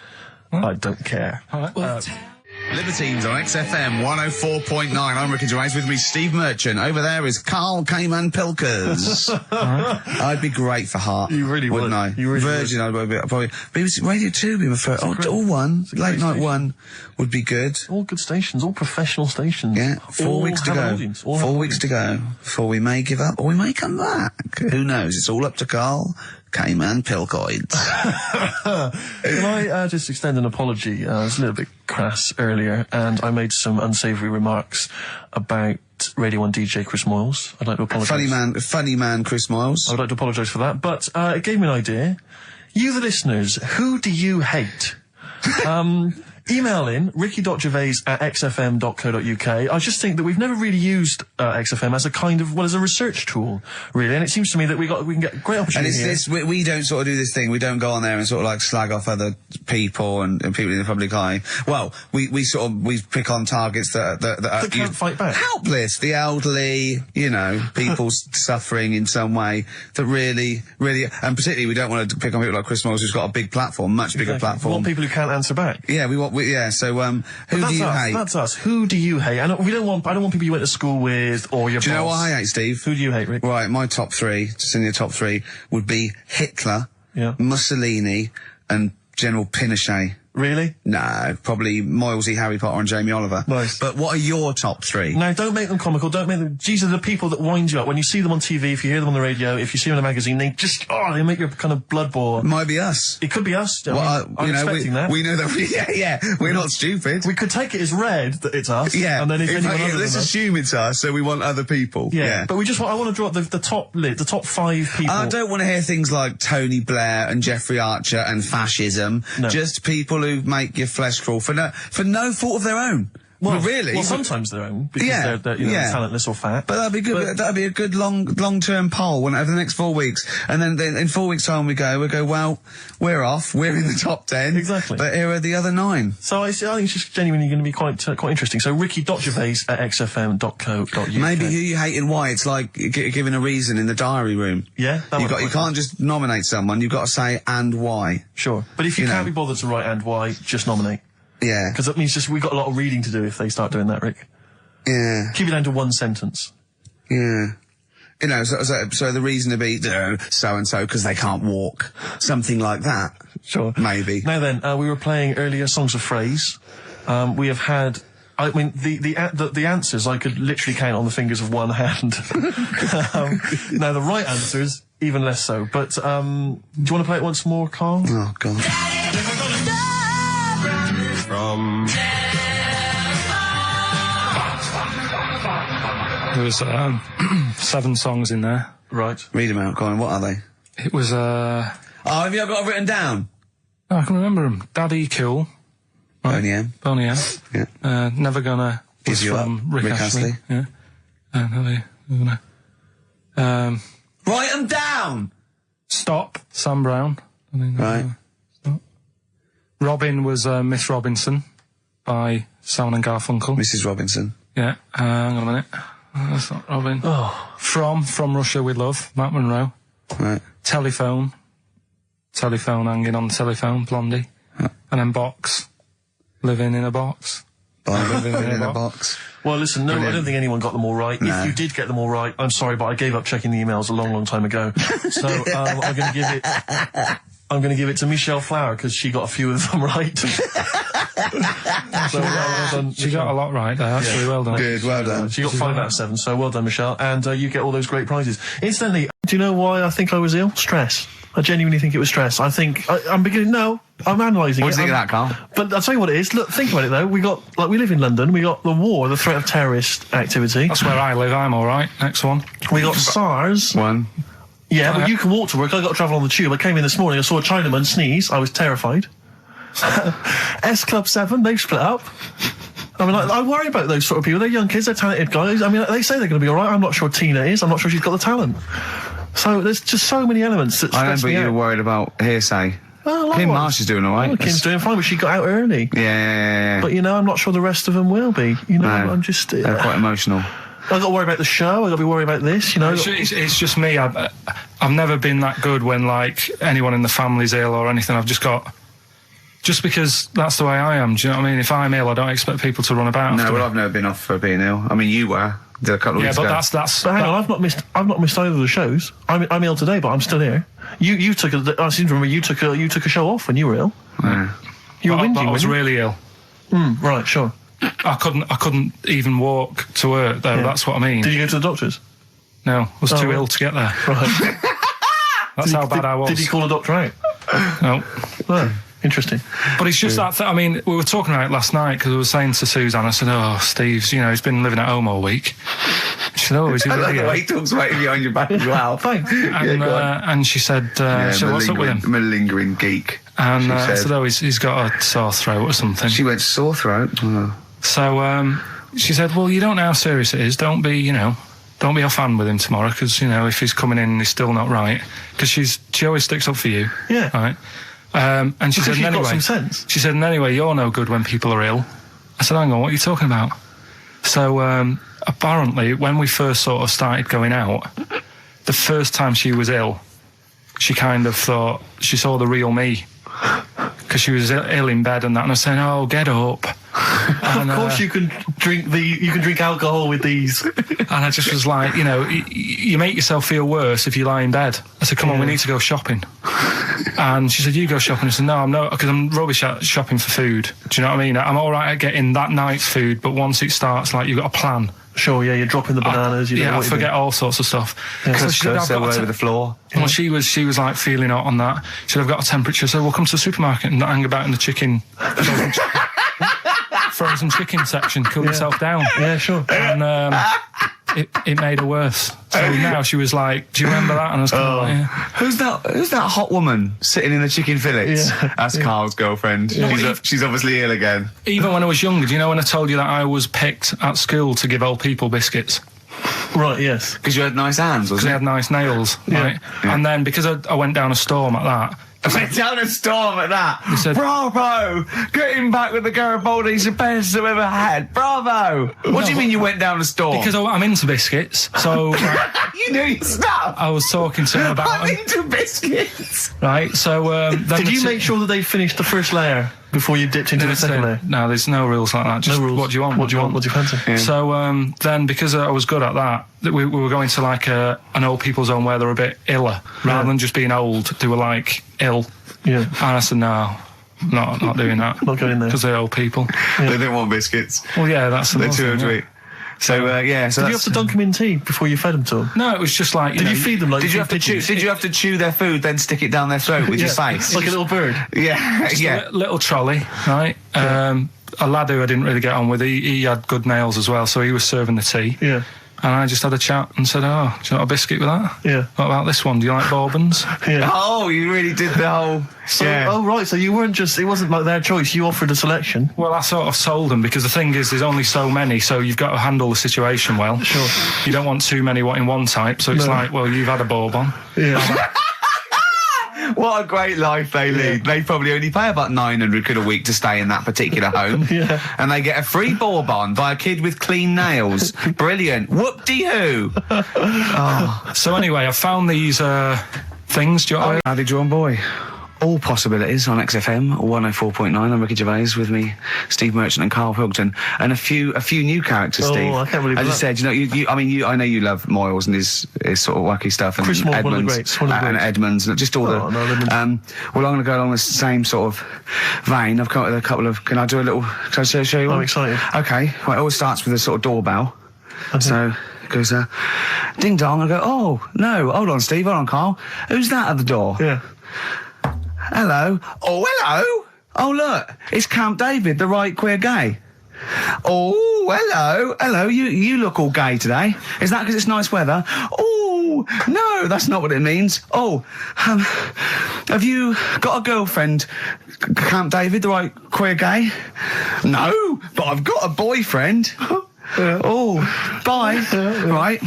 I don't care. All right. Libertines on XFM 104.9. I'm Ricky Gervais, with me Steve Merchant. Over there is Karl Cayman Pilkers. I'd be great for Heart. You really would. Wouldn't I? You really Virgin, I'd probably. BBC Radio 2 would be my first. All one. Late night one would be good. All good stations, all professional stations. Yeah, 4 weeks to have an go. audience, all 4 have an weeks to go before we may give up or we may come back. Who knows? It's all up to Karl Cayman Pilkoids. Can I just extend an apology? I was a little bit crass earlier, and I made some unsavoury remarks about Radio 1 DJ Chris Moyles. I'd like to apologise. Funny man Chris Moyles. I would like to apologise for that, but it gave me an idea. You, the listeners, who do you hate? Email in ricky.gervais@xfm.co.uk. I just think that we've never really used XFM as a kind of, as a research tool, really, and it seems to me that we can get great And opportunity it's here. this, we don't sort of do this thing, we don't go on there and sort of like slag off other people and people in the public eye. Well, we pick on targets that are can't fight back. helpless, the elderly, people suffering in some way that really, and particularly we don't want to pick on people like Chris Moyles, who's got a big platform, much bigger We platform. want people who can't answer back. Yeah, so, who do you hate? That's us. Who do you hate? I don't want people you went to school with or your Do you know boss. what I hate, Steve? Who do you hate, Rick? Right, my top three, just in the top three, would be Hitler, Yeah. Mussolini, and General Pinochet. Really? No, probably Moylesy, Harry Potter and Jamie Oliver. Nice. But what are your top 3? Now, don't make them comical, don't make them... These are the people that wind you up. When you see them on TV, if you hear them on the radio, if you see them in a magazine, they just... Oh, they make your kind of blood boil. Might be us. It could be us. Well, I'm expecting that. We know that. Yeah, we're not stupid. We could take it as read that it's us. Yeah. And then if In anyone fact, other let's than us- assume it's us, so we want other people. Yeah. But I want to draw up the top 5 people. I don't want to hear things like Tony Blair and Jeffrey Archer and fascism. No. Just people who make your flesh crawl for no fault of their own. Well, really? Well, sometimes their own, because they're talentless or fat. But that'd be good. That'd be a good long-term poll over the next 4 weeks. And then in 4 weeks' time we go, well, we're off. We're in the top 10. Exactly. But here are the other 9. So I think it's just genuinely going to be quite interesting. So Ricky.Gervais at xfm.co.uk. Maybe who you hate and why. It's like giving a reason in the diary room. Yeah. You can't just nominate someone. You've got to say and why. Sure. But if you can't be bothered to write and why, just nominate. Yeah. Because that means we've got a lot of reading to do if they start doing that, Rick. Yeah. Keep it down to 1 sentence. Yeah. You know, so the reason to be, so-and-so because they can't walk. Something like that. Sure. Maybe. Now then, we were playing earlier songs of phrase. We have had... I mean, the answers I could literally count on the fingers of one hand. Now, the right answers, even less so. But, do you want to play it once more, Karl? Oh, God. There was 7 songs in there. Right. Read them out, Colin. What are they? It was Oh, have you got it written down? I can remember them. Daddy Cool. Boney M. Boney M. Yeah. Never Gonna was You from Up, Rick Rick Astley. Astley. Yeah. Never Gonna. Write them down! Stop, Sam Brown. Right. Stop. Robin was Miss Robinson by Simon and Garfunkel. Mrs. Robinson. Yeah. Hang on a minute. That's not Robin. Oh. From Russia with Love, Matt Monro. Right. Telephone hanging on the telephone, Blondie. Huh. And then Box, Living in a Box. Living in a box. Well, listen, no, I don't think anyone got them all right. No. If you did get them all right, I'm sorry, but I gave up checking the emails a long time ago. So I'm going to give it to Michelle Flower because she got a few of them right. So well done, She got a lot right there, actually. Well done. Good, well done. She got 5 out of 7, so well done, Michelle. And you get all those great prizes. Incidentally, do you know why I think I was ill? Stress. I genuinely think it was stress. I think I'm beginning. No, I'm analysing it. What do you think of that, Karl? But I'll tell you what it is. Look, think about it though. We live in London. We got the war, the threat of terrorist activity. That's where I live. I'm all right. Next one. We got SARS. One. Yeah, but you can walk to work. I got to travel on the tube. I came in this morning. I saw a Chinaman sneeze. I was terrified. S Club 7. They've split up. I mean, I worry about those sort of people. They're young kids. They're talented guys. I mean, they say they're going to be all right. I'm not sure Tina is. I'm not sure she's got the talent. So there's just so many elements that stress I remember me you out. were worried about hearsay. Well, Kim likewise. Marsh is doing all right. Oh, Kim's doing fine, but she got out early. Yeah. But, I'm not sure the rest of them will be. No. I'm just... They're quite emotional. I've got to worry about the show. I've got to be worried about this, It's just me. I've never been that good when, like, anyone in the family's ill or anything. I've just got... Just because that's the way I am, do you know what I mean? If I'm ill, I don't expect people to run about. No, well, I've never been off for being ill. I mean, you were. Did a couple of weeks but ago. that's... But hang on, I've not missed either of the shows. I'm ill today, but I'm still here. You took I seem to remember you took a show off when you were ill. Yeah. You were But whinging. I was weren't really ill. you? Right, sure. I couldn't even walk to work, though. Yeah. That's what I mean. Did you go to the doctors? No, I was too right. ill to get there. Right. That's how bad I was. Did he call a doctor out? No. No. Interesting. But it's just that, I mean, we were talking about it last night because I was saying to Suzanne, I said, oh, Steve's, he's been living at home all week. She said, oh, is he I love really the ill? way he talks about you behind your back as well. Thanks. And she said, what's up with him? Malingering geek. And I said. said, oh, he's got a sore throat or something. She went sore throat. Oh. So she said, well, you don't know how serious it is. Don't be offhand with him tomorrow because, if he's coming in and he's still not right. Because she always sticks up for you. Yeah. Right? And she said, Because you've anyway, got some sense. She said, and anyway, you're no good when people are ill. I said, hang on, what are you talking about? So apparently, when we first sort of started going out, the first time she was ill, she kind of thought she saw the real me. Because she was ill in bed and that, and I was saying, oh, get up. And, of course you can drink alcohol with these. And I just was like, you make yourself feel worse if you lie in bed. I said, come on, we need to go shopping. And she said, you go shopping. I said, no, I'm not, because I'm rubbish at shopping for food. Do you know what I mean? I'm all right at getting that night's food, but once it starts, like, you've got a plan. Sure, yeah, you're dropping the bananas. You don't know I what you're forget all sorts of stuff. Yeah. So she said, Custard all over the floor. Well, she was like feeling out on that. She said, I've got a temperature, so we'll come to the supermarket and hang about in the chicken. Frozen chicken section, cool yourself down. Yeah, sure. And it made her worse. So now she was like, do you remember that? And I was kind of like, yeah. Who's that hot woman sitting in the chicken fillets? Yeah. That's Karl's girlfriend. She's obviously ill again. Even when I was younger, do you know when I told you that I was picked at school to give old people biscuits? Right, yes. Because you had nice hands, Because wasn't they it? had nice nails, right? Yeah. And then because I went down a storm at that, I went down a storm at that. said- Bravo! Getting back with the Garibaldi's the best I've ever had. Bravo! What do you mean you went down a storm? because I'm into biscuits, so you knew your stuff. I was talking to her about I'm them, into biscuits. right? So then Did you make sure that they finished the first layer before you dipped into the second layer? No, there's no rules like that. Just No rules. what do you want? What do you want? What do you fancy? Yeah. So then, because I was good at that, we were going to like an old people's home where they were a bit iller, rather than just being old. They were like ill, Yeah. and I said no, not doing that. Not going there. Because they're old people. They don't want biscuits. Well, yeah, that's They're another too thing, to yeah. eat. So yeah. So Did you have to dunk them in tea before you fed them to them? No, it was just like Did you feed them like Did you have to chew? pigeons? Did you have to chew their food, then stick it down their throat with your Yeah. face? Like a little bird. Yeah, yeah. little trolley, right? A lad who I didn't really get on with, he had good nails as well, so he was serving the tea. Yeah. And I just had a chat and said, oh, do you want a biscuit with that? Yeah. What about this one? Do you like bourbons? Yeah. Oh, you really did the whole. So, yeah. oh right, so you weren't just, it wasn't like their choice, you offered a selection. Well, I sort of sold them because the thing is there's only so many, so you've got to handle the situation well. Sure. You don't want too many in one type, so it's No. like, well, you've had a bourbon. Yeah. What a great life they lead. They probably only pay about 900 quid a week to stay in that particular home. Yeah. And they get a free bourbon by a kid with clean nails. Brilliant. Whoop-de-hoo. So anyway, I found these things. Do you know what I- Howdy, John Boy. All possibilities on XFM 104.9. I'm Ricky Gervais, with me, Steve Merchant and Karl Pilkington, and a few new characters. Oh, Steve. I can't believe As you that. said, I know you love Moyles and his sort of wacky stuff, and Chris Moore, Edmonds, one of the greats, one of the and greats. Edmonds, and just all Oh, no, Edmonds. well, I'm going to go along the same sort of vein. I've come up with a couple of. Can I do a little? Can I show you one? I'm excited. Okay. Well, it always starts with a sort of doorbell. So it goes ding dong. I go, oh no, hold on, Steve, hold on, Karl. Who's that at the door? Yeah. Hello. Oh, hello. Oh, look, it's Camp David, the right queer gay. Oh, hello. Hello, you look all gay today. Is that because it's nice weather? Oh, no, that's not what it means. Oh, have you got a girlfriend, Camp David, the right queer gay? No, but I've got a boyfriend. Oh, bye. Right.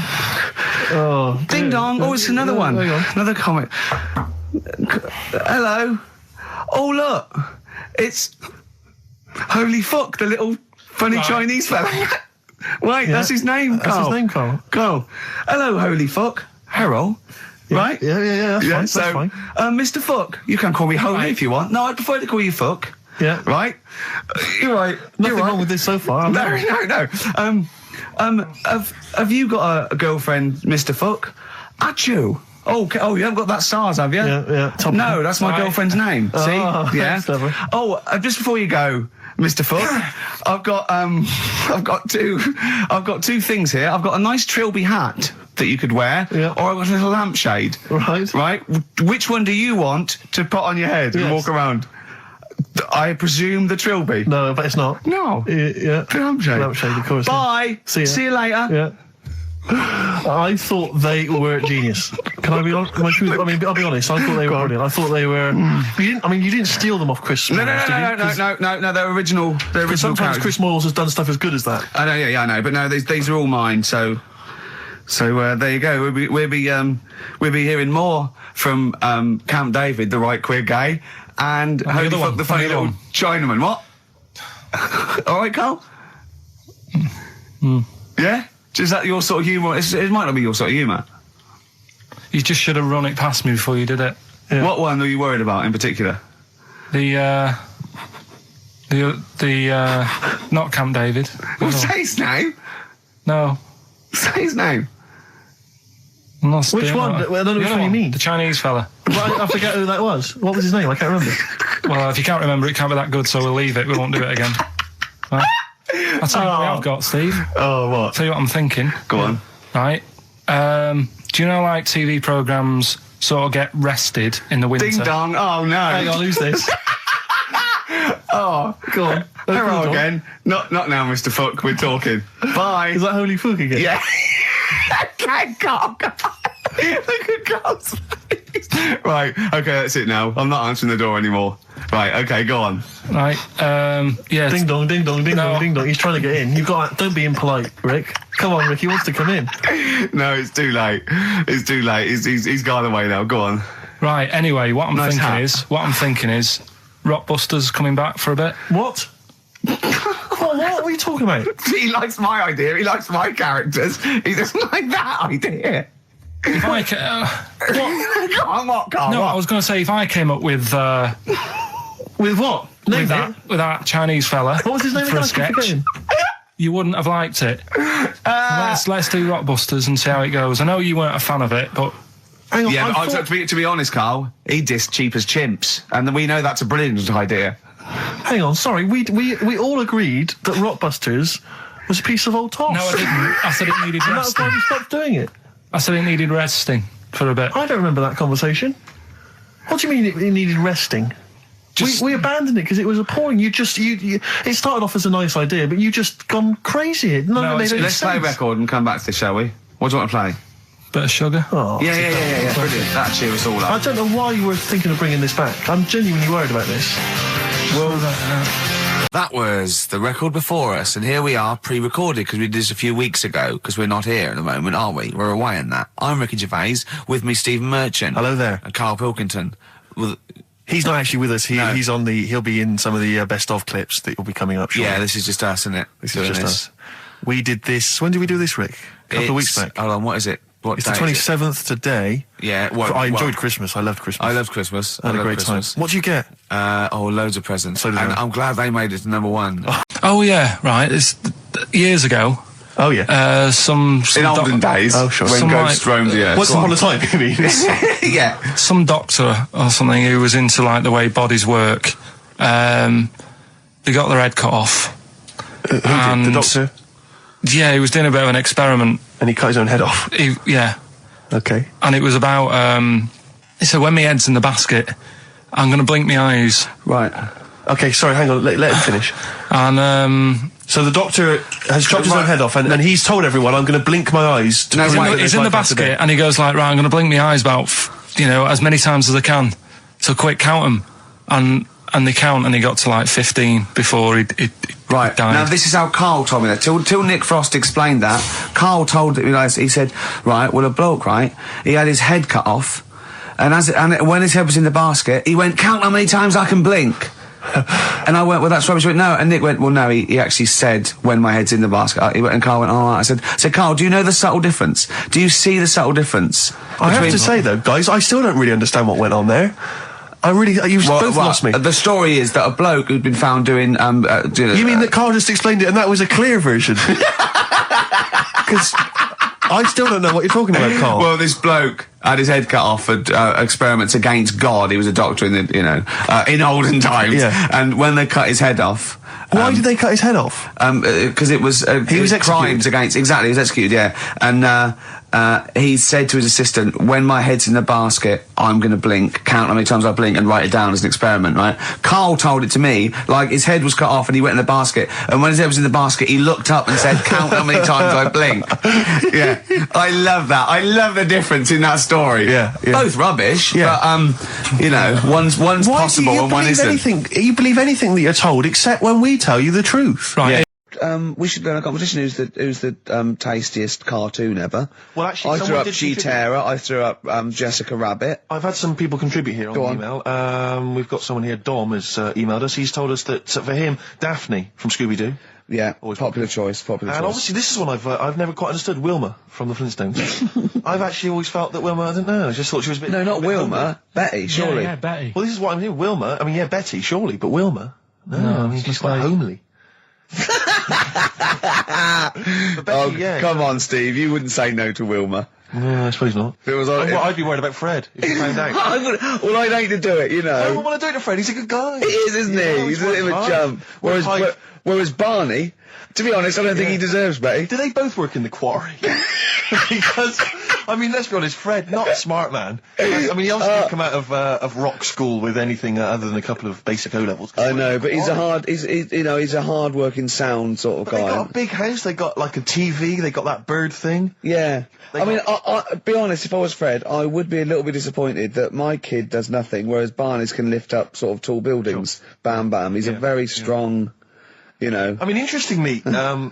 Oh. Ding dong. Oh, it's another one. Hang on. Another comment. Hello. Oh, look. It's Holy Fuck, the little funny Right. Chinese fella. Wait, that's his name, That's Karl. his name, Karl. Karl. Hello, Holy Fuck. Harold. Right? Yeah, that's so, fine. Mr. Fuck, you can call me Holy if you want. No, I'd prefer to call you Fuck. Yeah. Right? You're right. Nothing You're right. wrong with this so far. I'm No. Have you got a girlfriend, Mr. Fuck? Achoo. Oh, you haven't got that SARS, have you? Yeah. Top No, that's my Right. girlfriend's name. See? Oh, Yeah. that's clever. Oh, just before you go, Mr. Fuck, I've got two things here. I've got a nice Trilby hat that you could wear, Yeah. or I've got a little lampshade. Right. Right? Which one do you want to put on your head and Yes. walk around? I presume the Trilby. No, but it's not. No. Yeah. The lampshade. Lampshade, of course. yeah. Bye. See ya. See you later. Yeah. I thought they were genius. Can I be honest? I'll be honest. I thought they were brilliant. I thought they were. You didn't steal them off Chris. No, Moyles, did you? 'Cause no, they're original. They're original Sometimes characters. Chris Moyles has done stuff as good as that. I know, yeah, I know, but no, these are all mine. So there you go. We'll be hearing more from Camp David, the right queer gay, and the Holy other Fuck, one, the funny the other little Chinaman. What? All right, Karl. Yeah. Is that your sort of humour? It might not be your sort of humour. You just should have run it past me before you did it. Yeah. What one are you worried about in particular? The not Camp David. Well, No. say his name. No. Say his name. Which one? I don't know which one you mean. The Chinese fella. Well, I forget who that was. What was his name? I can't remember. Well, if you can't remember, it can't be that good, so we'll leave it. We won't do it again. Right? I'll tell you what I've got, Steve. Oh, what? Tell you what I'm thinking. Go on. Right. Do you know, like, TV programmes sort of get rested in the winter? Ding dong. Oh, no. Hang on, who's this? Oh, Go on. hello again. Not now, Mr. Fuck. We're talking. Bye. Is that Holy Fook again? Yeah. Okay, Carl. Look at Carl's face. Right, okay, that's it now. I'm not answering the door anymore. Right, okay, go on. Right. Yeah. Ding dong, ding dong, ding No. dong, ding dong. He's trying to get in. You've got. Don't be impolite, Rick. Come on, Rick. He wants to come in. No, it's too late. It's too late. He's gone away now. Go on. Right. Anyway, what I'm Nice thinking hat. is, Rockbusters coming back for a bit. What? What are you talking about? He likes my idea. He likes my characters. He doesn't like that idea. If I Go on, what, Carl? no, what? I was going to say if I came up with With what? Name with it. that Chinese fella What was his name for again? a I keep sketch, forgetting. you wouldn't have liked it. Let's do Rockbusters and see how it goes. I know you weren't a fan of it, but Hang on. Yeah, I but thought- to be honest, Carl, he dissed Cheap as Chimps, and we know that's a brilliant idea. Hang on. Sorry. We all agreed that Rockbusters was a piece of old toss. no, I didn't. I said it needed And that's why resting. we stopped doing it. I said it needed resting for a bit. I don't remember that conversation. What do you mean it needed resting? We abandoned it because it was appalling. You it started off as a nice idea, but you just gone crazy. None of it made any Let's play a sense. record and come back to this, shall we? What do you want to play? Bit of sugar. Oh, Yeah. Brilliant. That'll cheer us all I up. don't know why you were thinking of bringing this back. I'm genuinely worried about this. Well, that was the record before us, and here we are, pre-recorded, because we did this a few weeks ago, because we're not here at the moment, are we? We're away in that. I'm Ricky Gervais, with me Stephen Merchant. Hello there. And Karl Pilkington. Well, He's not actually with us. No. He'll be in some of the best of clips that will be coming up shortly. yeah, this is just us, isn't it? This is just us. We did this. When did we do this, Rick? A couple of weeks back. Hold on, what is it? What It's the day is it? 27th today. Yeah, well, I enjoyed Christmas. I loved Christmas. I love Christmas. I had I a love great Christmas. time. What do you get? Loads of presents. So did and I. I'm glad they made it to number one. Oh yeah, right. It's years ago. Oh yeah. Some In olden days, Oh, sure. when Some ghosts roamed the earth. Once upon a time, you mean? Yeah. some doctor or something who was into like the way bodies work. They got their head cut off. Who did? And- The doctor? Yeah, he was doing a bit of an experiment. And he cut his own head off. Yeah, Okay. and it was about. He said, "When my head's in the basket, I'm going to blink my eyes." Right. Okay, sorry, hang on. Let him finish. And So the doctor has chopped his own head off, and he's told everyone, I'm going to blink my eyes to No, prove wait, that he's there's in the life after basket, death. and he goes like, "Right, I'm going to blink my eyes about, as many times as I can." So quick, count them, and they count, and he got to like 15 before he Right. died. Now, this is how Karl told me that. Till Nick Frost explained that, Karl told me, he said, right, well, a bloke, right, he had his head cut off, and when his head was in the basket, he went, count how many times I can blink. And I went, well, that's rubbish. He went, no. And Nick went, well, no, he actually said, when my head's in the basket. He went, and Karl went, all right. I said, Karl, do you know the subtle difference? Do you see the subtle difference? I have between- to say, though, guys, I still don't really understand what went on there. You've both lost me. The story is that a bloke who'd been found doing, You mean that Carl just explained it and that was a clear version? Because I still don't know what you're talking about, Carl. Well, this bloke had his head cut off at experiments against God. He was a doctor in the, in olden times. Yeah. And when they cut his head off, Why did they cut his head off? because it was He was executed. crimes against he was executed, yeah. And he said to his assistant, when my head's in the basket, I'm going to blink, count how many times I blink and write it down as an experiment, right? Karl told it to me, like his head was cut off and he went in the basket, and when his head was in the basket, he looked up and said, count how many times I blink. Yeah, I love that. I love the difference in that story. Yeah. Both rubbish, Yeah. but one's possible and one isn't. You believe anything that you're told except when we tell you the truth. right. We should go in a competition. Who's the tastiest cartoon ever? Well, actually, I threw someone up did G contribute. Terror. I threw up Jessica Rabbit. I've had some people contribute here on Go the on. email. We've got someone here, Dom, has emailed us. He's told us that for him, Daphne from Scooby-Doo. Yeah, Always popular choice. Popular And choice. obviously this is one I've never quite understood, Wilma from the Flintstones. I've actually always felt that Wilma, I don't know, I just thought she was a bit... No, not a bit homely. Wilma. Betty, surely. Yeah, Betty. Well, this is what I'm doing, Wilma. I mean, yeah, Betty, surely, but Wilma? No, I mean, she's quite like- homely. But Betty, Oh, yeah. come on, Steve. You wouldn't say no to Wilma. No, I suppose not. If it was like, I'd be worried about Fred if he found out. well, I'd hate to do it, you know. I don't want to do it to Fred. He's a good guy. He is, isn't he? He's a bit of a chump. Whereas Barney, to be honest, I don't think he deserves Betty. Do they both work in the quarry? Because, I mean, let's be honest, Fred, not a smart man. I mean, he obviously didn't come out of rock school with anything other than a couple of basic O-levels. I know, but he's a hard-working, sound sort of guy. They got a big house, they got like a TV, they got that bird thing. Yeah. I be honest, if I was Fred, I would be a little bit disappointed that my kid does nothing, whereas Barney's can lift up sort of tall buildings. Sure. Bam, bam. He's a very strong... You know. I mean, interestingly,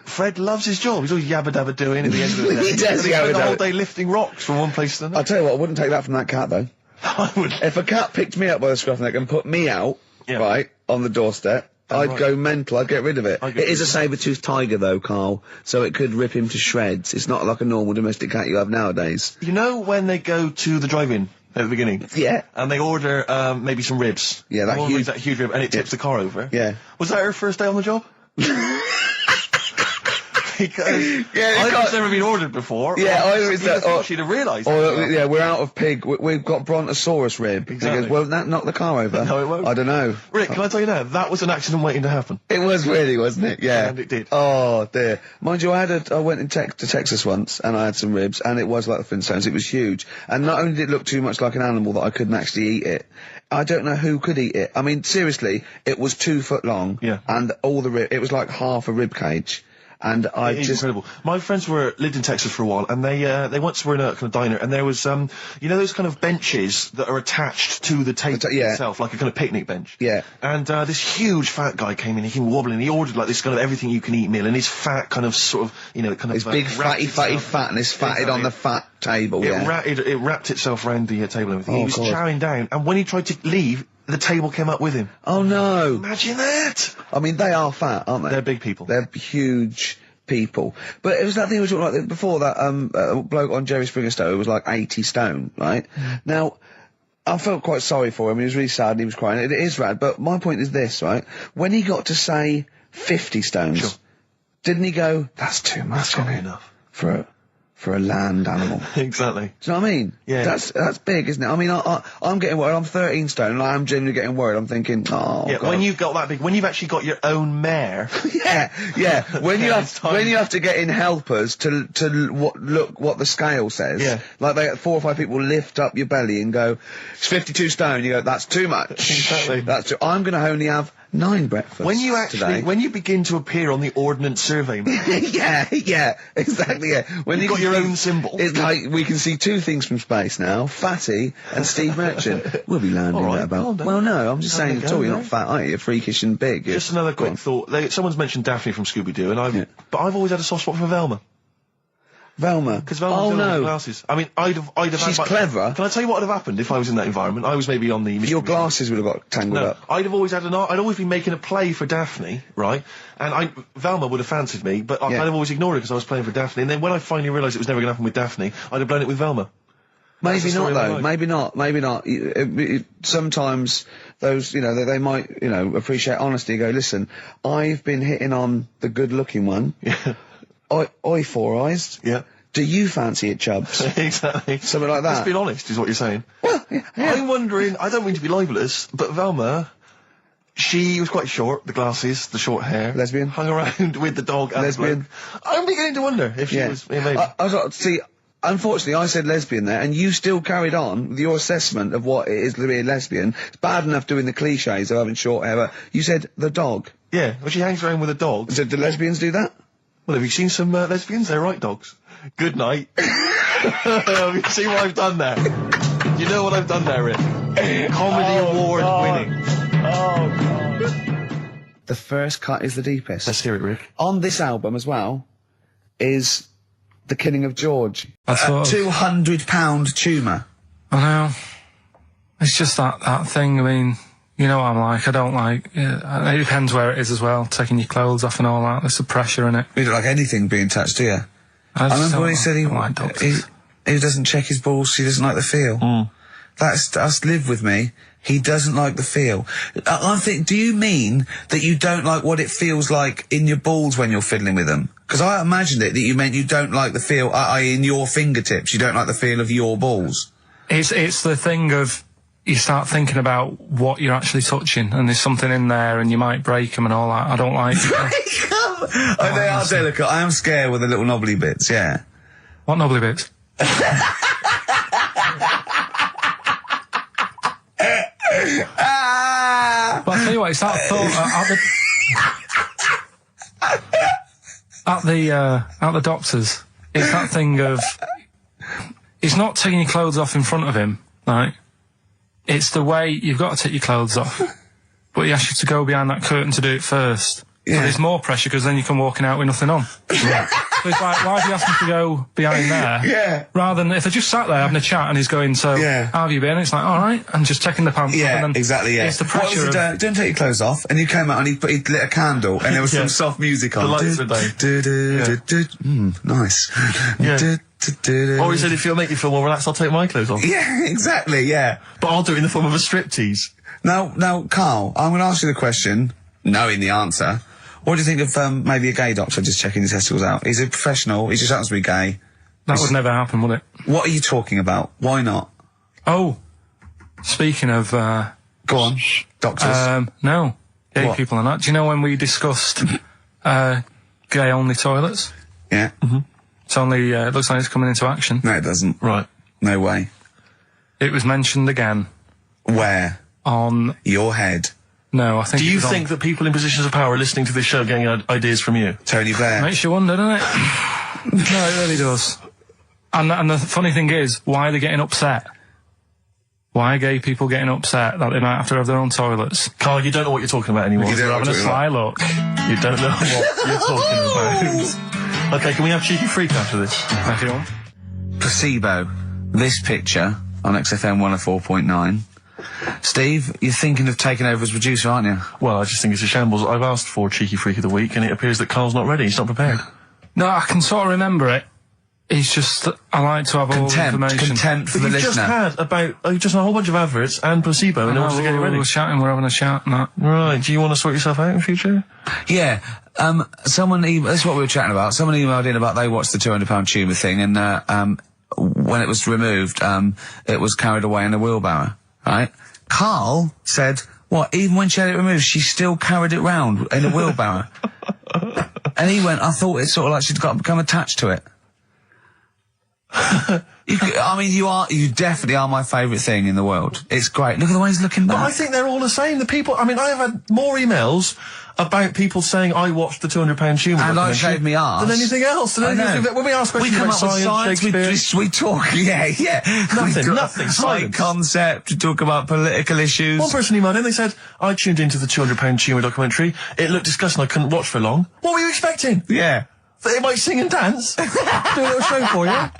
Fred loves his job. He's always yabba dabba doing at the end of the day. He does yabba dabba. The whole day lifting rocks from one place to another. I'll tell you what, I wouldn't take that from that cat, though. I would. If a cat picked me up by the scruff neck and put me out, right, on the doorstep, I'd go mental. I'd get rid of it. It is a saber-toothed tiger, though, Carl, so it could rip him to shreds. It's not like a normal domestic cat you have nowadays. You know when they go to the drive-in at the beginning? Yeah. And they order, maybe some ribs. Yeah, that huge rib, and it tips the car over. Yeah. Was that her first day on the job? Because I've never been ordered before. Yeah, either it's that, she'd have realised. Yeah, we're out of pig. We've got Brontosaurus rib. Exactly. He goes, won't that knock the car over? No, it won't. I don't know. Rick, can I tell you now? That was an accident waiting to happen. It was really, wasn't it? Yeah. And it did. Oh, dear. Mind you, I went to Texas once, and I had some ribs, and it was like the Flintstones. It was huge. And not only did it look too much like an animal that I couldn't actually eat it, I don't know who could eat it. I mean, seriously, it was 2 foot long. Yeah. And all the rib, it was like half a rib cage. And It's incredible. My friends lived in Texas for a while, and they once were in a kind of diner, and there was, you know those kind of benches that are attached to the table itself, like a kind of picnic bench? Yeah. And, this huge fat guy came in, he came wobbling, he ordered like this kind of everything you can eat meal, and his fat kind of sort of, you know, kind of... His big fatty fat, and his fatted on the fat table, It wrapped itself around the table and everything. Oh, He was chowing down, and when he tried to leave, the table came up with him. Oh, no. Imagine that! I mean, they are fat, aren't they? They're big people. They're huge people. But it was that thing we were talking about before, that bloke on Jerry Springer Show who was like 80 stone, right? Now, I felt quite sorry for him. He was really sad and he was crying. It is rad, but my point is this, right? When he got to say 50 stones, didn't he go, that's too much, That's not enough. For a land animal. Exactly. Do you know what I mean? Yeah. That's big, isn't it? I mean, I'm getting worried. I'm 13 stone, and I'm genuinely getting worried. I'm thinking, oh, yeah, God. when you've got that big, when you've actually got your own mare. yeah. When you have to get in helpers to look what the scale says. Yeah. Like 4 or 5 people lift up your belly and go, it's 52 stone. You go, that's too much. Exactly. I'm going to only have 9 breakfasts When you actually, today. when you begin to appear on the Ordnance Survey map, yeah, exactly, yeah. When you've got your own symbol. It's like, we can see 2 things from space now, Fatty and Steve Merchant. We'll be landing All right, at about... well no, I'm just saying at all, you're not fat, are you? You're freakish and big. Just another quick thought. Someone's mentioned Daphne from Scooby-Doo, and but I've always had a soft spot for Velma. Velma. Because Velma's no glasses. I mean, I'd have She's clever. Can I tell you what would have happened if I was in that environment? I was maybe on the... Your glasses would have got tangled up. I'd have always had I'd always been making a play for Daphne, right? And Velma would have fancied me, but I'd have always ignored it because I was playing for Daphne. And then when I finally realised it was never going to happen with Daphne, I'd have blown it with Velma. Maybe not, though. Maybe not. Sometimes those, you know, they might, you know, appreciate honesty and go, listen, I've been hitting on the good-looking one. Yeah. Oi, Four Eyes. Yeah. Do you fancy it, Chubbs? Exactly. Something like that. Let's be honest, is what you're saying. Well, yeah. I'm wondering, I don't mean to be libelous, but Velma, she was quite short, the glasses, the short hair. Lesbian. Hung around with the dog and Lesbian. the bloke. I'm beginning to wonder if she was... Yeah, maybe. I was like, see, unfortunately, I said lesbian there, and you still carried on with your assessment of what it is to be a lesbian. It's bad enough doing the cliches of having short hair, but you said the dog. Yeah, well, she hangs around with a dog. So do lesbians do that? Well, have you seen some lesbians? They're right dogs. Good night. Have you seen what I've done there? You know what I've done there, Rick? Comedy award winning. Oh, God. The first cut is the deepest. Let's hear it, Rick. On this album as well is The Killing of George. That's A sort of- £200 tumour. I know. It's just that thing, I mean, you know what I'm like, I don't like, it depends where it is as well, taking your clothes off and all that, there's the pressure in it. You don't like anything being touched, do you? I remember when he said he doesn't check his balls, he doesn't like the feel. That's live with me. He doesn't like the feel. I think, do you mean that you don't like what it feels like in your balls when you're fiddling with them? Because I imagined it that you meant you don't like the feel, in your fingertips, you don't like the feel of your balls. It's the thing of, you start thinking about what you're actually touching, and there's something in there, and you might break them and all that. I don't like it. Oh, they are delicate. I am scared with the little knobbly bits, yeah. What knobbly bits? But I'll tell you what, it's that thought at the doctor's. It's that thing of, it's not taking your clothes off in front of him, right? It's the way you've got to take your clothes off, but he asks you to go behind that curtain to do it first. Yeah. So there's more pressure because then you come walking out with nothing on. Yeah. So it's like, why do you ask me to go behind there? Yeah. Rather than if I just sat there having a chat and he's going, so how have you been? It's like, all right, and just taking the pants off. And then exactly. Yeah. It's the pressure. What was don't take your clothes off, and you came out and he lit a candle, and there was some soft music on. The lights were down. Nice. Yeah. Or he said, if you'll make you feel more relaxed, I'll take my clothes off. Yeah, exactly. Yeah. But I'll do it in the form of a striptease. Now, Carl, I'm going to ask you the question, knowing the answer. What do you think of maybe a gay doctor just checking his testicles out? He's a professional. He just happens to be gay. That would never happen, would it? What are you talking about? Why not? Oh, speaking of go on, doctors. No, gay people and that. Do you know when we discussed gay-only toilets? Yeah. Mm-hmm. It's only it looks like it's coming into action. No, it doesn't. Right. No way. It was mentioned again. Where? On your head. No, I think. Do you think that people in positions of power are listening to this show getting ideas from you? Tony Blair. Makes you wonder, doesn't it? No, it really does. And the funny thing is, why are they getting upset? Why are gay people getting upset that they might have to have their own toilets? Carl, you don't know what you're talking about anymore. You're having a sly look. You don't know what you're talking about. Okay, can we have Cheeky Freak after this? Thank you. Placebo. This picture on XFM 104.9. Steve, you're thinking of taking over as producer, aren't you? Well, I just think it's a shambles. I've asked for Cheeky Freak of the Week, and it appears that Carl's not ready. He's not prepared. No, I can sort of remember it. It's just, I like to have all the information. Contempt for the listener. You've just had a whole bunch of adverts and placebo in order to get it ready. We're having a chat and that. Right, do you want to sort yourself out in future? Yeah, someone this is what we were chatting about. Someone emailed in about they watched the £200 tumour thing, and when it was removed, it was carried away in a wheelbarrow, right? Karl said, what, even when she had it removed, she still carried it round in a wheelbarrow. And he went, I thought it sort of like she'd become attached to it. You definitely are my favourite thing in the world. It's great. Look at the way he's looking back. But I think they're all the same. The people, I mean, I have had more emails about people saying I watched the £200 humour and I shaved me arse than anything else. When we ask questions about science, Shakespeare, we talk, nothing, high concept, we talk about political issues. One person emailed in, they said, I tuned into the £200 humour documentary, it looked disgusting, I couldn't watch for long. What were you expecting? Yeah. That it might sing and dance? Do a little show for you?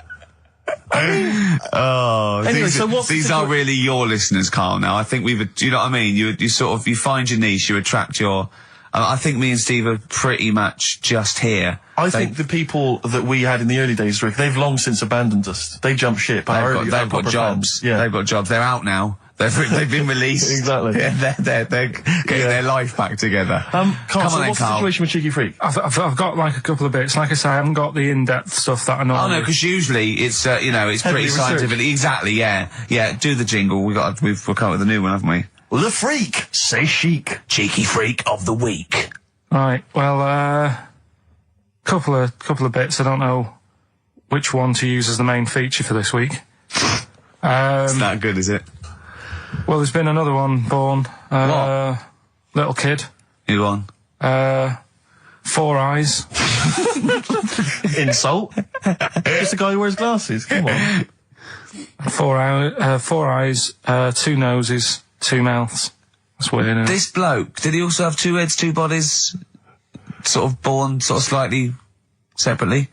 These are really your listeners, Karl. Now I think do you know what I mean? You find your niche, you attract your. I think me and Steve are pretty much just here. I think the people that we had in the early days, Rick, they've long since abandoned us. They jumped ship. They've got jobs. Yeah, they've got jobs. They're out now. They've been released. Exactly. Yeah, they're getting their life back together. Carl, Come on, what's Karl. the situation with Cheeky Freak? I've got like a couple of bits. Like I say, I haven't got the in-depth stuff that I know. Oh no, because usually it's it's pretty scientific. Exactly. Yeah. Do the jingle. We've come up with a new one, haven't we? The Freak, say chic. Cheeky Freak of the Week. Right. Well, couple of bits. I don't know which one to use as the main feature for this week. It's not good, is it? Well, there's been another one born. What? Little kid. Who won? 4 eyes. Insult. Just a guy who wears glasses. Come on. 4 eyes, 2 noses, 2 mouths. That's weird, isn't it? This bloke, did he also have 2 heads, 2 bodies? Sort of born sort of slightly separately?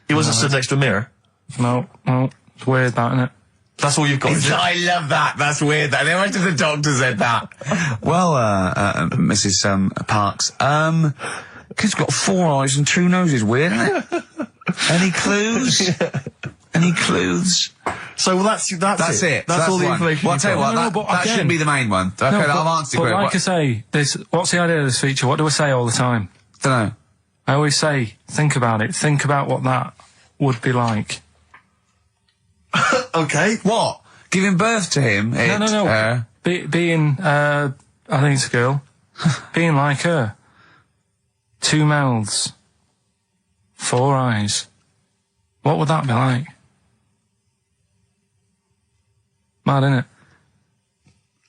He wasn't stood next to a mirror? No. It's weird, that, isn't it? That's all you've got. I love that. That's weird. I went to the doctor said that. Well, Mrs. Parks, kid's got 4 eyes and 2 noses. Weird, isn't it? Any clues? Yeah. Any clues? So that's it. That's all the information. Well, I'll tell you what, that shouldn't be the main one. Okay, I've answered it. But like I say, what's the idea of this feature? What do I say all the time? Dunno. I always say, think about it. Think about what that would be like. Okay. What? Giving birth to him? No. Being, I think it's a girl. Being like her. 2 mouths. 4 eyes. What would that be like? Mad, innit?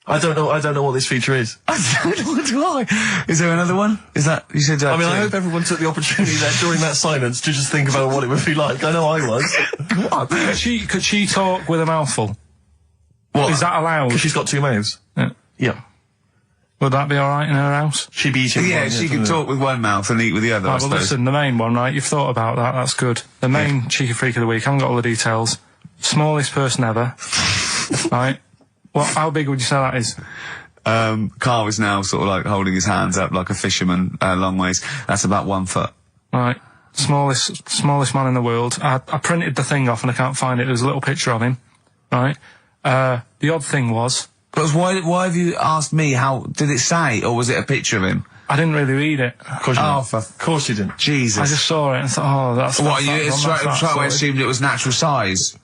I don't know what this feature is. I don't know what do I. Is there another one? Is that, you said that? I mean, I hope everyone took the opportunity there during that silence to just think about what it would be like. I know I was. What? Could she talk with a mouthful? What? Is that allowed? Because she's got 2 mouths. Yeah. Would that be alright in her house? She'd be eating Yeah, one, she could talk with one mouth and eat with the other, I Right, well, suppose. listen, the main one, right? You've thought about that. That's good. The main cheeky freak of the week. I haven't got all the details. Smallest person ever. Right? How big would you say that is? Karl is now sort of like holding his hands up like a fisherman, long ways. That's about 1 foot. Right. Smallest man in the world. I printed the thing off and I can't find it. There's a little picture of him. Right? The odd thing was, But why have you asked me how, did it say, or was it a picture of him? I didn't really read it. Of course you Oh, didn't. for Of course you didn't. Jesus. I just saw it and thought, that's What, you that's straight away sorted. assumed it was natural size?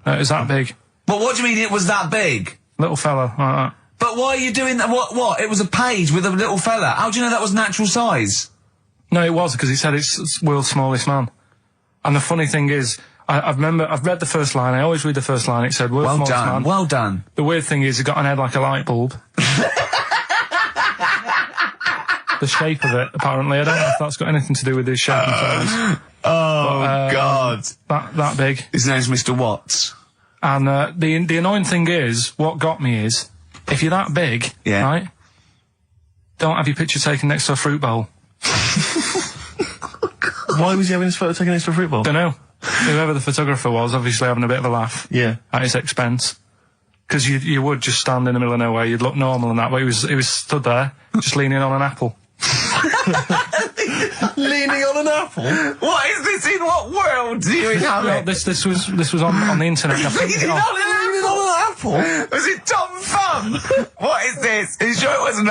It was that big. But what do you mean it was that big? Little fella, like that. But why are you doing that? What? It was a page with a little fella. How do you know that was natural size? No, it was, because he said it's world's smallest man. And the funny thing is, I've read the first line, I always read the first line, it said world's Well smallest done, man. well done. The weird thing is, he got an head like a light bulb. The shape of it, apparently. I don't know if that's got anything to do with his shape and size. Oh, God. That big. His name's Mr. Watts. And the annoying thing is, what got me is, if you're that big, Yeah. right, don't have your picture taken next to a fruit bowl. Why was he having his photo taken next to a fruit bowl? Don't know. Whoever the photographer was, obviously having a bit of a laugh. Yeah. At his expense. Because you would just stand in the middle of nowhere, you'd look normal and that, but he was stood there, just leaning on an apple. Leaning on an apple? What is this? In what world do you inhabit? This was on the internet. I printed it off. Leaning on an apple? Was it Tom Thumb? What is this? Are you sure it wasn't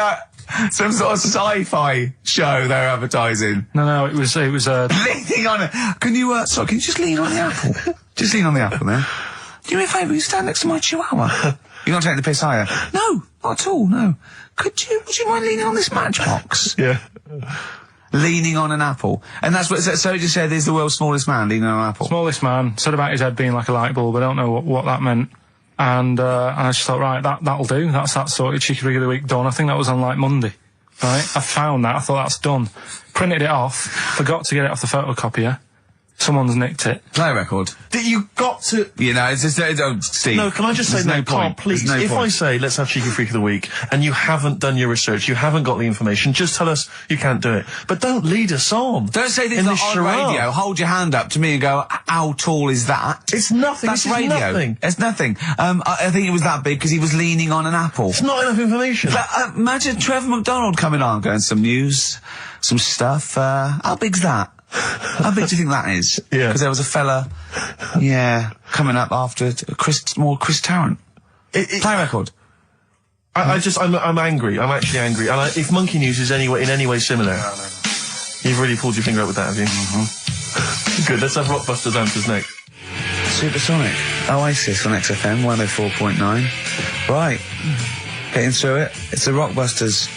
some sort of sci-fi show they're advertising? No, it was Leaning on it. Can you just lean on the apple? Just lean on the apple there. Do me a favour, you stand next to my chihuahua. You're not taking the piss, are you? No, not at all, no. Would you mind leaning on this matchbox? Yeah. Leaning on an apple. And that's what, so it just said he's the world's smallest man leaning on an apple. smallest man, said about his head being like a light bulb. I don't know what that meant. And I just thought, right, that'll do. That's that sorted. Cheeky Rig of the Week done. I think that was on like Monday. Right? I found that. I thought that's done. Printed it off. Forgot to get it off the photocopier. Someone's nicked it. Play a record. You got to... You know, it's just, Steve. No, can I just say, there's no, Carl, point. please, There's no if point. I say, let's have Cheeky Freak of the Week, and you haven't done your research, you haven't got the information, just tell us you can't do it. But don't lead us on. Don't say this in on charade. radio. Hold your hand up to me and go, how tall is that? It's nothing. That's This is radio. nothing. It's nothing. I think it was that big because he was leaning on an apple. It's not enough information. But, imagine Trevor McDonald coming on, going, some news, some stuff. How big's that? How big do you think that is? Yeah. Because there was a fella, coming up after Chris Tarrant. Play a record. I'm angry. I'm actually angry. And if Monkey News is in any way similar, you've really pulled your finger out with that, have you? Mm-hmm. Good. Let's have Rockbusters answers next. Supersonic. Oasis on XFM 104.9. Right. Getting through it. It's the Rockbusters.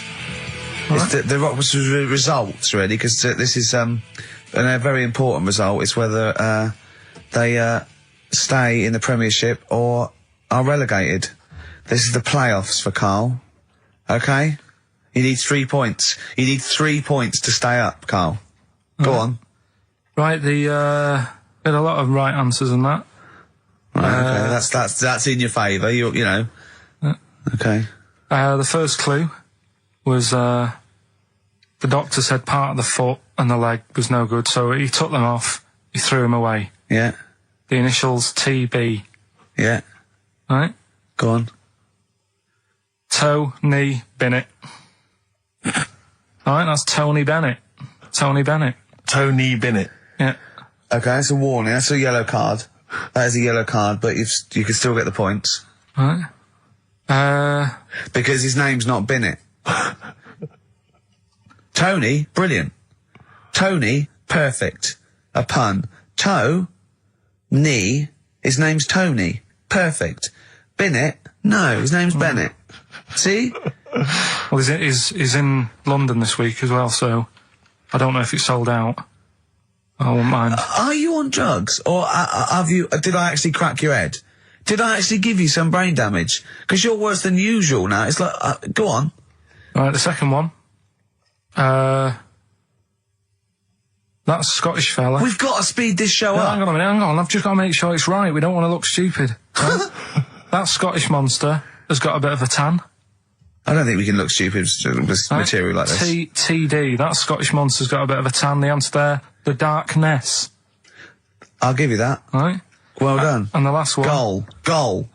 It's the Rockbusters results, really, because this is a very important result. It's whether they stay in the Premiership or are relegated. This is the playoffs for Karl. Okay? You need 3 points. You need 3 points to stay up, Karl. Go on. Right, got a lot of right answers in that. Right, okay. That's in your favour. You know. Okay. The first clue was the doctor said part of the foot and the leg was no good, so he took them off. He threw them away. Yeah. The initials TB. Yeah. Right? Go on. Tony Bennett. Alright, that's Tony Bennett. Tony Bennett. Tony Bennett. Yeah. Okay, that's a warning. That's a yellow card. That is a yellow card, but you can still get the points. Right. Because his name's not Bennett. Tony, brilliant. Tony Perfect. A pun. Toe, knee, his name's Tony. Perfect. Bennett, no, his name's Bennett. See? Well, he's in London this week as well, so I don't know if it's sold out. I won't mind. Are you on drugs, or did I actually crack your head? Did I actually give you some brain damage? Because you're worse than usual now. It's like, go on. Right, the second one. That Scottish fella. We've got to speed this show No, up. hang on a minute, hang on. I've just got to make sure it's right. We don't want to look stupid. Right? That Scottish monster has got a bit of a tan. I don't think we can look stupid with material like this. TD, that Scottish monster's got a bit of a tan. The answer there, the darkness. I'll give you that. Right? Well done. And the last one. Goal.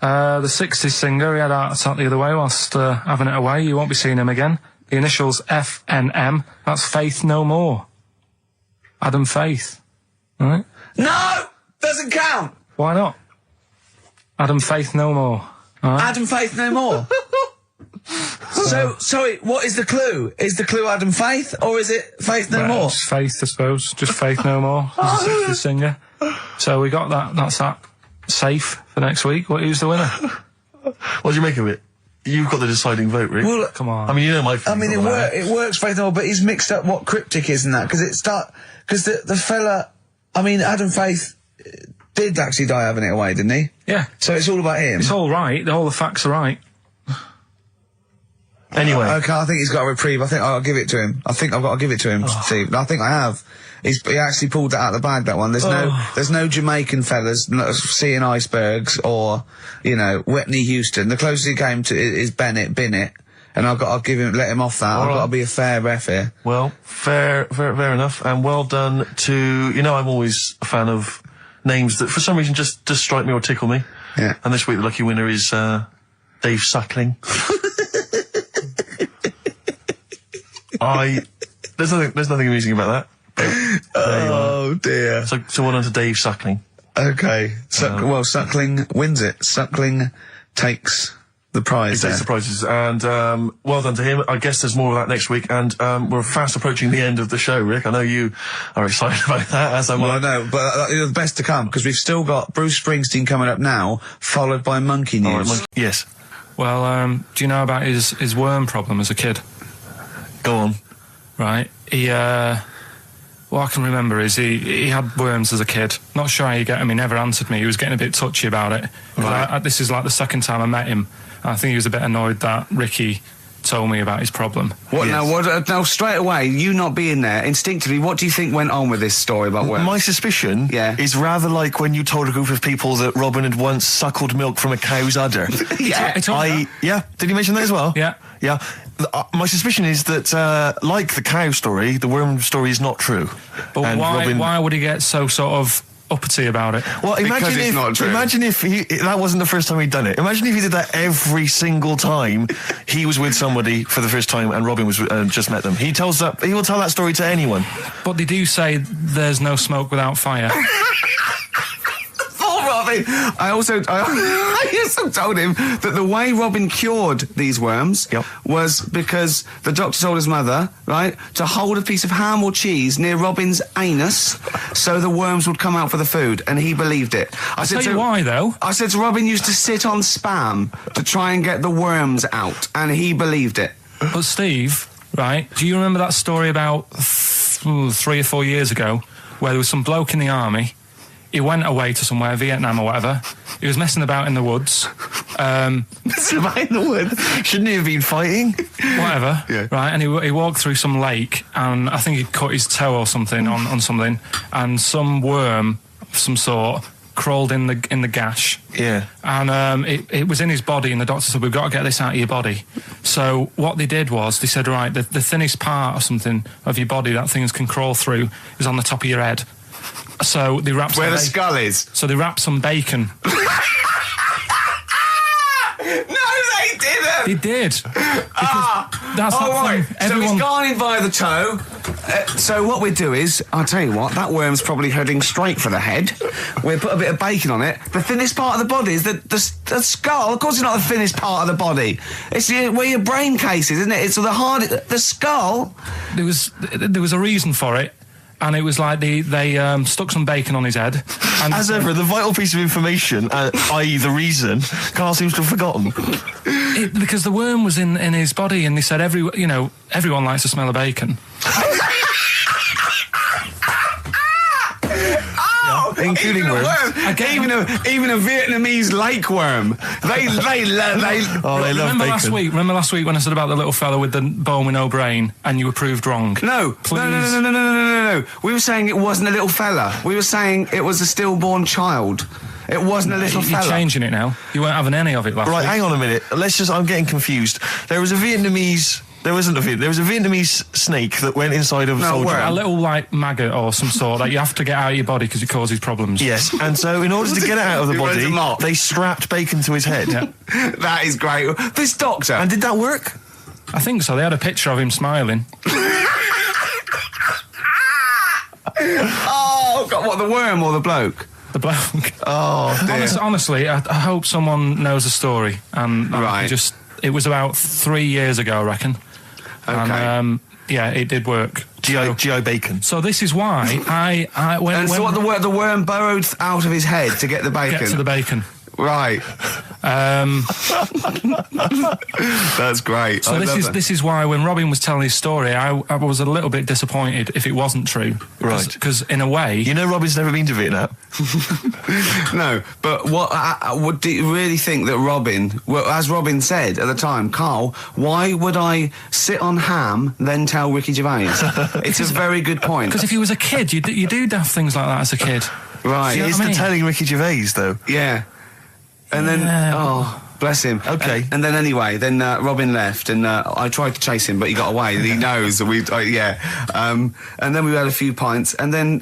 The 60s singer, he had a heart attack the other way whilst having it away. You won't be seeing him again. The initials FNM. That's Faith No More. Adam Faith. Right? No! Doesn't count! Why not? Adam Faith No More. Right? Adam Faith no more. So, sorry, what is the clue? Is the clue Adam Faith, or is it Faith no more? Just Faith, I suppose. Just Faith No More. He's a 60s singer. So we got that. That's that. Safe for next week. Who's the winner? What do you make of it? You've got the deciding vote, Rick. Well, Come on. I mean, you know my feelings on that. it works Faith no more, but he's mixed up what cryptic is and that, because the fella, I mean, Adam Faith did actually die having it away, didn't he? Yeah. So it's all about him. It's all right. All the facts are right. Anyway. Okay, I think he's got a reprieve. I think I'll give it to him. I think I've got to give it to him, Steve. I think I have. He actually pulled that out of the bag, that one. There's no Jamaican fellas seeing icebergs or, Whitney Houston. The closest he came to is Bennett, and I'll let him off that. I've got to be a fair ref here. Well, fair enough, and well done to, I'm always a fan of names that for some reason just strike me or tickle me. Yeah. And this week the lucky winner is, Dave Suckling. There's nothing amusing about that. Oh dear. So well done to Dave Suckling. Okay. Suckling wins it. Suckling takes the prize. He takes the prizes, and well done to him. I guess there's more of that next week, and we're fast approaching the end of the show, Rick. I know you are excited about that, as am I. Well, I know, but the best to come, because we've still got Bruce Springsteen coming up now, followed by Monkey News. All right, yes. Well, do you know about his worm problem as a kid? Go on. Right. What I can remember is he had worms as a kid. Not sure how you get him. He never answered me. He was getting a bit touchy about it. Right. This is like the second time I met him. I think he was a bit annoyed that Ricky told me about his problem. What Yes. now? Straight away, you not being there, instinctively, what do you think went on with this story about worms? My suspicion is rather like when you told a group of people that Robin had once suckled milk from a cow's udder. Yeah. Did he mention that as well? Yeah. Yeah. My suspicion is that, like the cow story, the worm story is not true. But And why would he get so sort of uppity about it? Well, Because it's not true. Imagine if that wasn't the first time he'd done it. Imagine if he did that every single time he was with somebody for the first time and Robin was just met them. He will tell that story to anyone. But they do say there's no smoke without fire. Robin. I also told him that the way Robin cured these worms was because the doctor told his mother, right, to hold a piece of ham or cheese near Robin's anus so the worms would come out for the food, and he believed it. I'll tell you why, though. I said to Robin used to sit on spam to try and get the worms out, and he believed it. But Steve, right, do you remember that story about 3 or 4 years ago where there was some bloke in the army? He went away to somewhere, Vietnam or whatever. He was messing about in the woods. Messing about in the woods? Shouldn't he have been fighting? Whatever. Yeah. Right, and he walked through some lake, and I think he cut his toe or something on something, and some worm of some sort crawled in the gash. Yeah. And it was in his body, and the doctor said, we've got to get this out of your body. So what they did was, they said, right, the thinnest part or something of your body that things can crawl through is on the top of your head. So they wrapped Where the skull is. So they wrapped some bacon. No, they didn't. They did. That's all right. thing. So he's gone in via the toe. So what we do is, I'll tell you what, that worm's probably heading straight for the head. We'll put a bit of bacon on it. The thinnest part of the body is the skull. Of course it's not the thinnest part of the body. It's where your brain case is, isn't it? It's the skull. There was a reason for it. and it was like they stuck some bacon on his head. And As ever, the vital piece of information, i.e. the reason, Karl seems to have forgotten. Because the worm was in his body, and they said everyone likes the smell of bacon. Including worms. Even a Vietnamese lake worm. They love Remember bacon. Remember last week when I said about the little fella with the bone with no brain, and you were proved wrong? No. Please. No. We were saying it wasn't a little fella. We were saying it was a stillborn child. It wasn't a little You're fella. changing it now. You weren't having any of it last Right, week. hang on a minute. I'm getting confused. There was a Vietnamese snake that went inside of a soldier. A little, like, maggot or some sort that you have to get out of your body because it causes problems. Yes, and so in order to get it out of the It was body, a lot. they strapped bacon to his head. Yeah. That is great. This doctor. And did that work? I think so. They had a picture of him smiling. Oh, God, what, the worm or the bloke? The bloke. Oh, dear. Honestly, I hope someone knows the story. And Right. it was about 3 years ago, I reckon. Okay. And, yeah, it did work. G.I. Bacon. So this is why And so what, the worm burrowed out of his head to get the bacon? get to the bacon. Right. That's great. So this is why when Robin was telling his story, I was a little bit disappointed if it wasn't true. Right. Because in a way, You know Robin's never been to Vietnam. No, but what do you really think that Robin, well, as Robin said at the time, Karl, why would I sit on ham then tell Ricky Gervais? It's a very good point. because if he was a kid, you do daft things like that as a kid. Right. You know It's what I the mean? telling Ricky Gervais, though. Yeah. And then, Yeah. oh, bless him. Okay. And then anyway, Robin left, and I tried to chase him, but he got away. He knows that and then we had a few pints, and then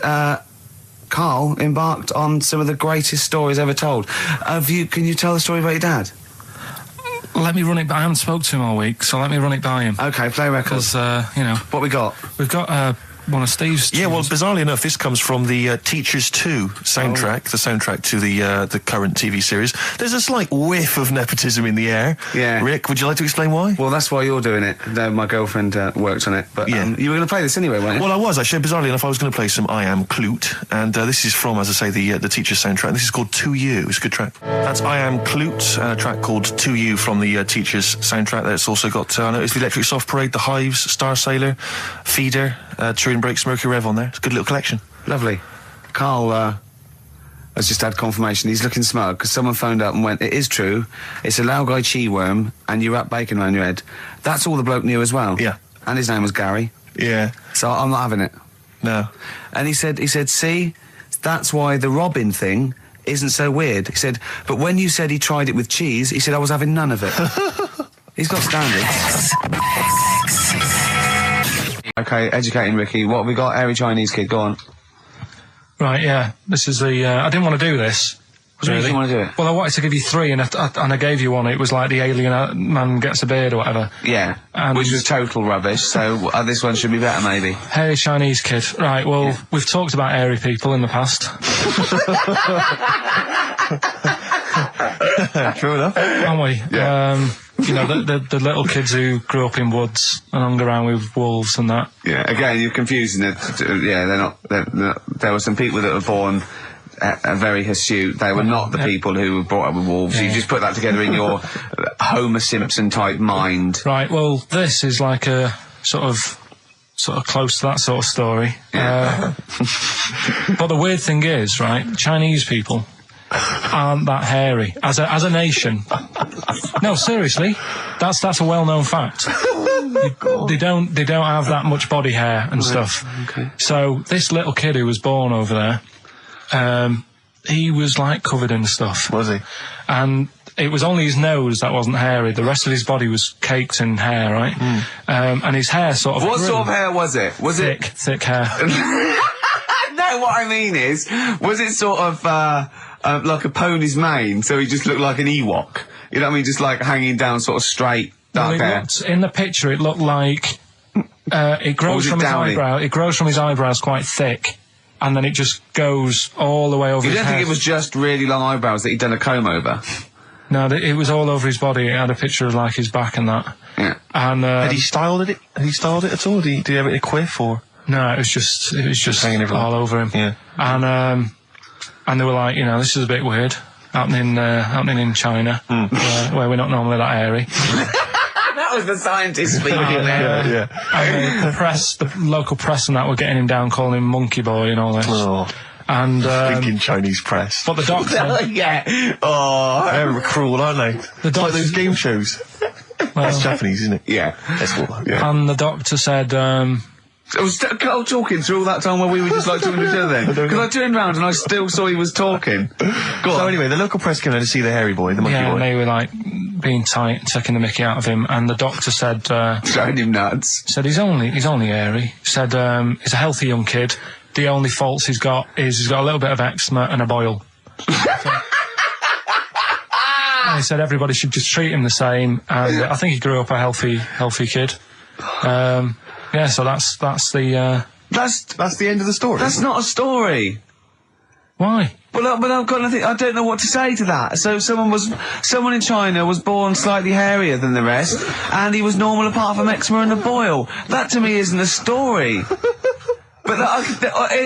Karl embarked on some of the greatest stories ever told. Can you tell the story about your dad? Let me run it by. I haven't spoke to him all week, so let me run it by him. Okay, play records. Because What we got? we've got one of Steve's. Yeah, well, tunes. bizarrely enough, this comes from the Teachers 2 soundtrack, the soundtrack to the current TV series. There's a slight whiff of nepotism in the air. Yeah. Rick, would you like to explain why? Well, that's why you're doing it. No, my girlfriend worked on it. But Yeah. you were going to play this anyway, weren't you? Well, I was actually. Bizarrely enough, I was going to play some I Am Clute, and this is from, as I say, the Teachers soundtrack. This is called To You. It's a good track. That's I Am Clute, and a track called To You from the Teachers soundtrack. That's also got I noticed the Electric Soft Parade, the Hives, Star Sailor, Feeder, Turin Breaks, Mercury Rev on there. It's a good little collection. Lovely. Karl has just had confirmation. He's looking smug because someone phoned up and went, it is true. It's a Laogai chi worm and you wrap bacon around your head. That's all the bloke knew as well. Yeah. And his name was Gary. Yeah. So I'm not having it. No. And he said, see, that's why the Robin thing isn't so weird. He said, but when you said he tried it with cheese, he said I was having none of it. He's got standards. Okay, educating Ricky. What have we got? Airy Chinese kid, go on. Right, yeah. This is the. I didn't want to do this. What do you mean you didn't want to do it? Well, I wanted to give you three, and I gave you one. It was like the alien man gets a beard or whatever. Yeah, And- which was total rubbish, so this one should be better, maybe. Hairy Chinese kid. Right, well, we've talked about hairy people in the past. True enough. Haven't we? Yeah. The little kids who grew up in woods and hung around with wolves and that. Yeah, again, you're confusing it. Yeah, they're not. There were some people that were born very hirsute. They were not the people who were brought up with wolves. You Yeah. just put that together in your Homer Simpson type mind. Right, well, this is like a sort of close to that sort of story. Yeah. But the weird thing is, right, Chinese people aren't that hairy as a nation. No, seriously, that's a well-known fact. They don't have that much body hair and stuff. Okay. So this little kid who was born over there, he was like covered in stuff. Was he? And it was only his nose that wasn't hairy. The rest of his body was caked in hair, right? And his hair sort of What grew. sort of hair was it? Was Thick hair. No, what I mean is, was it sort of like a pony's mane, so he just looked like an Ewok? You know what I mean? Just like hanging down sort of straight, dark hair. In the picture, it looked like it grows was it from his downy? eyebrow. It grows from his eyebrows quite thick, and then it just goes all the way over You his don't head. think it was just really long eyebrows that he'd done a comb over? No, it was all over his body. It had a picture of like his back and that. Yeah. And Had he styled it? Had he styled it at all? Did he have it in a quiff or? No, it was just hanging everywhere. all over him. Yeah. And they were like, you know, this is a bit weird, happening in China, where we're not normally that airy. That was the scientist speaking there. Yeah. And the local press and that were getting him down, calling him monkey boy and all this. Oh, And thinking Chinese press. but the doctor, Yeah. Oh. They're cruel, aren't they? It's like those game shows. That's Japanese, isn't it? Yeah. That's what. Yeah. and the doctor said, I was Carl talking through all that time while we were just like talking to each other then. Because I turned round and I still saw he was talking. Go on. So anyway, the local press came in to see the hairy boy, the monkey yeah, boy. and they were like being tight, taking the mickey out of him, and the doctor said, Showing him nuts. he's only airy. Said he's a healthy young kid. The only faults he's got is he's got a little bit of eczema and a boil. And he said everybody should just treat him the same, and I think he grew up a healthy kid. Yeah, so that's the That's the end of the story. That's not a story. why. But I've got nothing. I don't know what to say to that. So someone in China was born slightly hairier than the rest, and he was normal apart from eczema and a boil. That to me isn't a story. But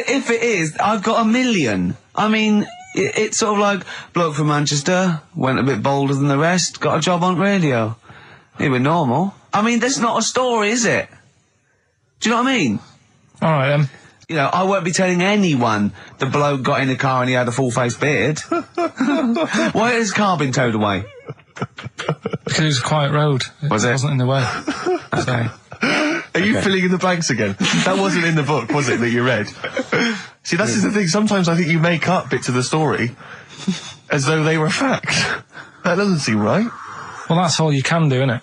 if it is, I've got a million. I mean, it's sort of like bloke from Manchester went a bit bolder than the rest, got a job on radio. He was normal. I mean, that's not a story, is it? Do you know what I mean? All right then. You know, I won't be telling anyone the bloke got in the car and he had a full-face beard. Why has his car been towed away? Because it was a quiet road. Was it? Wasn't in the way. So. Are you filling in the blanks again? That wasn't in the book, was it, that you read? See, that's the thing. Sometimes I think you make up bits of the story as though they were fact. That doesn't seem right. Well, that's all you can do, innit?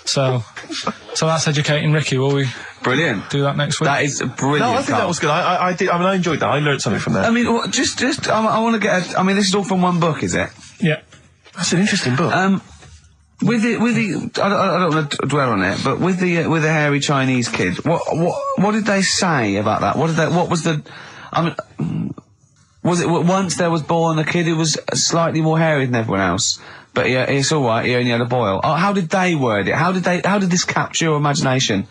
So that's educating Ricky. Will we Brilliant. do that next week? That is brilliant. No, I think that was good. I did. I mean, I enjoyed that. I learned something from that. I mean, I want to get. I mean, this is all from one book, is it? Yeah. That's an interesting book. With the, I don't want to dwell on it, but with the hairy Chinese kid, what did they say about that? What was the, I mean, was it once there was born a kid who was slightly more hairy than everyone else, but it's all right, he only had a boil. Oh, how did they word it? How did this capture your imagination?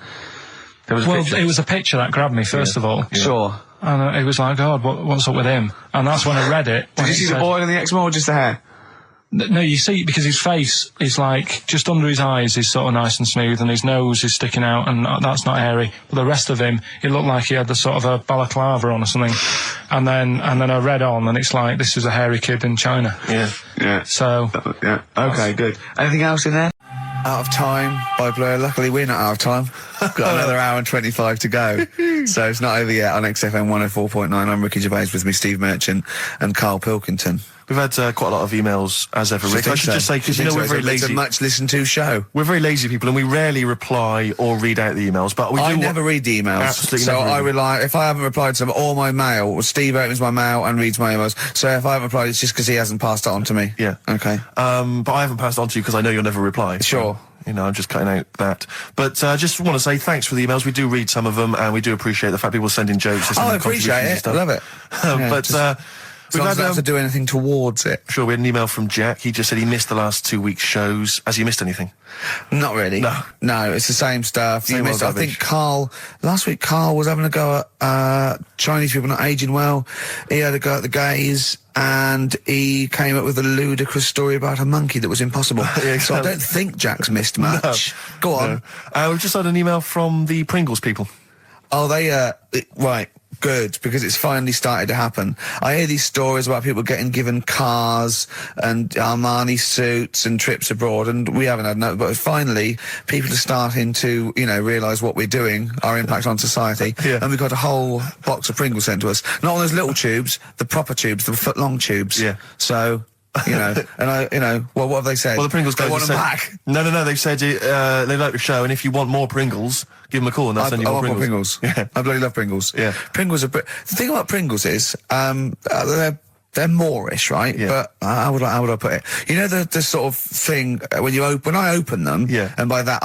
There was a picture. It was a picture that grabbed me first of all. Yeah. Sure. And it was like, God, what's up with him? And that's when I read it. Did you see the boil and the eczema or just the hair? No, you see, because his face is like, just under his eyes is sort of nice and smooth, and his nose is sticking out, and that's not hairy. But the rest of him, it looked like he had the sort of a balaclava on or something. And then I read on, and it's like, this is a hairy kid in China. Yeah. Yeah. So. Yeah. Okay, good. Anything else in there? Out of Time by Blur. Luckily, we're not out of time. Got another hour and 25 to go. So it's not over yet on XFM 104.9. I'm Ricky Gervais, with me Steve Merchant and Karl Pilkington. We've had quite a lot of emails as ever. Rick. I should just say, because you know we're very lazy. It's a much listened to show. We're very lazy people, and we rarely reply or read out the emails. But I never read the emails. Absolutely. So never I rely, if I haven't replied to them, or my mail, Steve opens my mail and reads my emails. So if I haven't replied, it's just because he hasn't passed it on to me. Yeah. Okay. But I haven't passed it on to you because I know you'll never reply. Sure. So, you know, I'm just cutting out that. But I just want to say thanks for the emails. We do read some of them, and we do appreciate the fact people send in jokes. I appreciate it. I love it. We've I don't have to do anything towards it. Sure, we had an email from Jack. He just said he missed the last 2 weeks' shows. Has he missed anything? Not really. No, it's the same stuff. Same old I think last week Karl was having a go at Chinese people not aging well. He had a go at the gays, and he came up with a ludicrous story about a monkey that was impossible. Yeah, so I don't think Jack's missed much. Go on. We've just had an email from the Pringles people. Oh, right. Good, because it's finally started to happen. I hear these stories about people given cars and Armani suits and trips abroad, and we haven't had no, but finally people are starting to, realise what we're doing, our impact on society, and we've got a whole box of Pringles sent to us. Not on those little tubes, the proper tubes, the foot-long tubes. Yeah. So... and well, what have they said? Well, the Pringles guys want have them said, back. No, they've said they like the show, and if you want more Pringles, give them a call and they'll send you more I want Pringles. more Pringles. Yeah. I bloody love Pringles. Yeah. Pringles are... The thing about Pringles is, they're Moorish, right? Yeah. But how would I put it? You know the sort of thing when I open them, Yeah. and by that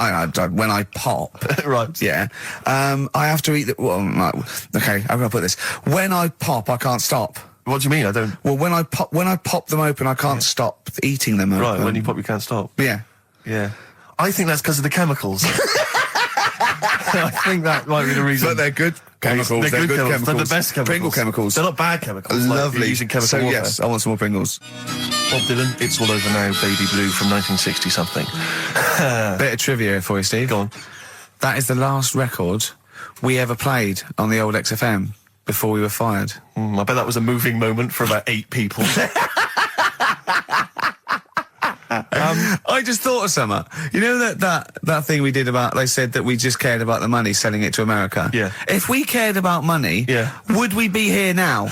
when I pop, Right. yeah, I have to eat the. Well, right, okay, how can I put this? When I pop, I can't stop. What do you mean? I don't... Well, when I pop them open, I can't stop eating them. Right, open. when you pop, you can't stop. Yeah. Yeah. I think that's because of the chemicals. I think that might be the reason. But they're good chemicals. They're good chemicals. They're the best chemicals. Pringle chemicals. They're not bad chemicals. Like Lovely. you're using chemical so warfare. yes, I want some more Pringles. Bob Dylan, It's All Over Now, Baby Blue from 1960 something. Bit of trivia for you, Steve. Go on. That is the last record we ever played on the old XFM before we were fired. I bet that was a moving moment for about 8 people. I just thought of something. You know that thing we did about, they said that we just cared about the money, selling it to America? Yeah. If we cared about money, Yeah. would we be here now?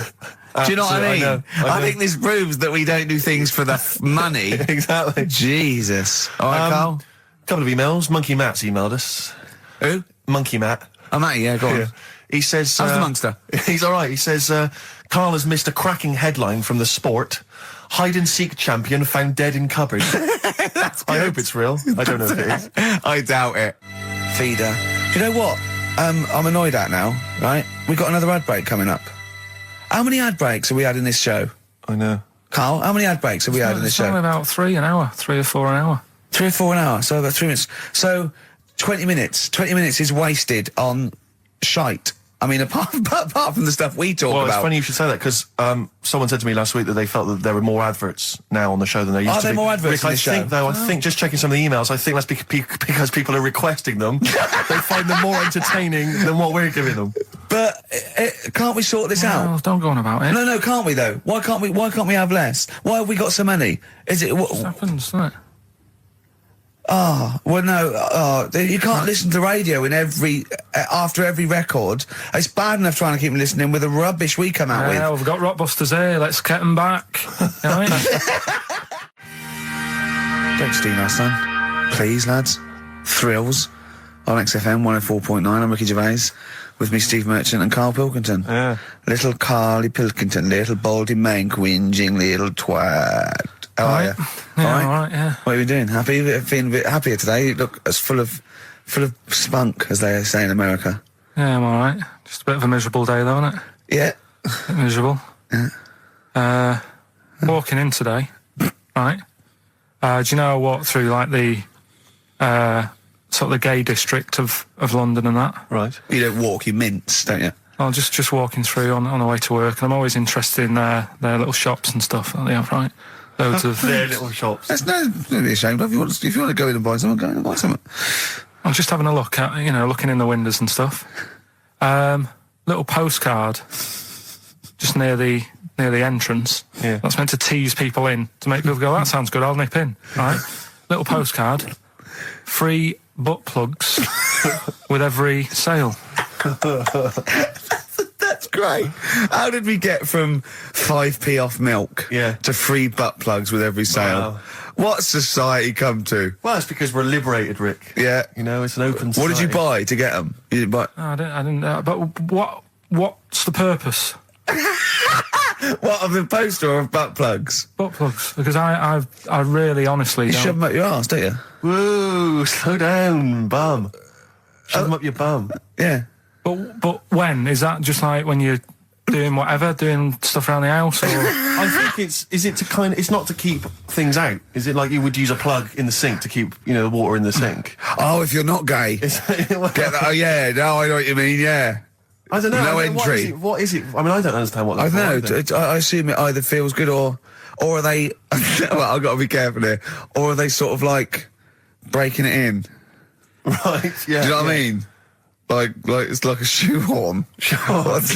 Do you know what I mean? Absolutely, I know. I think this proves that we don't do things for the money. Exactly. Jesus. All right, Carl? Couple of emails. Monkey Matt's emailed us. Who? Monkey Matt. I'm at you, yeah, go on. Yeah. He says... How's the Monster? He's all right. He says, Karl has missed a cracking headline from The Sport. Hide-and-seek champion found dead in cupboard. I hope it's real. I don't know if it is. I doubt it. Feeder. Do you know what? I'm annoyed at now, right? We've got another ad break coming up. How many ad breaks have we had in this show? I know. Carl, how many ad breaks have we had in this It's only show? about 3 an hour, 3 or 4 an hour. 3 or 4 an hour, so about 3 minutes. So, 20 minutes. 20 minutes is wasted on shite. I mean, apart from the stuff we talk Well, about. it's funny you should say that, because someone said to me last week that they felt that there were more adverts now on the show than there used Are to be. there more adverts Rick, in this show? I think, though, I think, just checking some of the emails, I think that's because people are requesting them. They find them more entertaining than what we're giving them. But can't we sort this out? Oh, don't go on about it. No, can't we though? Why can't we have less? Why have we got so many? Is it? It happens, doesn't it? Well, no. You can't listen to radio in after every record. It's bad enough trying to keep me listening with the rubbish we come out Yeah, with. we've got Rockbusters here. Let's get them back. You know what I mean? Don't steal our son, please, lads. Thrills on XFM 104.9. I'm Ricky Gervais. With me, Steve Merchant and Karl Pilkington. Yeah. Little Carly Pilkington, little baldy mank whinging little twat. How are you? Yeah, all right, yeah. What are you doing? Happy? Feeling a bit happier today? You look as full of spunk, as they say in America. Yeah, I'm all right. Just a bit of a miserable day, though, isn't it? Yeah. A bit miserable. Yeah. Walking in today, right? Do you know I walked through, like, the sort of the gay district of London and that? Right. You don't walk, you mince, don't you? Well, just walking through on the way to work, and I'm always interested in their little shops and stuff that they have, right? Loads of... Their little shops. That's don't be ashamed of. If you want to go in and buy something, go in and buy something. I'm just having a look at, looking in the windows and stuff. Little postcard just near the entrance. Yeah. That's meant to tease people in, to make people go, that sounds good, I'll nip in, right? Little postcard. Free butt plugs with every sale. That's great. How did we get from 5p off milk to free butt plugs with every sale? Wow. What's society come to? Well, it's because we're liberated, Rick. Yeah. You know, it's an open What society. did you buy to get them? You didn't buy... Oh, I didn't but what's the purpose? What, of the poster or of butt plugs? Butt plugs. Because I really honestly You don't... shove them up your arse, don't you? Whoa, slow down, bum. Shove them up your bum. Yeah. But when? Is that just like when you're doing whatever, doing stuff around the house, or... I think it's not to keep things out. Is it like you would use a plug in the sink to keep, the water in the sink? Oh, if you're not gay. Get that? Oh, yeah. No, I know what you mean, yeah. I don't know. No What entry. what is it? I mean, I don't understand what I that's don't know. I assume it either feels good or are they... well, I've got to be careful here. Or are they sort of like breaking it in? Right, yeah. Do you know what I mean? Like it's like a shoehorn. or It's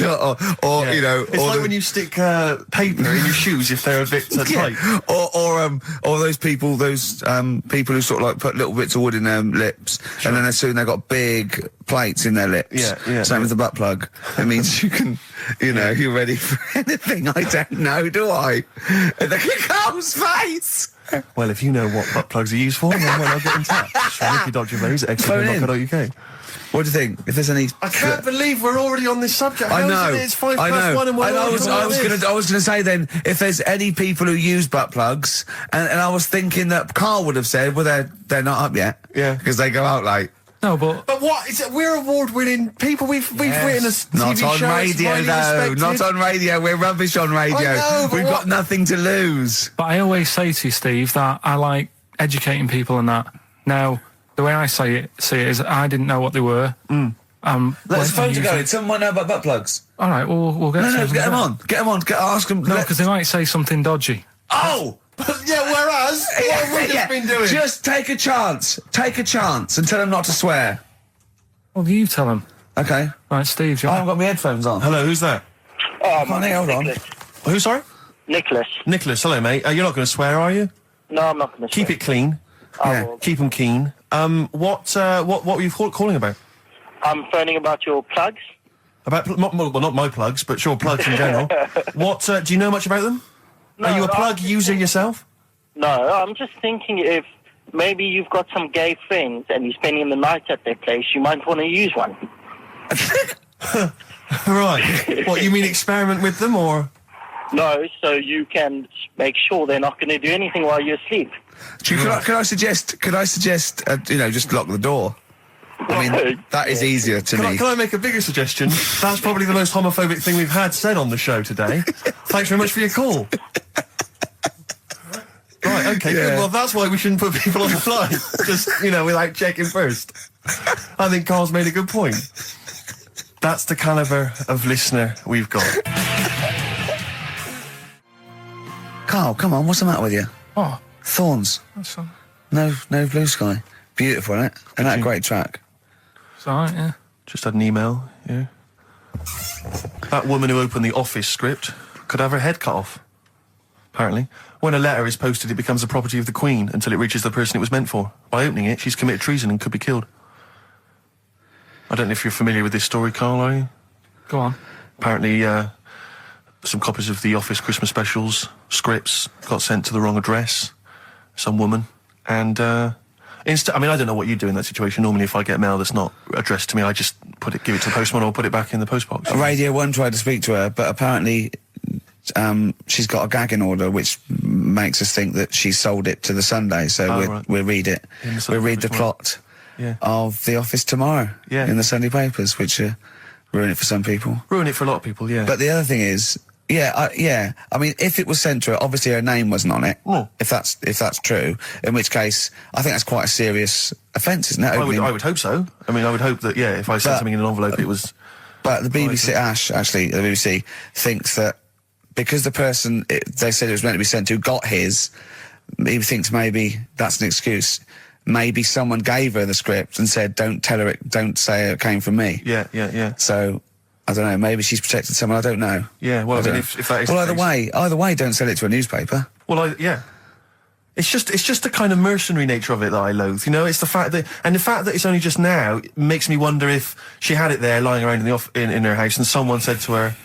like when you stick paper in your shoes if they're a bit tight. Or those people who sort of like put little bits of wood in their lips, and then as soon they've got big plates in their lips. Yeah. Same with the butt plug. It means you can, you're ready for anything. I don't know, do I? Look at Carl's face. Well, if you know what butt plugs are used for, then why not get in touch? Ricky.Gervais at xfm.co.uk. What do you think? If there's any... I can't believe we're already on this subject. I know. How is it? It's 5 past 1 and we're I was already going to say then, if there's any people who use butt plugs, and I was thinking that Karl would have said, well, they're not up yet. Yeah. Because they go out late. No, but... But what is it? We're award-winning people. We've written a TV Not on show. It's radio, highly though. respected. Not on radio. We're rubbish on radio. I know, but We've got nothing to lose. But I always say to you, Steve, that I like educating people and that. Now, the way I see it is I didn't know what they were. Let's phone to go in. Someone might know about butt plugs. All right, we'll get. No, get them on. Get them on. Ask them. No, because they might say something dodgy. Oh. Yeah, whereas, what have we just been doing? Just take a chance. Take a chance and tell them not to swear. Well, you tell them. Okay. Right, Steve, I haven't got my headphones on. Hello, who's that? Hold on. Who, sorry? Nicholas. Nicholas, hello, mate. You're not going to swear, are you? No, I'm not going to Keep it clean. Yeah. Keep them keen. What were you calling about? I'm phoning about your plugs. About, not my plugs, but sure, plugs in general. What, do you know much about them? No, Are you a plug user yourself? No, I'm just thinking if maybe you've got some gay friends and you're spending the night at their place, you might want to use one. Right. What, you mean experiment with them, or...? No, so you can make sure they're not going to do anything while you're asleep. Could I suggest, just lock the door? I mean, that is easier to me. Can I make a bigger suggestion? That's probably the most homophobic thing we've had said on the show today. Thanks very much for your call. Right, okay, good. Well, that's why we shouldn't put people on the line. Just, without checking first. I think Karl's made a good point. That's the calibre of listener we've got. Karl, come on, what's the matter with you? Oh, Thorns. that's No blue sky. Beautiful, isn't it? And that great track. it's all right, yeah. Just had an email, yeah. That woman who opened the Office script could have her head cut off. Apparently. When a letter is posted, it becomes the property of the Queen until it reaches the person it was meant for. By opening it, she's committed treason and could be killed. I don't know if you're familiar with this story, Karl, are you? Go on. Apparently, some copies of the Office Christmas specials scripts got sent to the wrong address. Some woman. And, I don't know what you do in that situation. Normally, if I get mail that's not addressed to me, I just give it to the postman or put it back in the postbox. Radio 1 tried to speak to her, but apparently she's got a gagging order, which makes us think that she sold it to the Sunday. So we'll read it. We'll read the plot of The Office tomorrow in the Sunday papers, which ruin it for some people. Ruin it for a lot of people, yeah. But the other thing is, I mean, if it was sent to her, obviously her name wasn't on it. Oh. If that's true, in which case, I think that's quite a serious offence, isn't it? I would hope so. I mean, I would hope that, if I sent something in an envelope, it was... But the BBC, the BBC thinks that because the person they said it was meant to be sent to got his, he thinks maybe that's an excuse. Maybe someone gave her the script and said, don't say it came from me. Yeah. So, I don't know, maybe she's protected someone, I don't know. Yeah, well, if that is well, the case. either way, don't sell it to a newspaper. Well, It's just the kind of mercenary nature of it that I loathe. It's the fact that it's only just now makes me wonder if she had it there lying around in her house and someone said to her,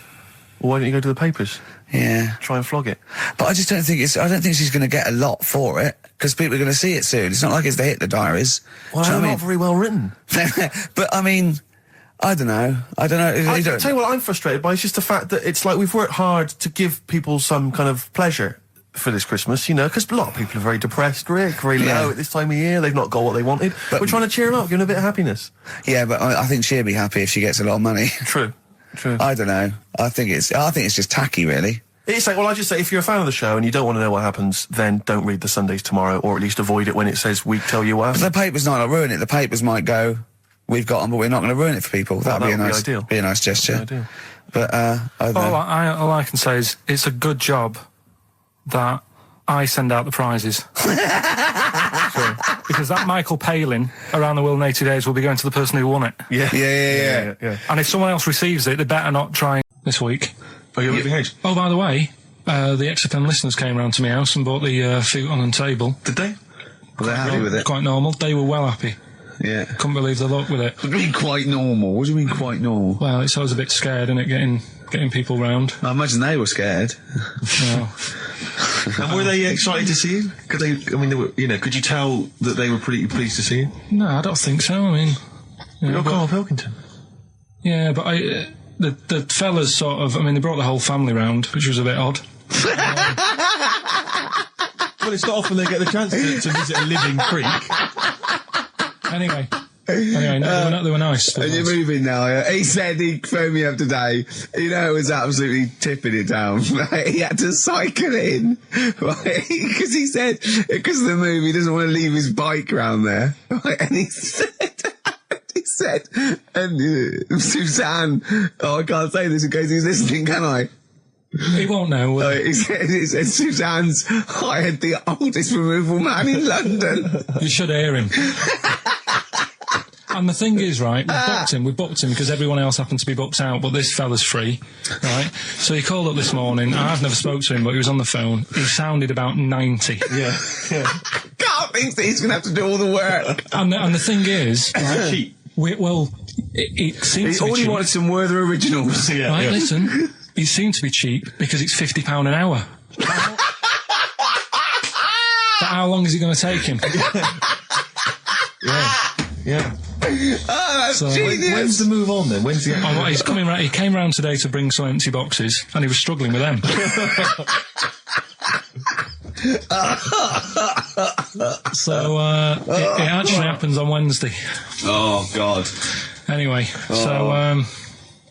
well, why don't you go to the papers? Yeah. Try and flog it. But I just don't think I don't think she's going to get a lot for it, because people are going to see it soon. It's not like it's the Hitler Diaries. Well, they're not very well written. But, I mean, I don't know. I tell you what I'm frustrated by is just the fact that it's like we've worked hard to give people some kind of pleasure for this Christmas, because a lot of people are very depressed, Rick, very low at this time of year. They've not got what they wanted. But we're trying to cheer them up, give them a bit of happiness. Yeah, but I think she'll be happy if she gets a lot of money. True. I don't know. I think it's just tacky, really. It's like, well, I just say, if you're a fan of the show and you don't want to know what happens, then don't read the Sundays tomorrow, or at least avoid it when it says we tell you what. But the papers might not ruin it. The papers might go, we've got them, but we're not going to ruin it for people. That'd be a nice, ideal. Be a nice gesture. Ideal. But I don't know. All I can say is it's a good job that I send out the prizes. Because that Michael Palin around the world in 80 days will be going to the person who won it. Yeah. And if someone else receives it, they better not try this week. Are you leaving house? Oh, by the way, the XFM listeners came round to my house and bought the futon and table. Did they? Were they happy with it? Quite normal. They were well happy. Yeah. Couldn't believe the luck with it. What do you mean quite normal? What do you mean quite normal? Well, it's always a bit scared, isn't it, getting people round. I imagine they were scared. No. And were they excited to see you? Could you tell that they were pretty pleased to see you? No, I don't think so. I mean... You're Karl Pilkington. Yeah, but the fellas sort of... they brought the whole family round, which was a bit odd. Well, it's not often they get the chance to visit a living creek. Anyway, Anyway, no, they were nice. And you're moving now, yeah? He said he phoned me up today. You know, it was absolutely tipping it down. Right? He had to cycle in, right? Because he said, because of the move, he doesn't want to leave his bike round there. Right? And he said, and Suzanne, oh, I can't say this in case he's listening, can I? He won't know. He said Suzanne's hired the oldest removal man in London. You should hear him. And the thing is, right, we booked him because everyone else happened to be booked out, but this fella's free, right? So he called up this morning, I've never spoke to him, but he was on the phone. He sounded about 90. Yeah. Carl thinks that he's going to have to do all the work. And the thing is, right, Cheap. it seems to be All he cheap. wanted some Werther originals. Right, listen, it seemed to be cheap because it's £50 an hour. But how long is it going to take him? Yeah. Oh, that's So, genius. When's the move on then? When's the... Oh, he's coming round. He came round today to bring some empty boxes, and he was struggling with them. So it actually happens on Wednesday. Oh, God. Anyway, so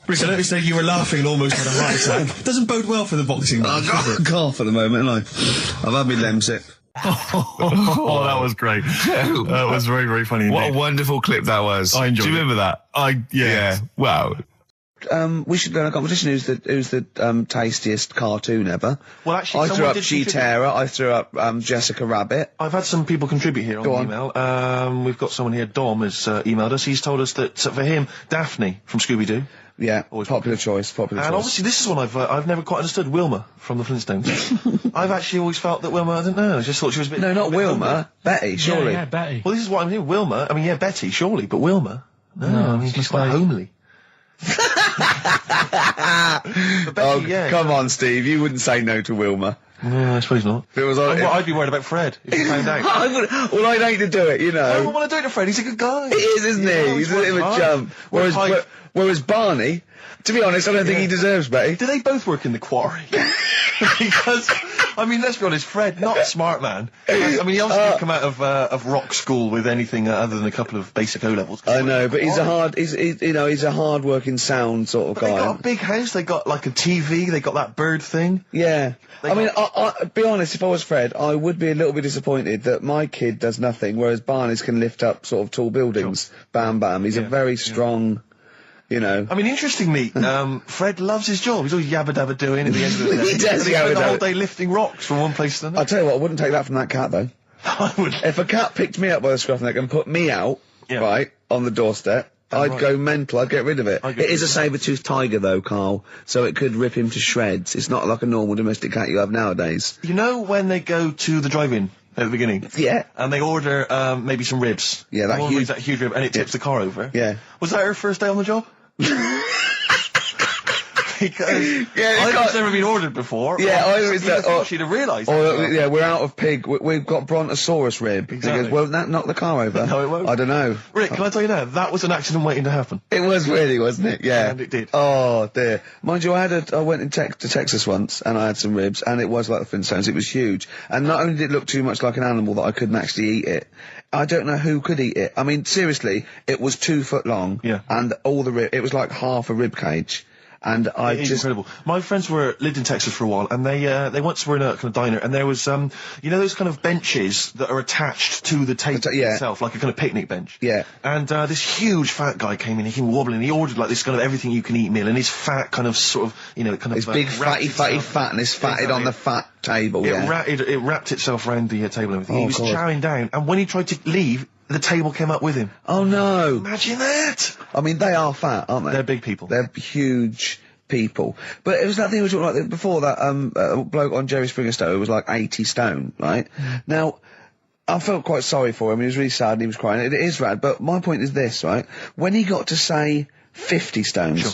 Rick, I noticed that you were laughing and almost had a heart attack. Doesn't bode well for the boxing match, does it? Carl for the moment, and I've had my Lemsip. Oh, that was great. That was very, very funny What indeed. a wonderful clip that was. I enjoyed Do you it. remember that? Yeah. Wow. We should go in a competition. Who's the tastiest cartoon ever? Well, actually, I threw someone up did She contribute. Terror. I threw up Jessica Rabbit. I've had some people contribute here on Go the on. email. We've got someone here, Dom, has emailed us. He's told us that for him, Daphne from Scooby-Doo. Yeah, Always popular choice. Popular And choice. obviously this is one I've never quite understood, Wilma from the Flintstones. I've actually always felt that Wilma, I don't know, I just thought she was a bit... No, not a bit Wilma. homely. Betty, surely. Yeah, Betty. Well, this is what I'm hearing, Wilma, I mean, yeah, Betty, surely, but Wilma? No, I mean, she's quite like- homely. But Betty, yeah. Come on, Steve. You wouldn't say no to Wilma. No, I suppose not. If it was I'd be worried about Fred, if he found out. Well, I'd hate to do it, you I know. don't want to do it to Fred, he's a good guy. He is, isn't he? Yeah, He's a bit of a works jump. hard. Whereas Barney, to be honest, I don't think he deserves Betty. Do they both work in the quarry? Because, I mean, let's be honest, Fred, not a smart man. I mean, he obviously didn't come out of rock school with anything other than a couple of basic O-levels. I know, but he's a hard-working, sound sort of But they guy. got a big house, they got like a TV, they got that bird thing. Yeah. They I mean, got- be honest, if I was Fred, I would be a little bit disappointed that my kid does nothing, whereas Barney's can lift up sort of tall buildings. Bam, bam. He's a very strong, you know. I mean, interestingly, Fred loves his job. He's always yabba dabba doing at the end of the day. He does And he spent yabba the whole dabba. day lifting rocks from one place to I'll another. tell you what, I wouldn't take that from that cat, though. I would. If a cat picked me up by the scruff neck and put me out, Yeah. right, on the doorstep, I'd right. go mental. I'd get rid of it. I'd get It is rid a saber-toothed tiger, though, Carl, so it could rip him to shreds. It's not like a normal domestic cat you have nowadays. You know when they go to the drive-in at the beginning? Yeah. And they order maybe some ribs. Yeah, that The woman huge- brings that huge rib, and it tips the car over. Yeah. Was that her first day on the job? Because Yeah, I've got- never been ordered before. Yeah, or either it's that, or- she'd have realised. Or, yeah, we're out of pig. We've got brontosaurus rib. Exactly. He goes, won't that knock the car over? No, it won't. I don't know. Rick, can I tell you now? That was an accident waiting to happen. It was really, wasn't it? Yeah. And it did. Oh, dear. Mind you, I went to Texas once, and I had some ribs, and it was like the Flintstones. It was huge. And not only did it look too much like an animal that I couldn't actually eat it, I don't know who could eat it. I mean, seriously, it was 2 foot long. Yeah. And all the rib, it was like half a rib cage. And I It is just... incredible. My friends lived in Texas for a while, and they once were in a kind of diner, and there was you know those kind of benches that are attached to the table Yeah. itself, like a kind of picnic bench. Yeah. And this huge fat guy came in, he came wobbling, he ordered like this kind of everything you can eat meal, and his fat kind of sort of, you know, kind of His big wrapped fatty itself- fat, and it's fatted on the fat table, yeah. It wrapped itself around the table and everything. Oh, He was God. chowing down, and when he tried to leave, the table came up with him. Oh, no. Imagine that! I mean, they are fat, aren't they? They're big people. They're huge people. But it was that thing we were talking about before, that bloke on Jerry Springer Show who was like 80 stone, right? Now, I felt quite sorry for him. He was really sad and he was crying. It is rad, but my point is this, right? When he got to say 50 stones, Sure.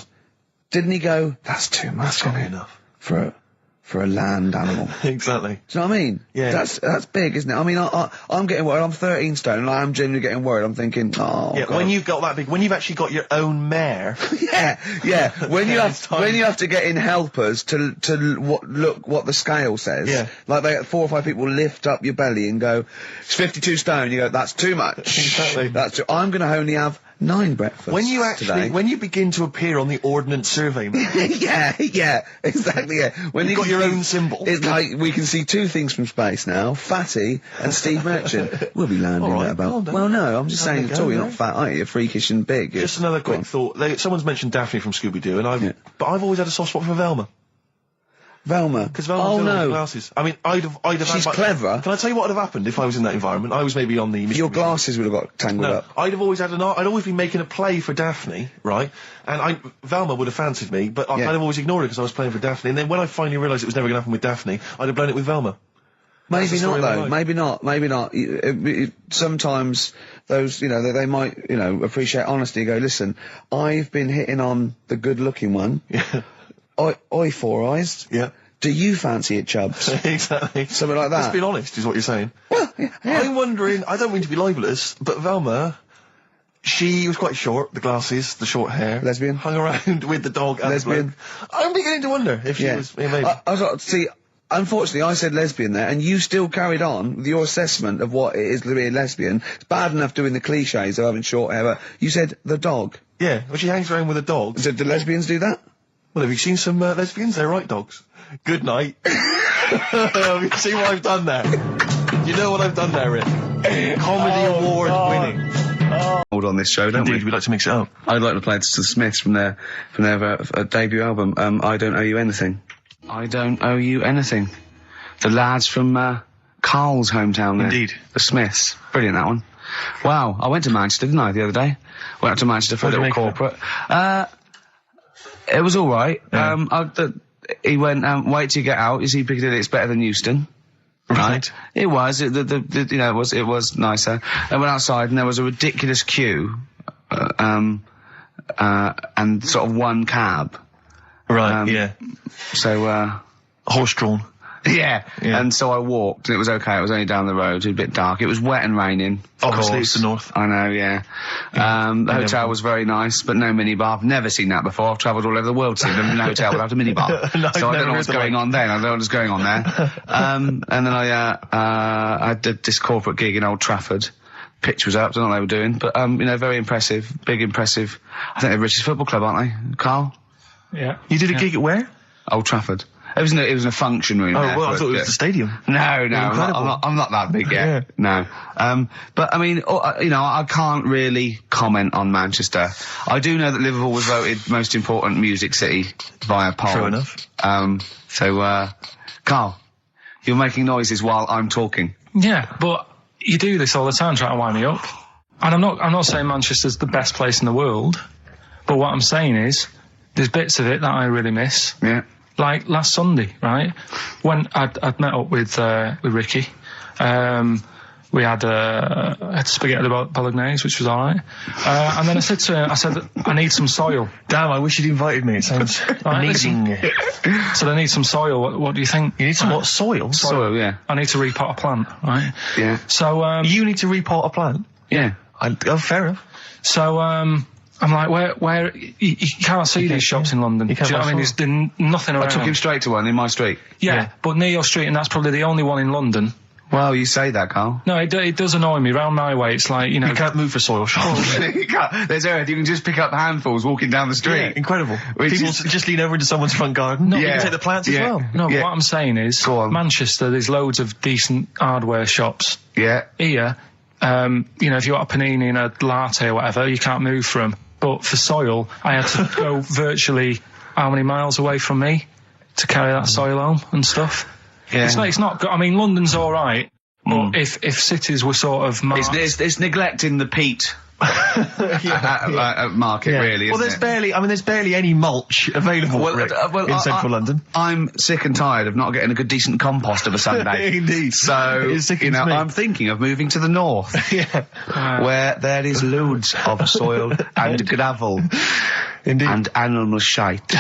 didn't he go, that's too much, That's gotta be isn't it? enough. For for a land animal. Exactly. Do you know what I mean? Yeah. That's big, isn't it? I mean, I'm getting worried. I'm 13 stone, and I am genuinely getting worried. I'm thinking, oh, Yeah, God. when you've got that big, when you've actually got your own mare. yeah. When you It's time. when you have to get in helpers to look what the scale says. Yeah. Like 4 or 5 people lift up your belly and go, it's 52 stone. You go, that's too much. Exactly. I'm going to only have 9 breakfasts When you actually, today. when you begin to appear on the Ordnance Survey map, yeah, exactly, yeah. When You've got your own symbol. It's like, we can see 2 things from space now, Fatty and Steve Merchant. We'll be landing All right, at about... well done. Well, no, I'm just Have saying a at go, all, you're yeah. not fat, are you? You're freakish and big. just another Go on. quick thought. Someone's mentioned Daphne from Scooby-Doo, and Yeah. but I've always had a soft spot for Velma. Velma. Because Velma Oh, was no. glasses. I mean, I'd have She's had my- clever. Can I tell you what would have happened if I was in that environment? I was maybe on the... Your glasses would have got tangled No, up. I'd have always had I'd always been making a play for Daphne, right? And Velma would have fancied me, but I Yeah. kind of always ignored it because I was playing for Daphne. And then when I finally realised it was never going to happen with Daphne, I'd have blown it with Velma. That's Maybe the not, story of my though. life. Maybe not. Sometimes those, they might, appreciate honesty and go, listen, I've been hitting on the good-looking one. Yeah. Oi, Four Eyes. Yeah. Do you fancy it, Chubbs? Exactly. Something like that. Let's be honest, is what you're saying. Well, yeah. I'm wondering, I don't mean to be libelous, but Velma, she was quite short, the glasses, the short hair. Lesbian? Hung around with the dog and Lesbian? the bloke. I'm beginning to wonder if she was... Yeah, maybe. I was like, see, unfortunately, I said lesbian there, and you still carried on with your assessment of what it is to be a lesbian. It's bad enough doing the cliches of having short hair, but you said the dog. Yeah, well, she hangs around with a dog. So do lesbians do that? Well, have you seen some lesbians? They're right dogs. Good night. Have you seen what I've done there? You know what I've done there, Rick? Comedy award winning. Hold on this show, don't Indeed, we? we'd like to mix it up. I'd like to play to the Smiths from their debut album, I Don't Owe You Anything. I Don't Owe You Anything. The lads from Karl's hometown there. Indeed. The Smiths. Brilliant, that one. Wow, I went to Manchester, didn't I, the other day? Went up to Manchester for a What did little you make of corporate. It was all right. Yeah. He went, wait till you get out. You see Piccadilly, it's better than Euston. Right. It was. It was nicer. I went outside and there was a ridiculous queue, and sort of one cab. Right, yeah. So, Horse-drawn. yeah. Yeah. And so I walked, and it was okay. It was only down the road. It was a bit dark. It was wet and raining. of Obviously, course. it's the north. I know, yeah. The hotel was very nice, but no minibar. I've never seen that before. I've travelled all over the world seeing a hotel without a minibar. No, so I I've don't know never what's heard going of on then. I don't know what's going on there. And then I did this corporate gig in Old Trafford. Pitch was up, don't know what they were doing, but, very impressive, big impressive. I think they're British football club, aren't they? Carl? Yeah. You did a gig at where? Old Trafford. It was in a function room. Oh, there, well, I but, thought it was the stadium. No, I'm Incredible. not that big yet. Yeah. No. But I mean, I can't really comment on Manchester. I do know that Liverpool was voted most important music city via poll. True enough. So, Carl, you're making noises while I'm talking. Yeah, but you do this all the time trying to wind me up. And I'm not saying Manchester's the best place in the world, but what I'm saying is there's bits of it that I really miss. Yeah. Like last Sunday, right? When I'd met up with Ricky, we had spaghetti bolognese, which was all right. And then I said to him, I need some soil. Damn, I wish you'd invited me. It sounds amazing. So I need some soil. What do you think? You need some what? Soil? Soil, yeah. I need to repot a plant, right? Yeah. So You need to repot a plant? Yeah. Fair enough. So I'm like, where you can't see these shops in London. You can't Do you know what I mean? There's nothing around. I took him straight to one in my street. Yeah, but near your street, and that's probably the only one in London. Well, you say that, Carl. No, it does annoy me. Round my way, it's like, You can't move for soil shops. You can't. There's earth. You can just pick up handfuls walking down the street. Yeah, incredible. Which People is- just lean over into someone's front garden. No, you Yeah. can take the plants Yeah. as well. No, Yeah. but what I'm saying is, Go on. Manchester, there's loads of decent hardware shops. Yeah. Here, if you got a panini and a latte or whatever, you can't move from. But for soil, I had to go virtually how many miles away from me to carry that soil home and stuff. Yeah. It's not good. I mean, London's all right, but if cities were sort of marked, It's neglecting the peat market, Yeah. really. Well, isn't there's barely any mulch available Rick, in central London. I'm sick and tired of not getting a good decent compost of a Sunday. Indeed. So, It sickens me. I'm thinking of moving to the north, Yeah. where there is loads of soil and gravel. Indeed. And animal shite.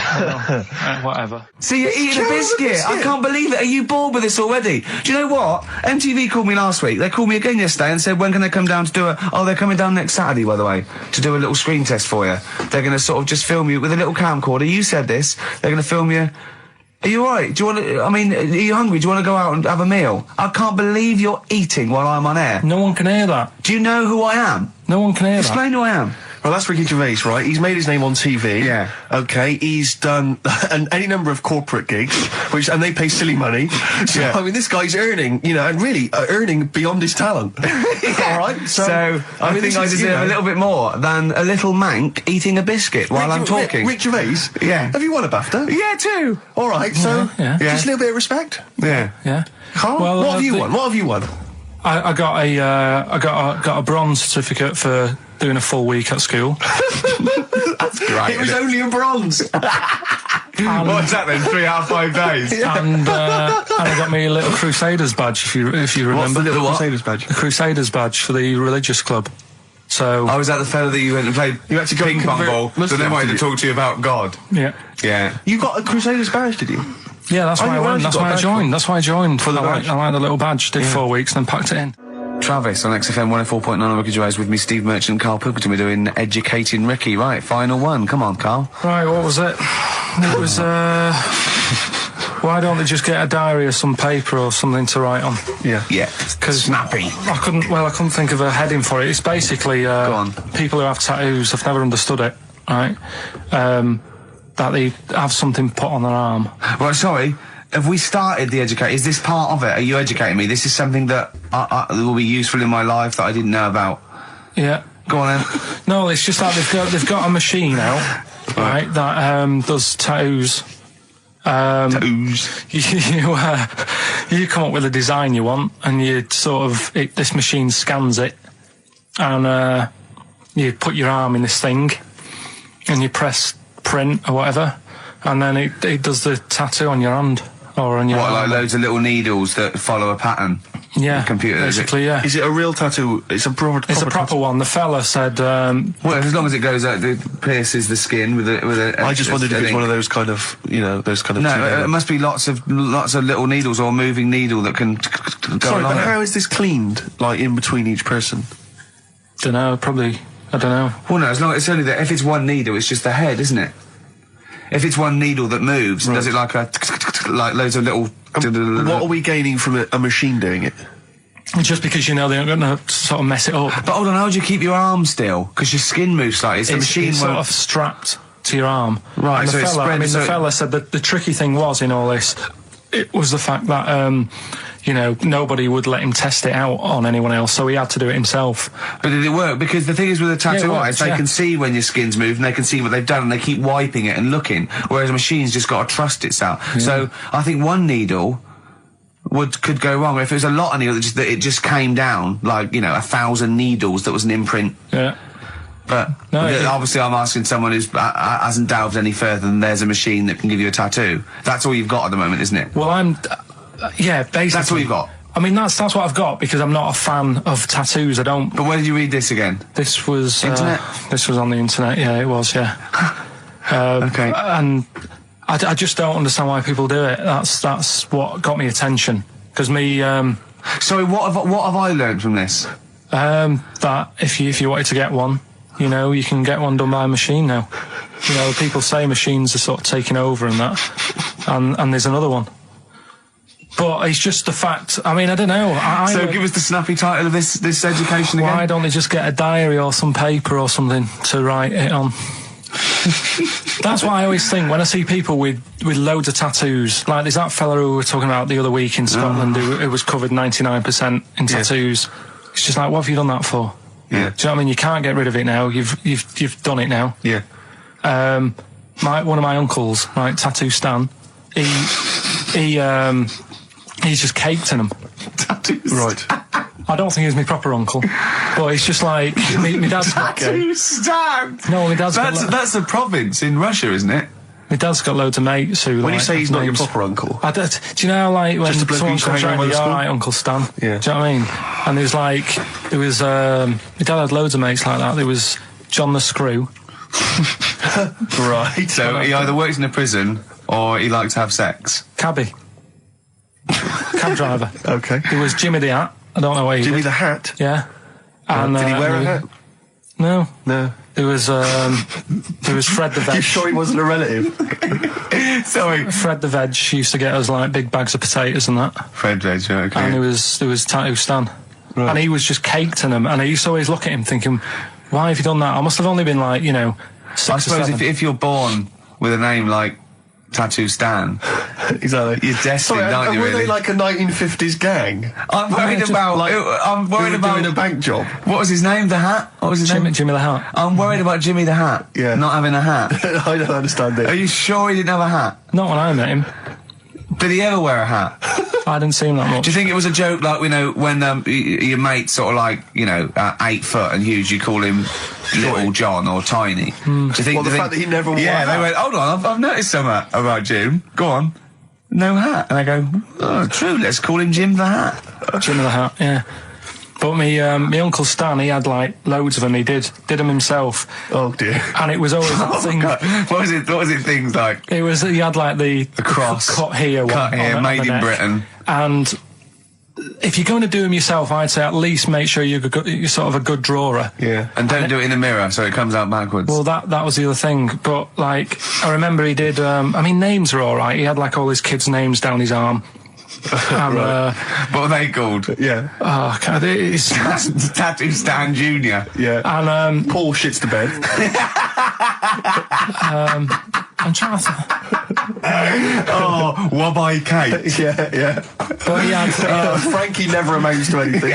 Whatever. See, you're eating a biscuit. I can't believe it. Are you bored with this already? Do you know what? MTV called me last week. They called me again yesterday and said, when can they come down to do a... Oh, they're coming down next Saturday, by the way, to do a little screen test for you. They're going to sort of just film you with a little camcorder. You said this. They're going to film you... Are you alright? Do you want to... I mean, are you hungry? Do you want to go out and have a meal? I can't believe you're eating while I'm on air. No one can hear that. Do you know who I am? No one can hear Explain who I am. Well, that's Ricky Gervais, right? He's made his name on TV. Yeah. Okay, he's done any number of corporate gigs, and they pay silly money. So, Yeah. I mean, this guy's earning, and really earning beyond his talent. All right? So, I mean, think this I is, deserve a little bit more than a little mank eating a biscuit while I'm talking. Rick Gervais? Yeah. Have you won a BAFTA? Yeah, too. All right, so Yeah. just a little bit of respect. Yeah. Yeah. Carl, Well, what have you the- won? What have you won? I got a bronze certificate for doing a full week at school. That's great. It was only a bronze. What's that then? 3 out of 5 days? And I got me a little Crusaders badge, if you remember. What's the little what? Crusaders badge? The Crusaders badge for the religious club. So Oh, was that the fella that you went and played You had to go ping pong convert ball? So Muslim, then wanted to did you? talk to you about God. yeah, Yeah. You got a Crusaders badge, did you? yeah, that's Oh, why yeah, I why went. have That's you got why a I badge joined. That's why I joined. For the I badge? like the little badge. Did 4 weeks, then packed it in. Travis on XFM 104.9 on Ricky Gervais with me, Steve Merchant and Karl Pilkington. We're doing Educating Ricky. Right, final one. Come on, Karl. Right, what was it? It was why don't they just get a diary or some paper or something to write on? Yeah. Yeah. Because Snappy. I couldn't think of a heading for it. It's basically on. people who have tattoos. I've never understood it. Right, that they have something put on their arm. Right, sorry. Have we started the educate? Is this part of it? Are you educating me? This is something that will be useful in my life that I didn't know about. Yeah. Go on then. No, it's just that they've got a machine out, right, that does tattoos. Tattoos. You come up with a design you want, and you sort of this machine scans it, and you put your arm in this thing, and you press print or whatever, and then it does the tattoo on your hand or on your What, like arm. loads of little needles that follow a pattern? Yeah, the computer, is it? basically, yeah. Is it a real tattoo? It's a proper. It's a proper one. The fella said, Well, as long as it goes out, it pierces the skin with a. I just wondered if it's ink. one of those kind of, those kind of. No, it must be lots of little needles or a moving needle that can go Sorry, along but it. how is this cleaned? Like in between each person? don't know, probably, I don't know. Well, no, as long it's only that if it's one needle, it's just the head, isn't it? If it's one needle that moves, and does it like like loads of little. What are we gaining from a machine doing it? Just because they're going to sort of mess it up. But hold on, how do you keep your arm still? Because your skin moves slightly. It's the machine it's sort won't- of strapped to your arm. Right, And so the it's fella, spread- the so- fella said that the tricky thing was in all this, it was the fact that, nobody would let him test it out on anyone else, so he had to do it himself. But did it work? Because the thing is with a tattoo Yeah, it worked, artist, they yeah. can see when your skin's moved and they can see what they've done and they keep wiping it and looking, whereas a machine's just got to trust itself. So I think one needle could go wrong. If it was a lot of needles, that it just came down, like, 1,000 needles, that was an imprint. Yeah. But No, obviously I'm asking someone who hasn't delved any further than there's a machine that can give you a tattoo. That's all you've got at the moment, isn't it? Well, basically. That's all you've got. I mean, that's what I've got because I'm not a fan of tattoos. I don't. But where did you read this again? This was Internet? This was on the internet. Yeah, it was. Yeah. Okay. And I just don't understand why people do it. That's what got me attention. Because me, Sorry, what have I learned from this? that if you wanted to get one, you can get one done by a machine now. People say machines are sort of taking over and that, and there's another one. But it's just the fact. I mean, I don't know. So give us the snappy title of this education again. Why don't they just get a diary or some paper or something to write it on? That's what I always think when I see people with loads of tattoos. Like there's that fella who we were talking about the other week in Scotland who was covered 99% in tattoos. It's just like, what have you done that for? Yeah. Do you know what I mean? You can't get rid of it now. You've done it now. Yeah. One of my uncles, right, Tattoo Stan, he's just caked in them. Tattoos. Right. I don't think he's my proper uncle, but it's just like my dad's got. Stan. No, my dad's That's a province in Russia, isn't it? My dad's got loads of mates who. When you say he's not your names- proper uncle, do you know, like, when Just a bloke who someone used to comes hang around round, with you're the alright, Uncle Stan. Yeah. Do you know what I mean? And my dad had loads of mates like that. There was John the Screw, Right. So he either works in a prison or he likes to have sex. Cabbie. Cab driver. Okay. There was Jimmy the Hat. I don't know where he Jimmy did. the Hat. Yeah. And, Did he wear a hat? No. No. There was Fred the Veg. You sure he wasn't a relative? Sorry. Fred the Veg used to get us like big bags of potatoes and that. Fred Veg, okay. And there was Tattoo Stan. Right. And he was just caked in them. And I used to always look at him thinking, why have you done that? I must have only been like, 6 I or suppose 7. if you're born with a name like Tattoo Stan, Exactly. you're destined, aren't you, were really? they like a 1950s gang? I'm worried about... I'm worried Who were about... doing a bank job? What was his name? The Hat? What was his name? Jimmy the Hat. I'm worried about Jimmy the Hat. Yeah. Not having a hat. I don't understand Are it. you sure he didn't have a hat? Not when I met him. Did he ever wear a hat? I didn't see him that much. Do you think it was a joke, like, when your mate's sort of like, 8 foot and huge, you call him Little John or Tiny? Do you think... Well, the fact that he never wore Yeah, a they hat. went, hold on, I've noticed something about Jim. Go on. No hat. And I go, oh, true, let's call him Jim the Hat. Jimmy the Hat, yeah. But me Uncle Stan, he had like loads of them. He did them himself. Oh dear. And it was always that thing. God. What was it things like? He had like the cross. cut here one. Cut here, on made the in neck. Britain. And if you're going to do them yourself, I'd say at least make sure you're sort of a good drawer. Yeah. And don't do it in the mirror so it comes out backwards. Well, that was the other thing. But like, I remember he did. Names are all right. He had like all his kids' names down his arm. And, what are they called? Yeah. oh, God, it's, Tattoo Stan Jr. Yeah. and Paul shits the bed. I'm trying to. Oh, Wabbai Kate. Yeah. But he had. Frankie never amounts to anything.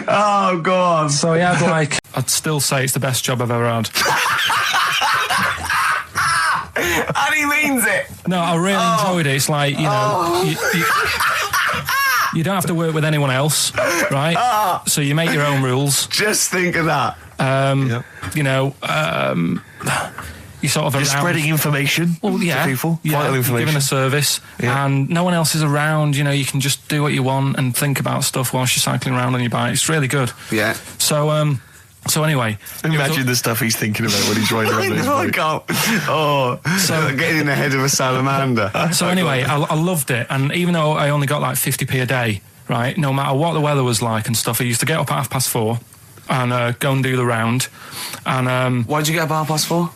Oh, God. So he had like. I'd still say it's the best job I've ever had. And he means it. No, I really enjoyed it. It's like, you don't have to work with anyone else, right? So you make your own rules. Just think of that. You sort of You're around. spreading information Well, yeah, to people. yeah, Vital you're information. giving a service, and no one else is around. You can just do what you want and think about stuff whilst you're cycling around on your bike. It's really good. Yeah. So anyway, Imagine the stuff he's thinking about when he's riding around his I bike. can't. Oh, So- getting in the head of a salamander. So anyway, I loved it, and even though I only got like 50p a day, right, no matter what the weather was like and stuff, I used to get up at 4:30 and go and do the round, and Why did you get up at 4:30?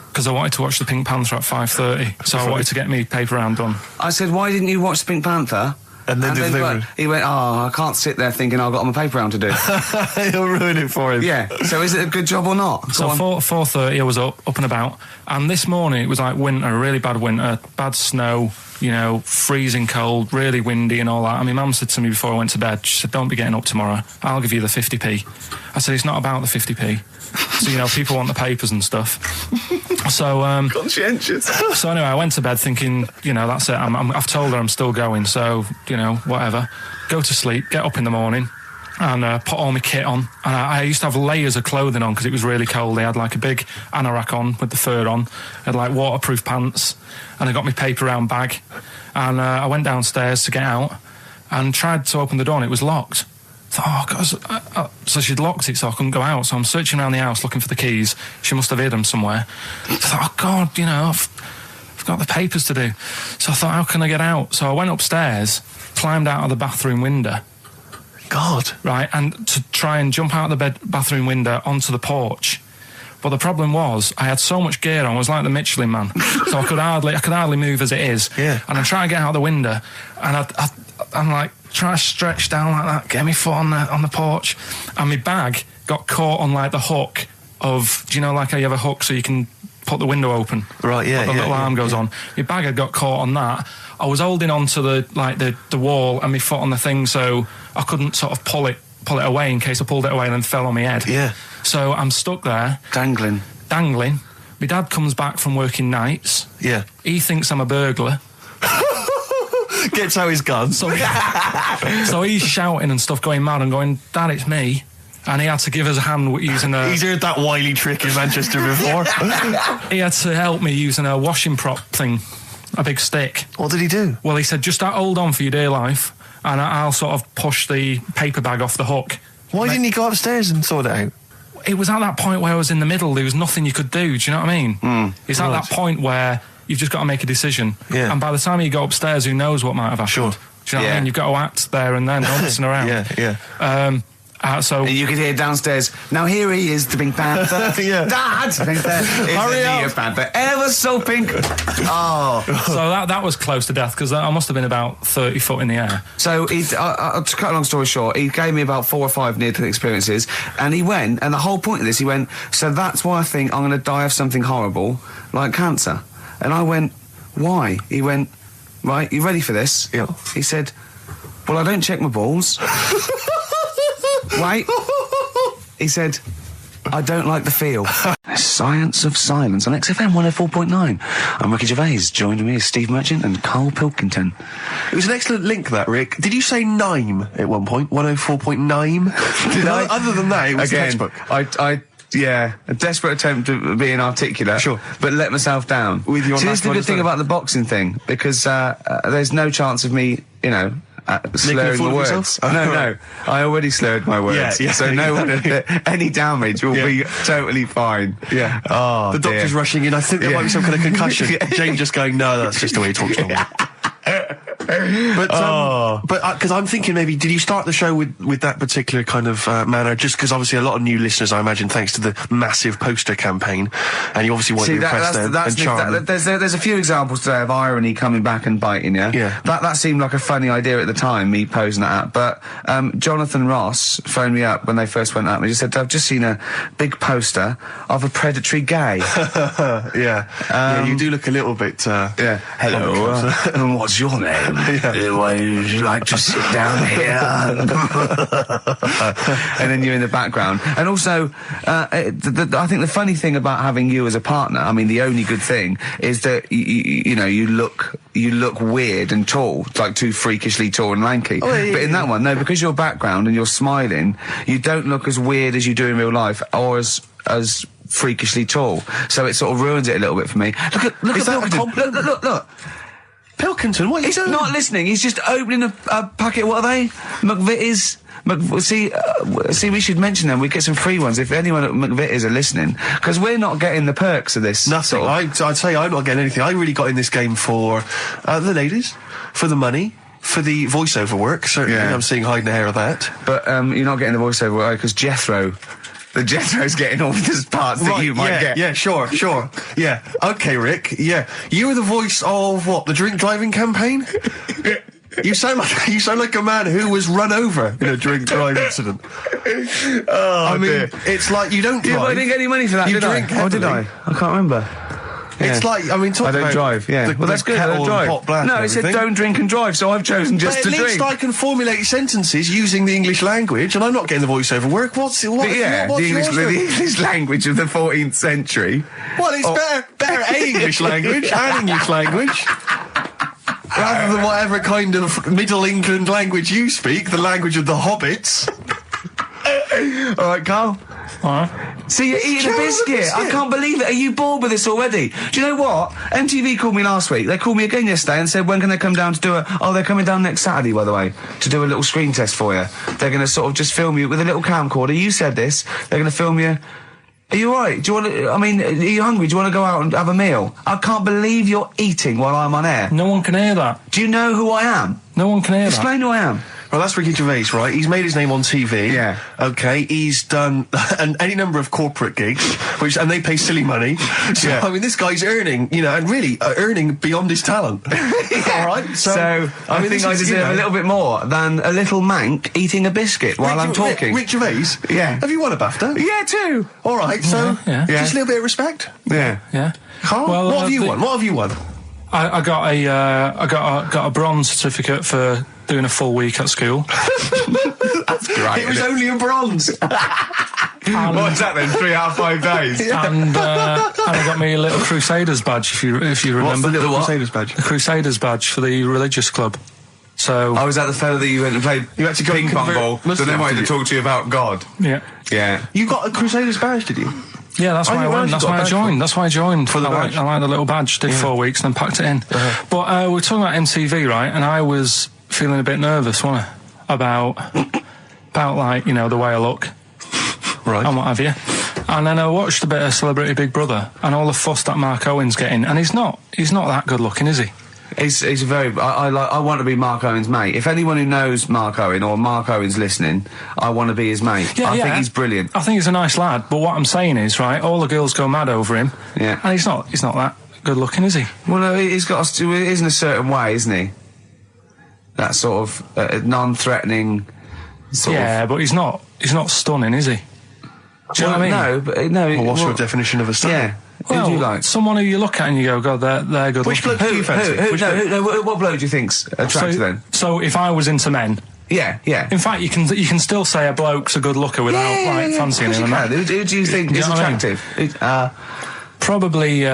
because I wanted to watch the Pink Panther at 5:30, so I wanted to get me paper round done. I said, why didn't you watch Pink Panther? And then deliver. what? He went, I can't sit there thinking I've got my paper round to do. He'll ruin it for him. Yeah. So is it a good job or not? So 4:30 I was up and about, and this morning it was like winter, really bad winter, bad snow, freezing cold, really windy and all that. And my mum said to me before I went to bed, she said, don't be getting up tomorrow, I'll give you the 50p. I said, it's not about the 50p. So, people want the papers and stuff. So, Conscientious. so anyway, I went to bed thinking, that's it. I've told her I'm still going, so, whatever. Go to sleep, get up in the morning, and put all my kit on. And I used to have layers of clothing on because it was really cold. I had like a big anorak on with the fur on. I had like waterproof pants, and I got my paper round bag. And I went downstairs to get out and tried to open the door, and it was locked. I thought, God, so she'd locked it so I couldn't go out. So I'm searching around the house looking for the keys. She must have hid them somewhere. I thought, oh God, I've got the papers to do. So I thought, how can I get out? So I went upstairs, climbed out of the bathroom window. God. Right, and to try and jump out of the bathroom window onto the porch. But the problem was, I had so much gear on, I was like the Michelin Man. So I could hardly move as it is. Yeah. And I'm trying to get out the window, and I'm like, trying to stretch down like that, get my foot on the porch, and my bag got caught on like the hook of, like how you have a hook so you can put the window open? Right, yeah, The little yeah, arm goes yeah. on. My bag had got caught on that. I was holding on to the wall and my foot on the thing, so I couldn't sort of pull it away in case I pulled it away and then fell on my head. Yeah. So I'm stuck there, Dangling. My dad comes back from working nights. Yeah. He thinks I'm a burglar. Gets out his gun. So he's shouting and stuff, going mad and going, Dad, it's me. And he had to give us a hand using a... He's heard that wily trick in Manchester before. He had to help me using a washing prop thing, a big stick. What did he do? Well, he said, just hold on for your dear life, and I'll sort of push the paper bag off the hook. Why didn't he go upstairs and sort it out? it was at that point where I was in the middle. There was nothing you could do. Do you know what I mean? It's at that point where you've just got to make a decision. Yeah. And by the time you go upstairs, who knows what might have happened? Sure. Do you know what I mean? You've got to act there and then, not messing around. Yeah. So And you could hear downstairs, now here he is, the Pink Panther. Yeah. Dad! Hurry up! Panther, ever so pink. Oh. So that was close to death, because I must have been about 30 foot in the air. So, to cut a long story short, he gave me about 4 or 5 near-death experiences, and he went, and the whole point of this, he went, so that's why I think I'm going to die of something horrible, like cancer. And I went, why? He went, right, you ready for this? Yeah. He said, well, I don't check my balls. Wait. He said, I don't like the feel. Science of Silence on XFM 104.9. I'm Ricky Gervais. Joined me is Steve Merchant and Karl Pilkington. It was an excellent link, that, Rick. Did you say Nime at one point? 104.9? Did I? Other than that, it was Again, textbook. Yeah, a desperate attempt at being articulate. Sure. But let myself down. With your See, this is the good thing understanding. about the boxing thing, because there's no chance of me, slurring fool the of words. yourself? No. I already slurred my words. Yeah, so no one, any damage will be totally fine. Yeah. Oh, the doctor's dear. rushing in. I think there might be some kind of concussion. Jane just going, no, that's just the way he talks normally. But because I'm thinking maybe, did you start the show with that particular kind of manner? Just because obviously a lot of new listeners, I imagine, thanks to the massive poster campaign, and you obviously want to impress them and charm them. There's a few examples today of irony coming back and biting you. Yeah. That seemed like a funny idea at the time, me posing that up. But Jonathan Ross phoned me up when they first went up and he just said, I've just seen a big poster of a predatory gay. Yeah, you do look a little bit. Yeah. Hello. And what's your name? Would you like to sit down here? And then you're in the background. And also, I think the funny thing about having you as a partner, I mean, the only good thing is that you look weird and tall, like too freakishly tall and lanky. Oh, yeah, but in that one, no, because your background and you're smiling, you don't look as weird as you do in real life, or as freakishly tall. So it sort of ruins it a little bit for me. Look at Pilkington. Look. Pilkington, what are you He's doing? not listening. He's just opening a packet. What are they? McVitie's. See, we should mention them. We get some free ones if anyone at McVitie's are listening, because we're not getting the perks of this. Nothing. I'd say I'm not getting anything. I really got in this game for the ladies, for the money, for the voiceover work. Certainly, Yeah. I'm seeing hide and hair of that. But you're not getting the voiceover work because Jethro's getting all these parts that you might get. Yeah, sure. Yeah. Okay, Rick. Yeah. You were the voice of what? The drink driving campaign? You sound like a man who was run over in a drink drive incident. I mean, dear. it's like you don't drive. Yeah, but I didn't get any money for that, You did I? drink Oh, did I? heavily. I can't remember. It's like, I mean, talk I don't about drive, yeah. the- Well, that's the good, I kettle don't and drive. pot blast No, and it said everything. don't drink and drive, so I've chosen just But to at least drink. I can formulate sentences using the English language, and I'm not getting the voiceover work. What's the English language of the 14th century. Well, it's better A, English language and English language. Rather than whatever kind of Middle England language you speak, the language of the hobbits. All right, Karl. See, you're eating a biscuit. I can't believe it. Are you bored with this already? Do you know what? MTV called me last week. They called me again yesterday and said, when can they come down to do they're coming down next Saturday, by the way, to do a little screen test for you. They're going to sort of just film you with a little camcorder. You said this. They're going to film you. Are you alright? Do you want to, are you hungry? Do you want to go out and have a meal? I can't believe you're eating while I'm on air. No one can hear that. Do you know who I am? No one can hear that. Explain who I am. Well, that's Ricky Gervais, right? He's made his name on TV. Yeah. Okay, he's done any number of corporate gigs, and they pay silly money. So, Yeah. I mean, this guy's earning, and really earning beyond his talent. All right? So I think this I is, deserve a little bit more than a little mank eating a biscuit while I'm talking. Rick Gervais? Yeah. Have you won a BAFTA? Yeah, too. All right, so Yeah. just a little bit of respect. Yeah. Yeah. Carl, Well, what have you won? What have you won? I got a bronze certificate for doing a full week at school. That's great. It was only a bronze. What's that then? 3 out of 5 days. And I got me a little Crusaders badge, if you remember. What's the little what? Crusaders badge? The Crusaders badge for the religious club. So I was at the fellow that you went and played You had to go ping and pong convert ball, so Muslim, then wanted to did you? talk to you about God. yeah, Yeah. You got a Crusaders badge, did you? yeah, that's why I you went. actually That's got a why I badge for joined. it? That's why I joined. For the badge? I like the little badge. Did 4 weeks, and then packed it in. But we're talking about MTV, right? And I was feeling a bit nervous, wasn't I? About like the way I look Right. and what have you. And then I watched a bit of Celebrity Big Brother and all the fuss that Mark Owen's getting, and he's not that good looking, is he? He's a very. I want to be Mark Owen's mate. If anyone who knows Mark Owen or Mark Owen's listening, I want to be his mate. I think he's brilliant. I think he's a nice lad. But what I'm saying is, right, all the girls go mad over him. Yeah. And he's not that good looking, is he? Well, no, he's got. He is in a certain way, isn't he? That sort of non-threatening. Yeah, but he's not stunning, is he? Do you know what I mean? No, but no. Well, what's your definition of a stunning? Yeah. Well, who do you like? Someone who you look at and you go, God, they're good Which looking. bloke do you fancy? What bloke do you think's attractive then? So if I was into men, Yeah. in fact, you can still say a bloke's a good looker without fancying him. And Who do you think is know what I mean? attractive? Probably.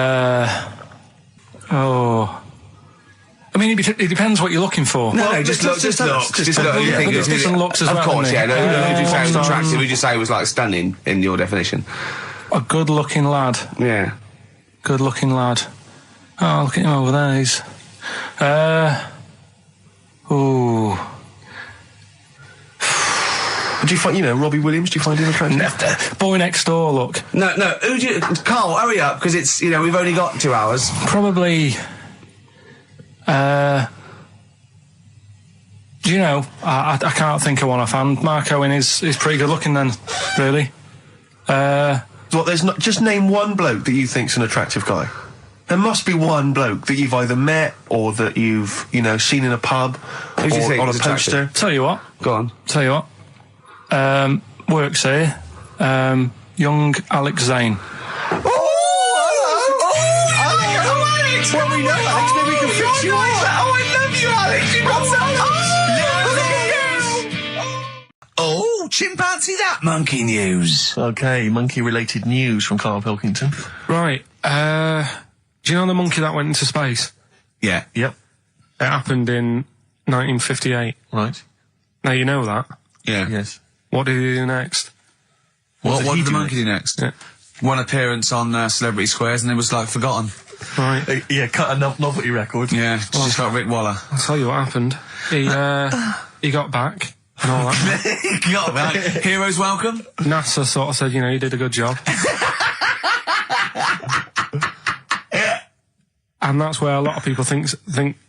I mean, it depends what you're looking for. No, just look. Just look. You think there's different looks as well. Of course, isn't yeah. there? No, who did you say was attractive? Who did you say was like stunning in your definition? A good-looking lad. Yeah. Good-looking lad. Oh, look at him over there. He's. Do you find, Robbie Williams, do you find him attractive? Boy next door, look. No. Who do you? Carl, hurry up, because it's we've only got 2 hours. Probably. Do you know? I can't think of one offhand. Mark Owen is pretty good looking then, really. What, there's not, just name one bloke that you think's an attractive guy. There must be one bloke that you've either met or that you've, seen in a pub Who do you or think on a is poster. attractive? Tell you what. Go on. Tell you what. Works here. Young Alex Zane. Alex! Well, we know Alex, maybe we can fix you up. Oh, I love you, Alex. You've got Oh, chimpanzee that monkey news. Okay, monkey-related news from Karl Pilkington. Right. Do you know the monkey that went into space? Yeah. Yep. It happened in 1958. Right. Now you know that. Yeah. Yes. What did he do next? What he did the do monkey do next? Yeah. One appearance on Celebrity Squares and it was like forgotten. Right. Yeah, cut a novelty record. Yeah, just like Rick Waller. I'll tell you what happened. He got back and all that. He got back. Heroes welcome. NASA sort of said, you did a good job. And that's where a lot of people think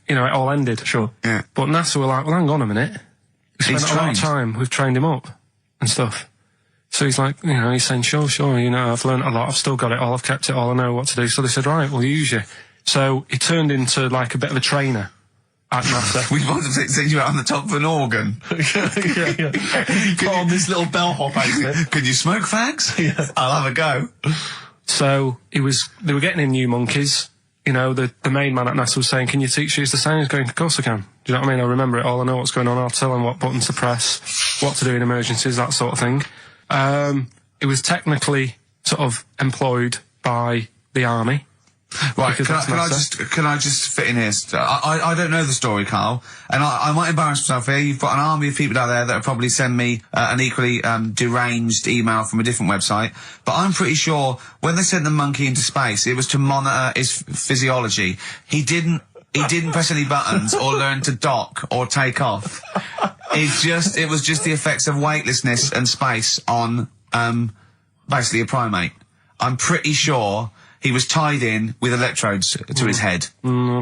it all ended. Sure. Yeah. But NASA were like, well, hang on a minute. We spent He's a lot of trained. time. We've trained him up and stuff. So he's like, he's saying, sure, I've learned a lot. I've still got it all. I've kept it all. I know what to do. So they said, right, we'll use you. So he turned into like a bit of a trainer at NASA. We want to send you out on the top of an organ. yeah. Put on this little bellhop outfit. Can you smoke fags? Yeah. I'll have a go. So they were getting in new monkeys. The main man at NASA was saying, can you teach these the sound? He's going, of course I can. Do you know what I mean? I remember it all. I know what's going on. I'll tell them what buttons to press, what to do in emergencies, that sort of thing. It was technically sort of employed by the army. Right, Because that's can I just fit in here? I don't know the story, Carl, and I might embarrass myself here. You've got an army of people out there that will probably send me an equally deranged email from a different website, but I'm pretty sure when they sent the monkey into space, it was to monitor his physiology. He didn't press any buttons or learn to dock or take off. It was just the effects of weightlessness and space on basically a primate. I'm pretty sure he was tied in with electrodes to his head.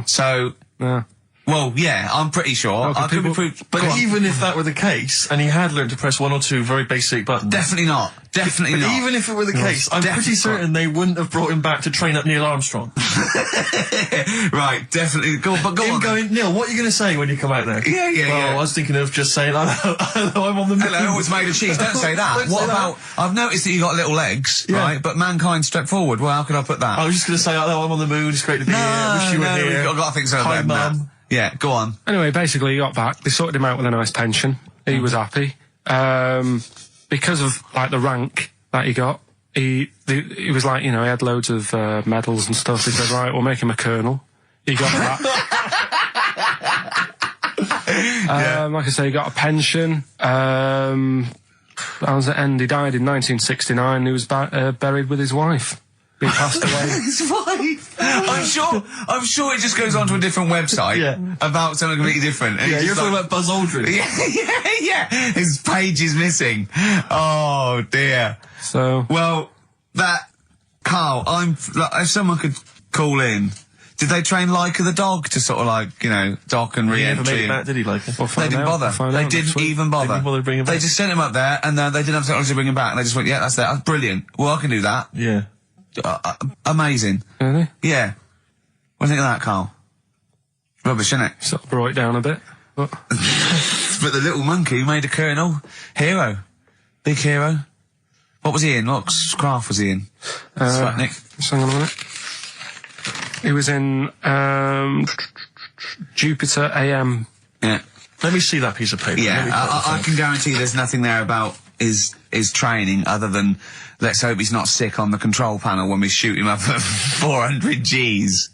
So, Yeah. well, yeah, I'm pretty sure. Okay, I could be people- proved. But Go on. even if that were the case, and he had learned to press one or two very basic buttons. Definitely not. Definitely But not. even if it were the case, I'm pretty definitely certain they wouldn't have brought him back to train up Neil Armstrong. Right, definitely. Go on. Him going, Neil, what are you going to say when you come out there? Yeah, yeah, Well, yeah. I was thinking of just saying, hello, I'm on the moon. Hello, it's made of cheese. Don't say that. Don't What say that. about? I've noticed that you got little legs, Yeah. right? But mankind stepped forward. Well, how could I put that? I was just going to say, hello, I'm on the moon, it's great to be here, wish you were here. I've got to think so Hi, better than that. Mum. Yeah, go on. Anyway, basically he got back. They sorted him out with a nice pension. He was happy. Because of like the rank that he got, he was like, he had loads of medals and stuff. He said, right, we'll make him a colonel. He got that. Like I say, he got a pension. How was it end? He died in 1969. He was buried with his wife. He passed away. His wife. I'm sure it just goes on to a different website Yeah. about something completely different. And Yeah, it's you're just talking like- about Buzz Aldrin. Yeah. His page is missing. Oh dear. So Well, that, Carl, if someone could call in, did they train Leica the dog to sort of like, you know, dock and He never made re-entry? it back, did he, like? They didn't bother. They didn't even bother. They didn't bother to bring him They back. just sent him up there, and they didn't have technology to bring him back, and they just went, yeah, that's brilliant. Well, I can do that. Yeah. Amazing. Really? Yeah. What do you think of that, Carl? Rubbish, isn't it? Sort of brought it down a bit. But But the little monkey made a colonel. Hero. Big hero. What was he in? What craft was he in? Sputnik. just hang on a minute. He was in Jupiter AM. Yeah. Let me see that piece of paper. Let me Yeah, put it I can guarantee there's nothing there about his training other than let's hope he's not sick on the control panel when we shoot him up at 400 Gs.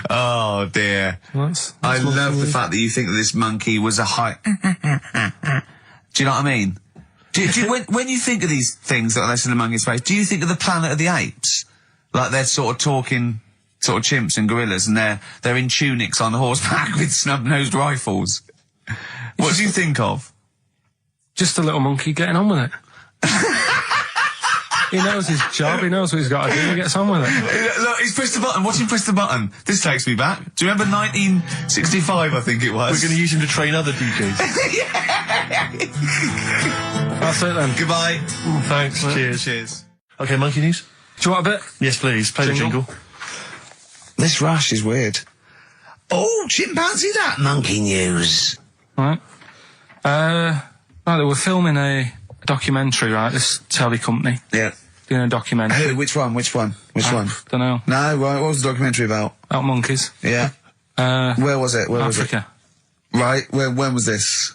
Oh dear. I love the fact that you think that this monkey was a high... Do you know what I mean? Do you, when you think of these things that are less in the monkey's face, do you think of the Planet of the Apes? Like they're sort of talking sort of chimps and gorillas and they're in tunics on horseback with snub-nosed rifles. What do you think of? Just a little monkey getting on with it. He knows his job, he knows what he's got to do, he gets on with it. Look, he's pressed the button. Watch him press the button. This takes me back. Do you remember 1965, I think it was? We're going to use him to train other DJs. That's it then. Goodbye. Thanks. Cheers. Cheers. Okay, monkey news? Do you want a bit? Yes, please. Play the jingle. This rush is weird. Oh, chimpanzee that monkey news. Right. Right, they were filming a documentary, right, this telly company, Yeah. doing a documentary. Who? Which one? Which one? Which one? Don't know. No, right, what was the documentary about? About monkeys. Yeah. Where was it? Where was it? Africa. Right, when was this?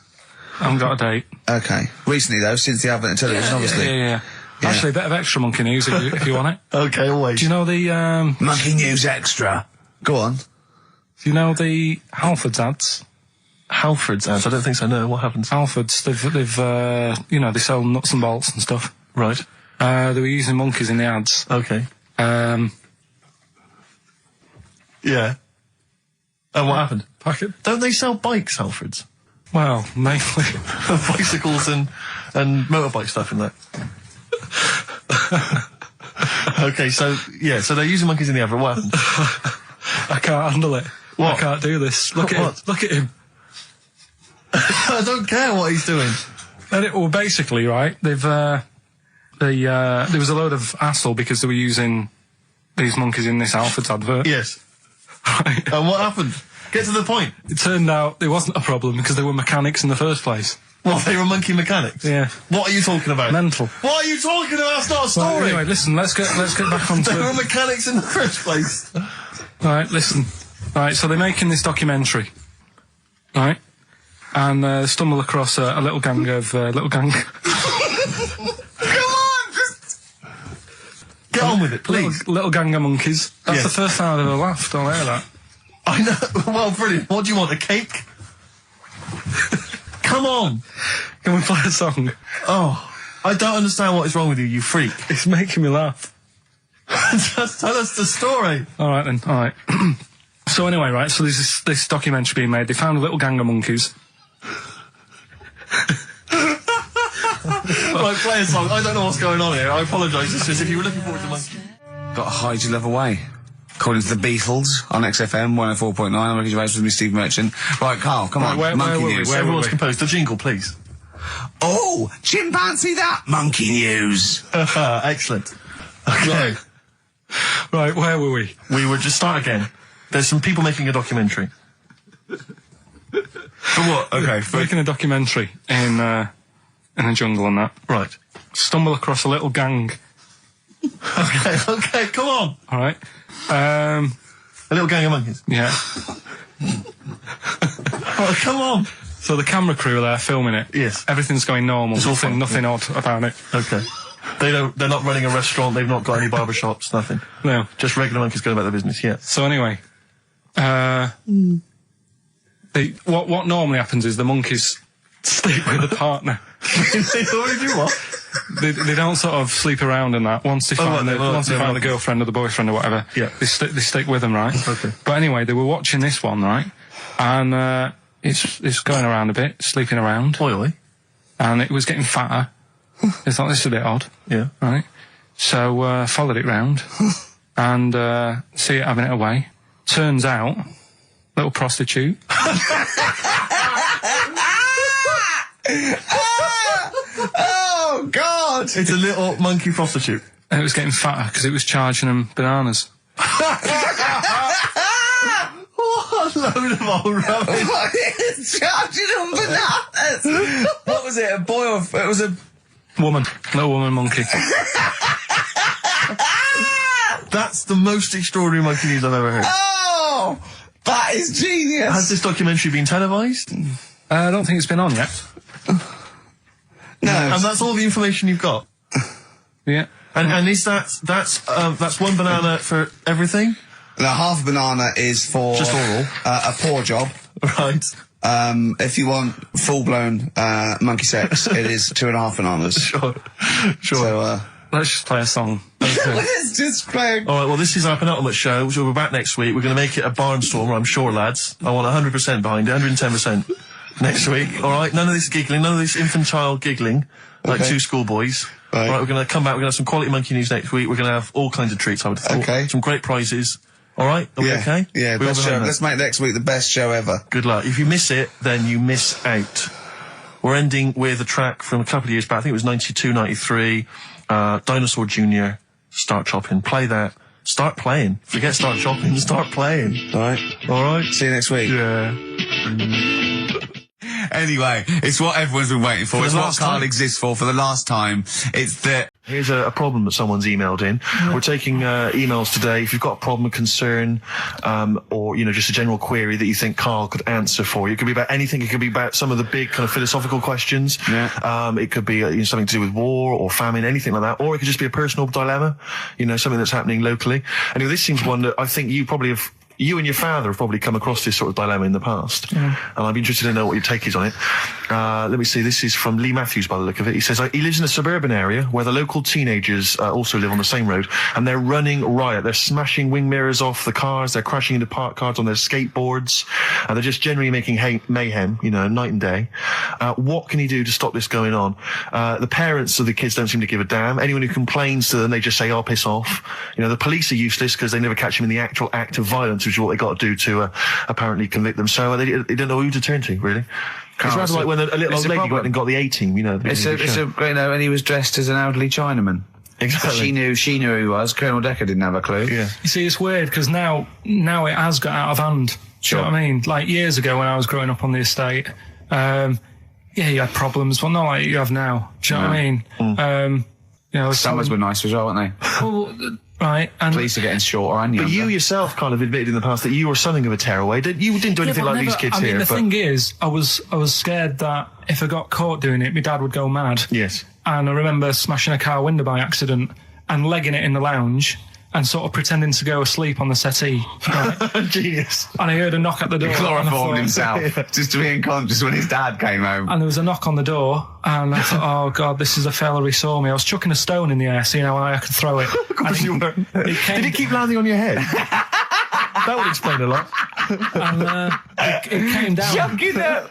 I haven't got a date. Okay. Recently, though, since the advent of television, obviously. Yeah. Actually, a bit of extra monkey news if you want it. Okay, always. Do you know the, Monkey News Extra. Go on. do you know the Halfords ads? Halford's ads? I don't think so, no. What happens? Halfords, they've you know, they sell nuts and bolts and stuff. Right. They were using monkeys in the ads. Okay. Um, Yeah. And what happened? packet. Don't they sell bikes, Halford's? Well, mainly. Bicycles and motorbike stuff in that. Okay, so they're using monkeys in the advert. What happened? I can't handle it. What? I can't do this. Look at What? him. Look at him. I don't care what he's doing. Well, basically, right, they've, there was a load of hassle because they were using these monkeys in this Alfred's advert. Yes. Right. And what happened? Get to the point. It turned out there wasn't a problem because they were mechanics in the first place. Well, they were monkey mechanics. Yeah. What are you talking about? Mental. What are you talking about? That's not a story. Right, anyway, listen, let's get back onto They were it. mechanics in the first place. Right, listen. Right, so they're making this documentary. Right? And stumble across a little gang of, Come on! Get on with it, please. little gang of monkeys. That's Yes. the first time I've ever laughed. I'll hear that. I know. Well, brilliant. What do you want? A cake? Come on. Can we play a song? Oh, I don't understand what is wrong with you, you freak. It's making me laugh. Just tell us the story. All right then. All right. So anyway, right. So there's this documentary being made. They found a little gang of monkeys. Right, play a song. I don't know what's going on here. I apologise. It's just if you were looking forward to monkey. Got to hide your love away. According to the Beatles on XFM 104.9, I'm Ricky Gervais with me, Steve Merchant. Right, Carl, come on. where monkey were we? news. Where Everyone's we? composed. The jingle, please. Oh, chimpanzee that monkey news. Excellent. Okay. Right, where were we? We would just start again. There's some people making a documentary. For what? Okay. Making a documentary in the jungle and that. Right. Stumble across a little gang. Okay, come on. All right. A little gang of monkeys. Yeah. Oh, come on. So the camera crew are there filming it. Yes. Everything's going normal. It's all fine. Nothing odd about it. Okay. They're not running a restaurant, they've not got any barber shops, nothing. No. Just regular monkeys going about their business, yeah. So anyway, what normally happens is the monkeys sleep with a partner. They already do what? They don't sort of sleep around and that. Once they find the girlfriend or the boyfriend or whatever, Yeah. they stick with them, right? Okay. But anyway, they were watching this one, right? And it's going around a bit, sleeping around, Oi, oi. and it was getting fatter. It's like, this is a bit odd, Yeah. right? So followed it round and see it having it away. Turns out, little prostitute. Oh, God! It's a little monkey prostitute. And it was getting fatter because it was charging them bananas. What a load of old rubbish. Charging them bananas! What was it, a boy or... It was a... Woman. Little woman monkey. That's the most extraordinary monkey news I've ever heard. Oh! That is genius! Has this documentary been televised? I don't think it's been on yet. No. And that's all the information you've got? Yeah. And is that's one banana for everything? Now, half a banana is for... Just oral. A poor job. Right. If you want full-blown monkey sex, it is 2.5 bananas. Sure. So, Let's just play a song. let's just play... All right, well, this is our penultimate show, which we'll be back next week. We're going to make it a barnstormer, I'm sure, lads. I want 100% behind it, 110% next week. All right, none of this giggling, none of this infantile giggling, like two schoolboys. Right. All right, we're going to come back, we're going to have some quality monkey news next week. We're going to have all kinds of treats, I would have thought. Okay. Some great prizes. All right, are we okay? Yeah, We all best show. behind that? Let's make next week the best show ever. Good luck. If you miss it, then you miss out. We're ending with a track from a couple of years back. I think it was 92, 93. Dinosaur Jr. Start Chopping. Play that. Start playing. Forget start chopping. Start playing. All right. All right? See you next week. Yeah. Anyway, it's what everyone's been waiting for. For It's the what last Karl time. exists for the last time. It's that... Here's a problem that someone's emailed in. We're taking emails today. If you've got a problem, a concern, or, you know, just a general query that you think Karl could answer for you. It could be about anything. It could be about some of the big kind of philosophical questions. Yeah. It could be you know, something to do with war or famine, anything like that. Or it could just be a personal dilemma, you know, something that's happening locally. And this seems one that I think you probably have... You and your father have probably come across this sort of dilemma in the past. And I'd be interested to know what your take is on it. Let me see. This is from Lee Matthews by the look of it. He says, he lives in a suburban area where the local teenagers also live on the same road, and they're running riot. They're smashing wing mirrors off the cars. They're crashing into parked cars on their skateboards. And they're just generally making mayhem, you know, night and day. What can he do to stop this going on? The parents of the kids don't seem to give a damn. Anyone who complains to them, they just say, oh, piss off. You know, the police are useless because they never catch them in the actual act of violence, which is what they got to do to apparently convict them. So they don't know who to turn to, really. It's rather like when a little old lady went and got the A-team, you know. It's a, you know, and he was dressed as an elderly Chinaman. Exactly. She knew who he was. Colonel Decker didn't have a clue. Yeah. You see, it's weird because now it has got out of hand. Do you know what I mean? Like years ago when I was growing up on the estate, yeah, you had problems, but not like you have now. Do you know what I mean? You know, Summers were nice as well, weren't they? well, right, and Police are getting shorter and younger. But you yourself kind of admitted in the past that you were something of a tearaway. You didn't do anything but like these never- kids I mean, here. the but thing is, I was scared that if I got caught doing it, my dad would go mad. yes. And I remember smashing a car window by accident and legging it in the lounge and sort of pretending to go asleep on the settee. Right? Genius. And I heard a knock at the door. and I Chloroformed thought- himself just to be unconscious when his dad came home. And there was a knock on the door, and I thought, oh, God, this is a fella who saw me. I was chucking a stone in the air, seeing how high I could throw it. Of course you were. Did it keep landing on your head? That would explain a lot. And it came down. Chucking a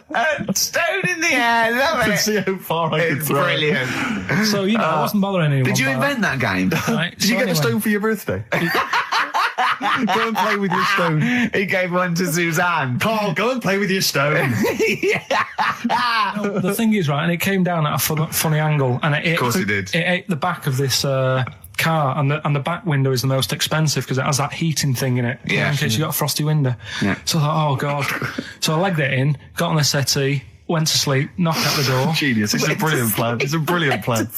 stone in the air, love To it. see how far I could It's throw it. brilliant. So, you know, I wasn't bothering anyone. Did you by invent that game? that, right? Did you get the stone for your birthday? Go and play with your stone. He gave one to Suzanne. Karl, go and play with your stone. The thing is, right, and it came down at a funny angle, and Of course it did. It ate the back of this car, and the back window is the most expensive because it has that heating thing in it. Yeah. In case you got a frosty window. Yeah. So I thought, oh God. So I legged it in, got on the settee, went to sleep, knocked at the door. Genius. It's a brilliant plan. It's a brilliant plan.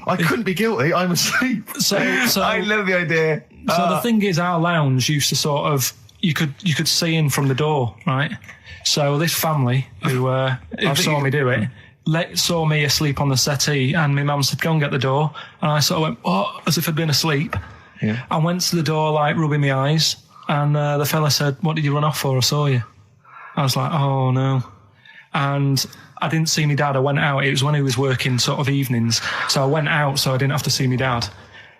I couldn't be guilty. I'm asleep. So I love the idea. So the thing is, our lounge used to sort of you could see in from the door, right? So this family who saw me do it saw me asleep on the settee, and my mum said, "Go and get the door," and I sort of went, "What?" as if I'd been asleep. Yeah. I went to the door, like rubbing my eyes, and the fella said, "What did you run off for? I saw you." I was like, "Oh no," and I didn't see my dad. I went out. It was when he was working sort of evenings, so I went out so I didn't have to see my dad.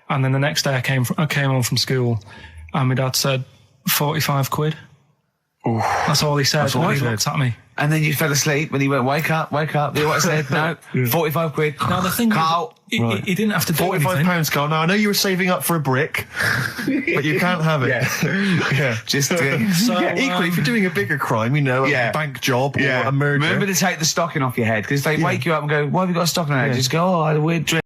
And then the next day I came home from school, and my dad said, 45 quid. That's all he said. That's all he He said. looked at me. And then you fell asleep when he went, wake up. You know what I said? No, 45 quid. Now the thing Carl. is, he didn't have to do anything. £45, Carl. Now, I know you were saving up for a brick, but you can't have it. Yeah. Just So, Equally, if you're doing a bigger crime, you know, Yeah. a bank job Yeah. or a murder. remember to take the stocking off your head, because if they wake you up and go, why have you got a stocking on your head? Just go, oh, I had a weird dream.